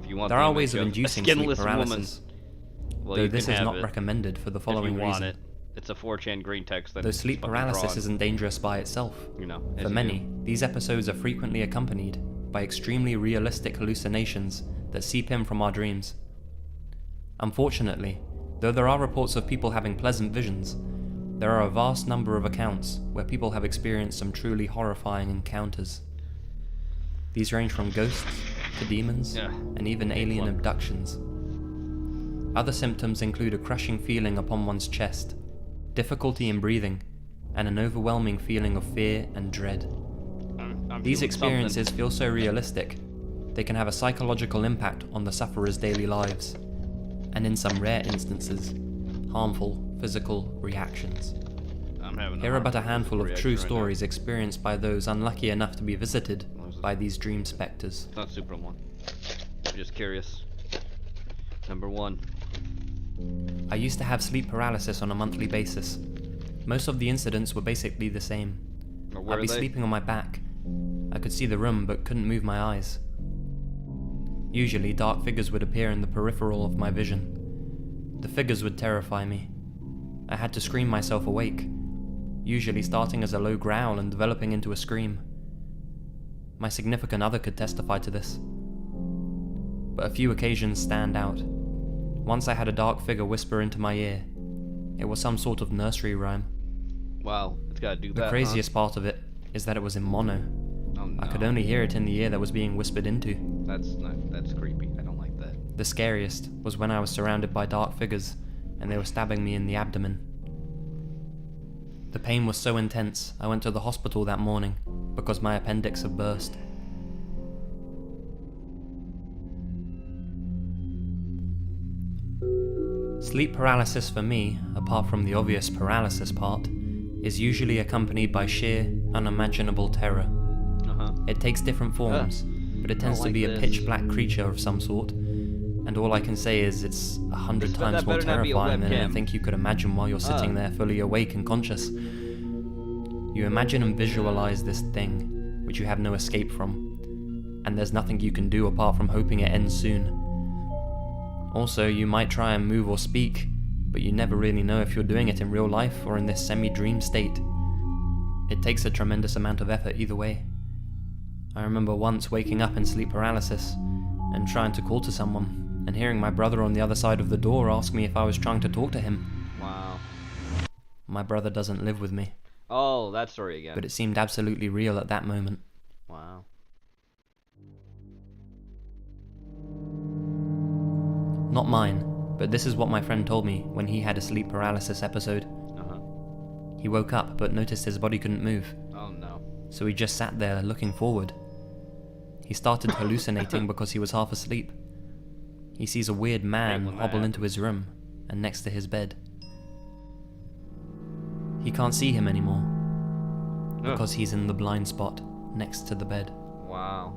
Speaker 2: If you want
Speaker 3: There
Speaker 2: the
Speaker 3: are
Speaker 2: image
Speaker 3: ways of
Speaker 2: a
Speaker 3: inducing sleep
Speaker 2: skinless
Speaker 3: paralysis,
Speaker 2: woman, well,
Speaker 3: though
Speaker 2: you
Speaker 3: this
Speaker 2: can
Speaker 3: is
Speaker 2: have
Speaker 3: not
Speaker 2: it
Speaker 3: recommended for the following
Speaker 2: if you want
Speaker 3: reason.
Speaker 2: it. It's a 4chan green text. Then
Speaker 3: Though
Speaker 2: it's
Speaker 3: sleep
Speaker 2: fucking
Speaker 3: paralysis
Speaker 2: drawn.
Speaker 3: isn't dangerous by itself,
Speaker 2: You know,
Speaker 3: for
Speaker 2: as you
Speaker 3: many,
Speaker 2: do.
Speaker 3: these episodes are frequently accompanied by extremely realistic hallucinations that seep in from our dreams. Unfortunately, though there are reports of people having pleasant visions, there are a vast number of accounts where people have experienced some truly horrifying encounters. These range from ghosts to demons and even alien abductions. Other symptoms include a crushing feeling upon one's chest, difficulty in breathing, and an overwhelming feeling of fear and dread. These
Speaker 2: feeling
Speaker 3: experiences feel so realistic, they can have a psychological impact on the sufferer's daily lives, and in some rare instances, harmful physical reactions. Here are but a handful of true stories experienced by those unlucky enough to be visited by these dream specters.
Speaker 2: It's not super one. I'm just curious. Number 1.
Speaker 3: I used to have sleep paralysis on a monthly basis. Most of the incidents were basically the same.
Speaker 2: were
Speaker 3: I'd be
Speaker 2: they?
Speaker 3: sleeping on my back. I could see the room but couldn't move my eyes. Usually dark figures would appear in the peripheral of my vision. The figures would terrify me. I had to scream myself awake. usually starting as a low growl and developing into a scream. My significant other could testify to this. But a few occasions stand out. Once I had a dark figure whisper into my ear. It was some sort of nursery rhyme.
Speaker 2: Wow, it's gotta do that.
Speaker 3: The craziest part of it is that it was in mono.
Speaker 2: Oh, no.
Speaker 3: I could only hear it in the ear that was being whispered into.
Speaker 2: That's creepy. I don't like that.
Speaker 3: The scariest was when I was surrounded by dark figures and they were stabbing me in the abdomen. The pain was so intense, I went to the hospital that morning because my appendix had burst. Sleep paralysis for me, apart from the obvious paralysis part, is usually accompanied by sheer, unimaginable terror. It takes different forms, but it tends to be a pitch black creature of some sort, and all I can say is it's 100 times more terrifying than anything you could imagine while you're sitting there fully awake and conscious. You imagine and visualize this thing, which you have no escape from, and there's nothing you can do apart from hoping it ends soon. Also, you might try and move or speak, but you never really know if you're doing it in real life or in this semi-dream state. It takes a tremendous amount of effort either way. I remember once waking up in sleep paralysis and trying to call to someone, and hearing my brother on the other side of the door ask me if I was trying to talk to him.
Speaker 2: Wow.
Speaker 3: My brother doesn't live with me.
Speaker 2: Oh, that story again.
Speaker 3: But it seemed absolutely real at that moment.
Speaker 2: Wow.
Speaker 3: Not mine, but this is what my friend told me when he had a sleep paralysis episode. He woke up but noticed his body couldn't move.
Speaker 2: Oh no.
Speaker 3: So he just sat there looking forward. He started hallucinating because he was half asleep. He sees a weird man hobble into his room and next to his bed. He can't see him anymore because he's in the blind spot next to the bed.
Speaker 2: Wow.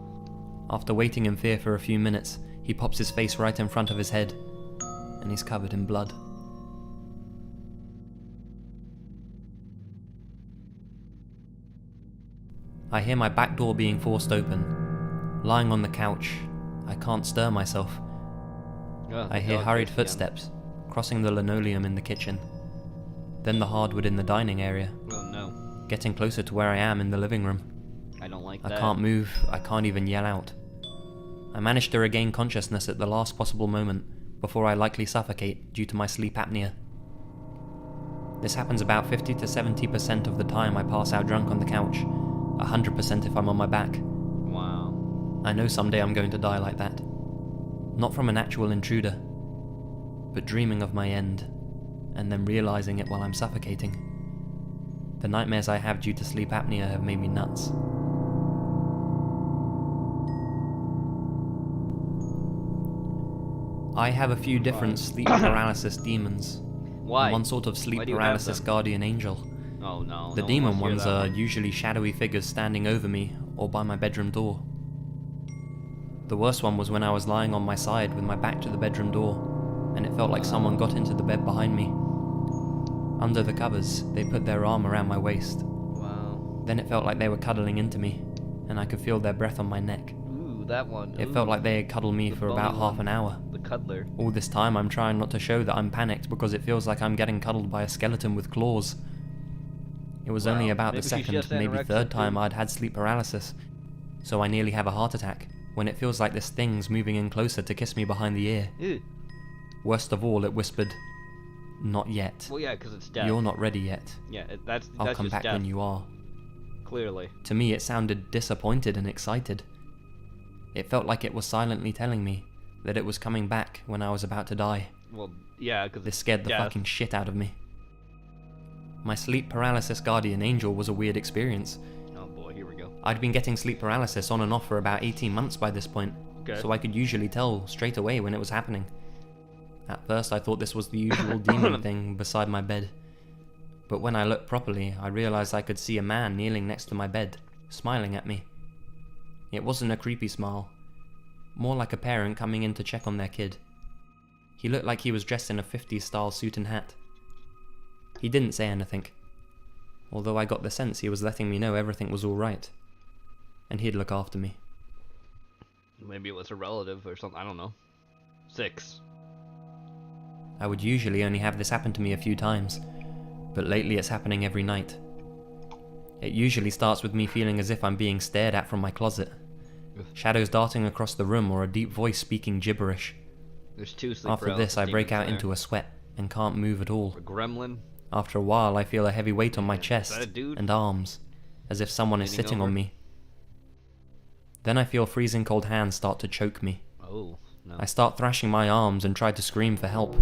Speaker 3: After waiting in fear for a few minutes, he pops his face right in front of his head, and he's covered in blood. I hear my back door being forced open. Lying on the couch, I can't stir myself. I hear hurried footsteps crossing the linoleum in the kitchen, then the hardwood in the dining area.
Speaker 2: Oh no.
Speaker 3: Getting closer to where I am in the living room.
Speaker 2: I don't like
Speaker 3: I
Speaker 2: that.
Speaker 3: can't move, I can't even yell out. I managed to regain consciousness at the last possible moment before I likely suffocate due to my sleep apnea. This happens about 50 to 70% of the time I pass out drunk on the couch, 100% if I'm on my back.
Speaker 2: Wow.
Speaker 3: I know someday I'm going to die like that. Not from an actual intruder, but dreaming of my end, and then realizing it while I'm suffocating. The nightmares I have due to sleep apnea have made me nuts. I have a few different sleep paralysis demons.
Speaker 2: Why?
Speaker 3: One sort of sleep
Speaker 2: Why do you
Speaker 3: paralysis
Speaker 2: have them?
Speaker 3: guardian angel.
Speaker 2: Oh no.
Speaker 3: The
Speaker 2: no
Speaker 3: demon
Speaker 2: one wants
Speaker 3: ones
Speaker 2: to hear
Speaker 3: are
Speaker 2: that
Speaker 3: usually shadowy figures standing over me or by my bedroom door. The worst one was when I was lying on my side with my back to the bedroom door, and it felt like someone got into the bed behind me. Under the covers, they put their arm around my waist.
Speaker 2: Wow.
Speaker 3: Then it felt like they were cuddling into me, and I could feel their breath on my neck.
Speaker 2: Ooh, that one.
Speaker 3: It felt like they had cuddled me for about half an hour.
Speaker 2: The cuddler.
Speaker 3: All this time I'm trying not to show that I'm panicked because it feels like I'm getting cuddled by a skeleton with claws. It was only about the second, maybe third time I'd had sleep paralysis, so I nearly have a heart attack when it feels like this thing's moving in closer to kiss me behind the ear.
Speaker 2: Ew.
Speaker 3: Worst of all, it whispered, "Not yet.
Speaker 2: Well, yeah, because it's death.
Speaker 3: You're not ready yet.
Speaker 2: Yeah, that's
Speaker 3: I'll come
Speaker 2: just
Speaker 3: back
Speaker 2: death.
Speaker 3: when you are."
Speaker 2: Clearly.
Speaker 3: To me, it sounded disappointed and excited. It felt like it was silently telling me that it was coming back when I was about to die.
Speaker 2: Well, yeah, because
Speaker 3: This scared the fucking shit out of me. My sleep paralysis guardian angel was a weird experience.
Speaker 2: Oh boy, here we go.
Speaker 3: I'd been getting sleep paralysis on and off for about 18 months by this point,
Speaker 2: Okay.
Speaker 3: so I could usually tell straight away when it was happening. At first I thought this was the usual demon thing beside my bed, but when I looked properly I realized I could see a man kneeling next to my bed, smiling at me. It wasn't a creepy smile, more like a parent coming in to check on their kid. He looked like he was dressed in a 50s style suit and hat. He didn't say anything, although I got the sense he was letting me know everything was alright, and he'd look after me.
Speaker 2: Maybe it was a relative or something, I don't know. 6.
Speaker 3: I would usually only have this happen to me a few times, but lately it's happening every night, It usually starts with me feeling as if I'm being stared at from my closet. Shadows darting across the room or a deep voice speaking gibberish.
Speaker 2: There's 2 sleep
Speaker 3: After this, I break out into a sweat and can't move at all.
Speaker 2: A gremlin.
Speaker 3: After a while, I feel a heavy weight on my
Speaker 2: Is
Speaker 3: chest
Speaker 2: that a dude?
Speaker 3: and arms, as if someone is
Speaker 2: Leaning
Speaker 3: sitting
Speaker 2: over?
Speaker 3: on me. Then I feel freezing cold hands start to choke me.
Speaker 2: Oh, no.
Speaker 3: I start thrashing my arms and try to scream for help.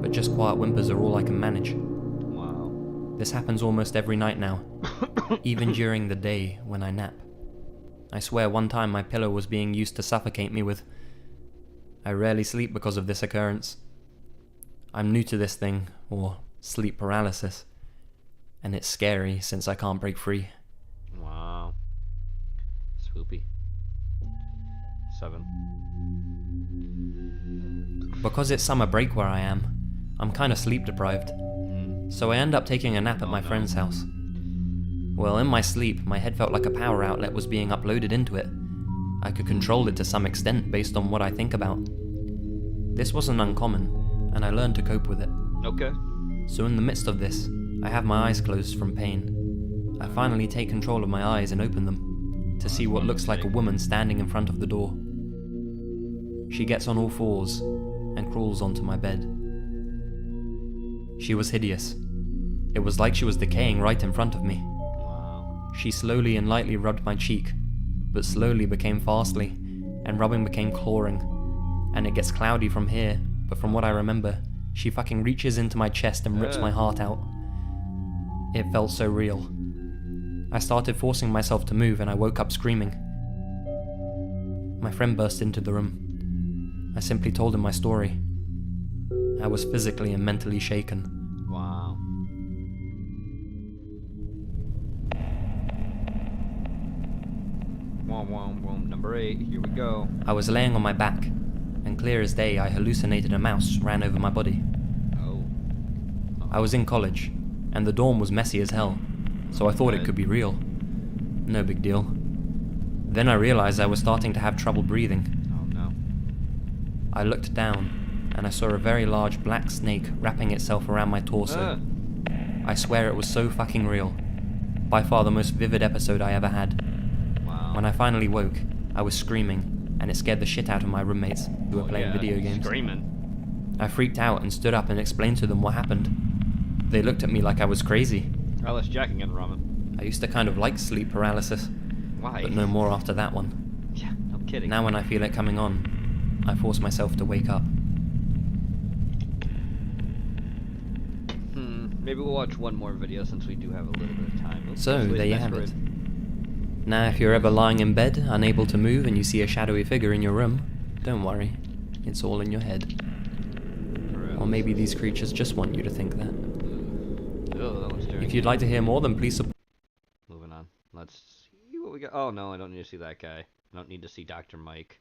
Speaker 3: But just quiet whimpers are all I can manage.
Speaker 2: Wow.
Speaker 3: This happens almost every night now, even during the day when I nap. I swear one time my pillow was being used to suffocate me with. I rarely sleep because of this occurrence. I'm new to this thing, or sleep paralysis, and it's scary since I can't break free.
Speaker 2: Wow. Swoopy. 7.
Speaker 3: Because it's summer break where I am, I'm kinda sleep deprived. So I end up taking a nap at my friend's house. Well, in my sleep, my head felt like a power outlet was being uploaded into it. I could control it to some extent based on what I think about. This wasn't uncommon, and I learned to cope with it.
Speaker 2: Okay.
Speaker 3: So in the midst of this, I have my eyes closed from pain. I finally take control of my eyes and open them, to see what looks like a woman standing in front of the door. She gets on all fours, and crawls onto my bed. She was hideous. It was like she was decaying right in front of me. She slowly and lightly rubbed my cheek, but slowly became fastly, and rubbing became clawing. And it gets cloudy from here, but from what I remember, she fucking reaches into my chest and rips my heart out. It felt so real. I started forcing myself to move and I woke up screaming. My friend burst into the room. I simply told him my story. I was physically and mentally shaken.
Speaker 2: Wow. Number 8, here we go.
Speaker 3: I was laying on my back, and clear as day I hallucinated a mouse ran over my body.
Speaker 2: Oh.
Speaker 3: I was in college, and the dorm was messy as hell, so I thought it could be real. No big deal. Then I realized I was starting to have trouble breathing.
Speaker 2: Oh no.
Speaker 3: I looked down, and I saw a very large black snake wrapping itself around my torso. I swear it was so fucking real. By far the most vivid episode I ever had. When I finally woke, I was screaming, and it scared the shit out of my roommates who were playing video games.
Speaker 2: Screaming.
Speaker 3: I freaked out and stood up and explained to them what happened. They looked at me like I was crazy.
Speaker 2: Oh, let's Jack again, Ramen.
Speaker 3: I used to kind of like sleep paralysis.
Speaker 2: Why?
Speaker 3: But no more after that one.
Speaker 2: Yeah, no kidding.
Speaker 3: Now when I feel it coming on, I force myself to wake up.
Speaker 2: Maybe we'll watch one more video since we do have a little bit of time. Oops,
Speaker 3: So,
Speaker 2: that's
Speaker 3: there you
Speaker 2: nice
Speaker 3: have
Speaker 2: for
Speaker 3: it. Now, if you're ever lying in bed, unable to move, and you see a shadowy figure in your room, don't worry. It's all in your head. Or maybe these creatures just want you to think that.
Speaker 2: Oh, that was scary.
Speaker 3: If you'd like to hear more, then please support.
Speaker 2: Moving on. Let's see what we got. Oh no, I don't need to see that guy. I don't need to see Dr. Mike.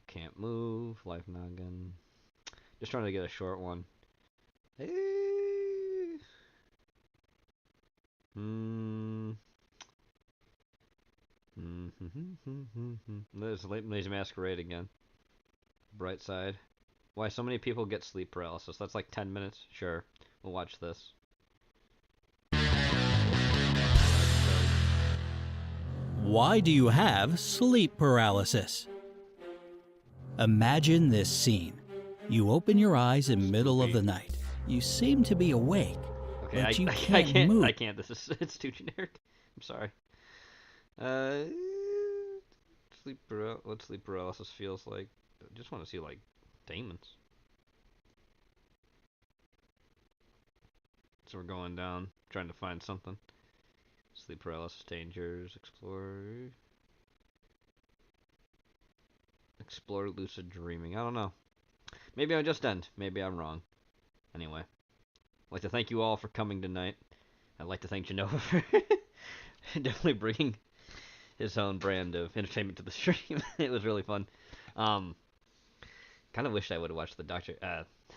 Speaker 2: Can't move. Life noggin. Just trying to get a short one. There's Lazy Masquerade again. Bright side. Why so many people get sleep paralysis? That's like 10 minutes. Sure, we'll watch this.
Speaker 5: Why do you have sleep paralysis? Imagine this scene. You open your eyes in the middle of the night. You seem to be awake,
Speaker 2: Okay,
Speaker 5: but you can't move.
Speaker 2: I can't. This is it's too generic. I'm sorry. What sleep paralysis feels like. I just want to see like demons. So we're going down, trying to find something. Sleep paralysis dangers. Explore lucid dreaming. I don't know. Maybe I just end. Maybe I'm wrong. Anyway, I'd like to thank you all for coming tonight. I'd like to thank Jenova for definitely bringing his own brand of entertainment to the stream. It was really fun. Kind of wish I would have watched the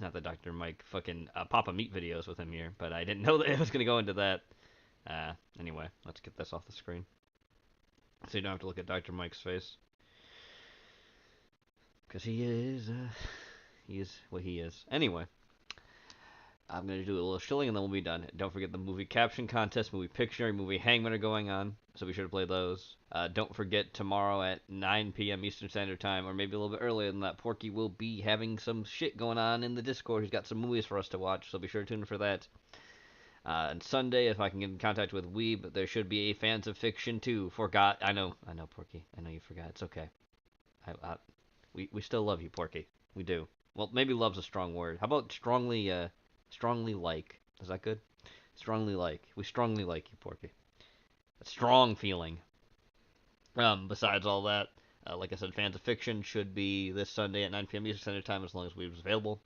Speaker 2: not the Dr. Mike, fucking Papa Meat videos with him here, but I didn't know that it was going to go into that. Anyway, let's get this off the screen. So you don't have to look at Dr. Mike's face. Because he is what he is. Anyway. I'm going to do a little shilling and then we'll be done. Don't forget the movie caption contest, movie Pictionary, movie Hangman are going on, so be sure to play those. Don't forget tomorrow at 9 p.m. Eastern Standard Time, or maybe a little bit earlier than that, Porky will be having some shit going on in the Discord. He's got some movies for us to watch, so be sure to tune in for that. And Sunday, if I can get in contact with Weeb, there should be a Fans of Fiction 2. I know, Porky. I know you forgot. It's okay. We still love you, Porky. We do. Well, maybe love's a strong word. How about strongly like? Is that good? Strongly like. We strongly like you, Porky. A strong feeling. Besides all that, like I said, Fans of Fiction should be this Sunday at 9 p.m. Eastern Standard Time as long as Weeb's available.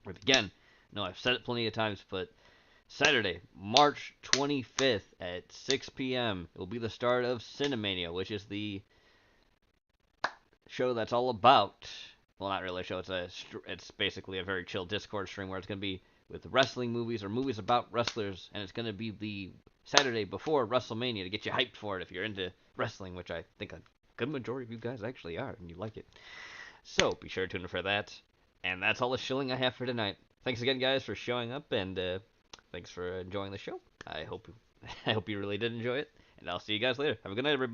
Speaker 2: But again, no, I've said it plenty of times, but Saturday, March 25th at 6 p.m. it will be the start of Cinemania, which is the show that's all about, well, not really a show, it's basically a very chill Discord stream where it's going to be with wrestling movies or movies about wrestlers, and it's going to be the Saturday before WrestleMania to get you hyped for it if you're into wrestling, which I think a good majority of you guys actually are, and you like it. So, be sure to tune in for that, and that's all the shilling I have for tonight. Thanks again, guys, for showing up, and thanks for enjoying the show. I hope you really did enjoy it, and I'll see you guys later. Have a good night, everybody.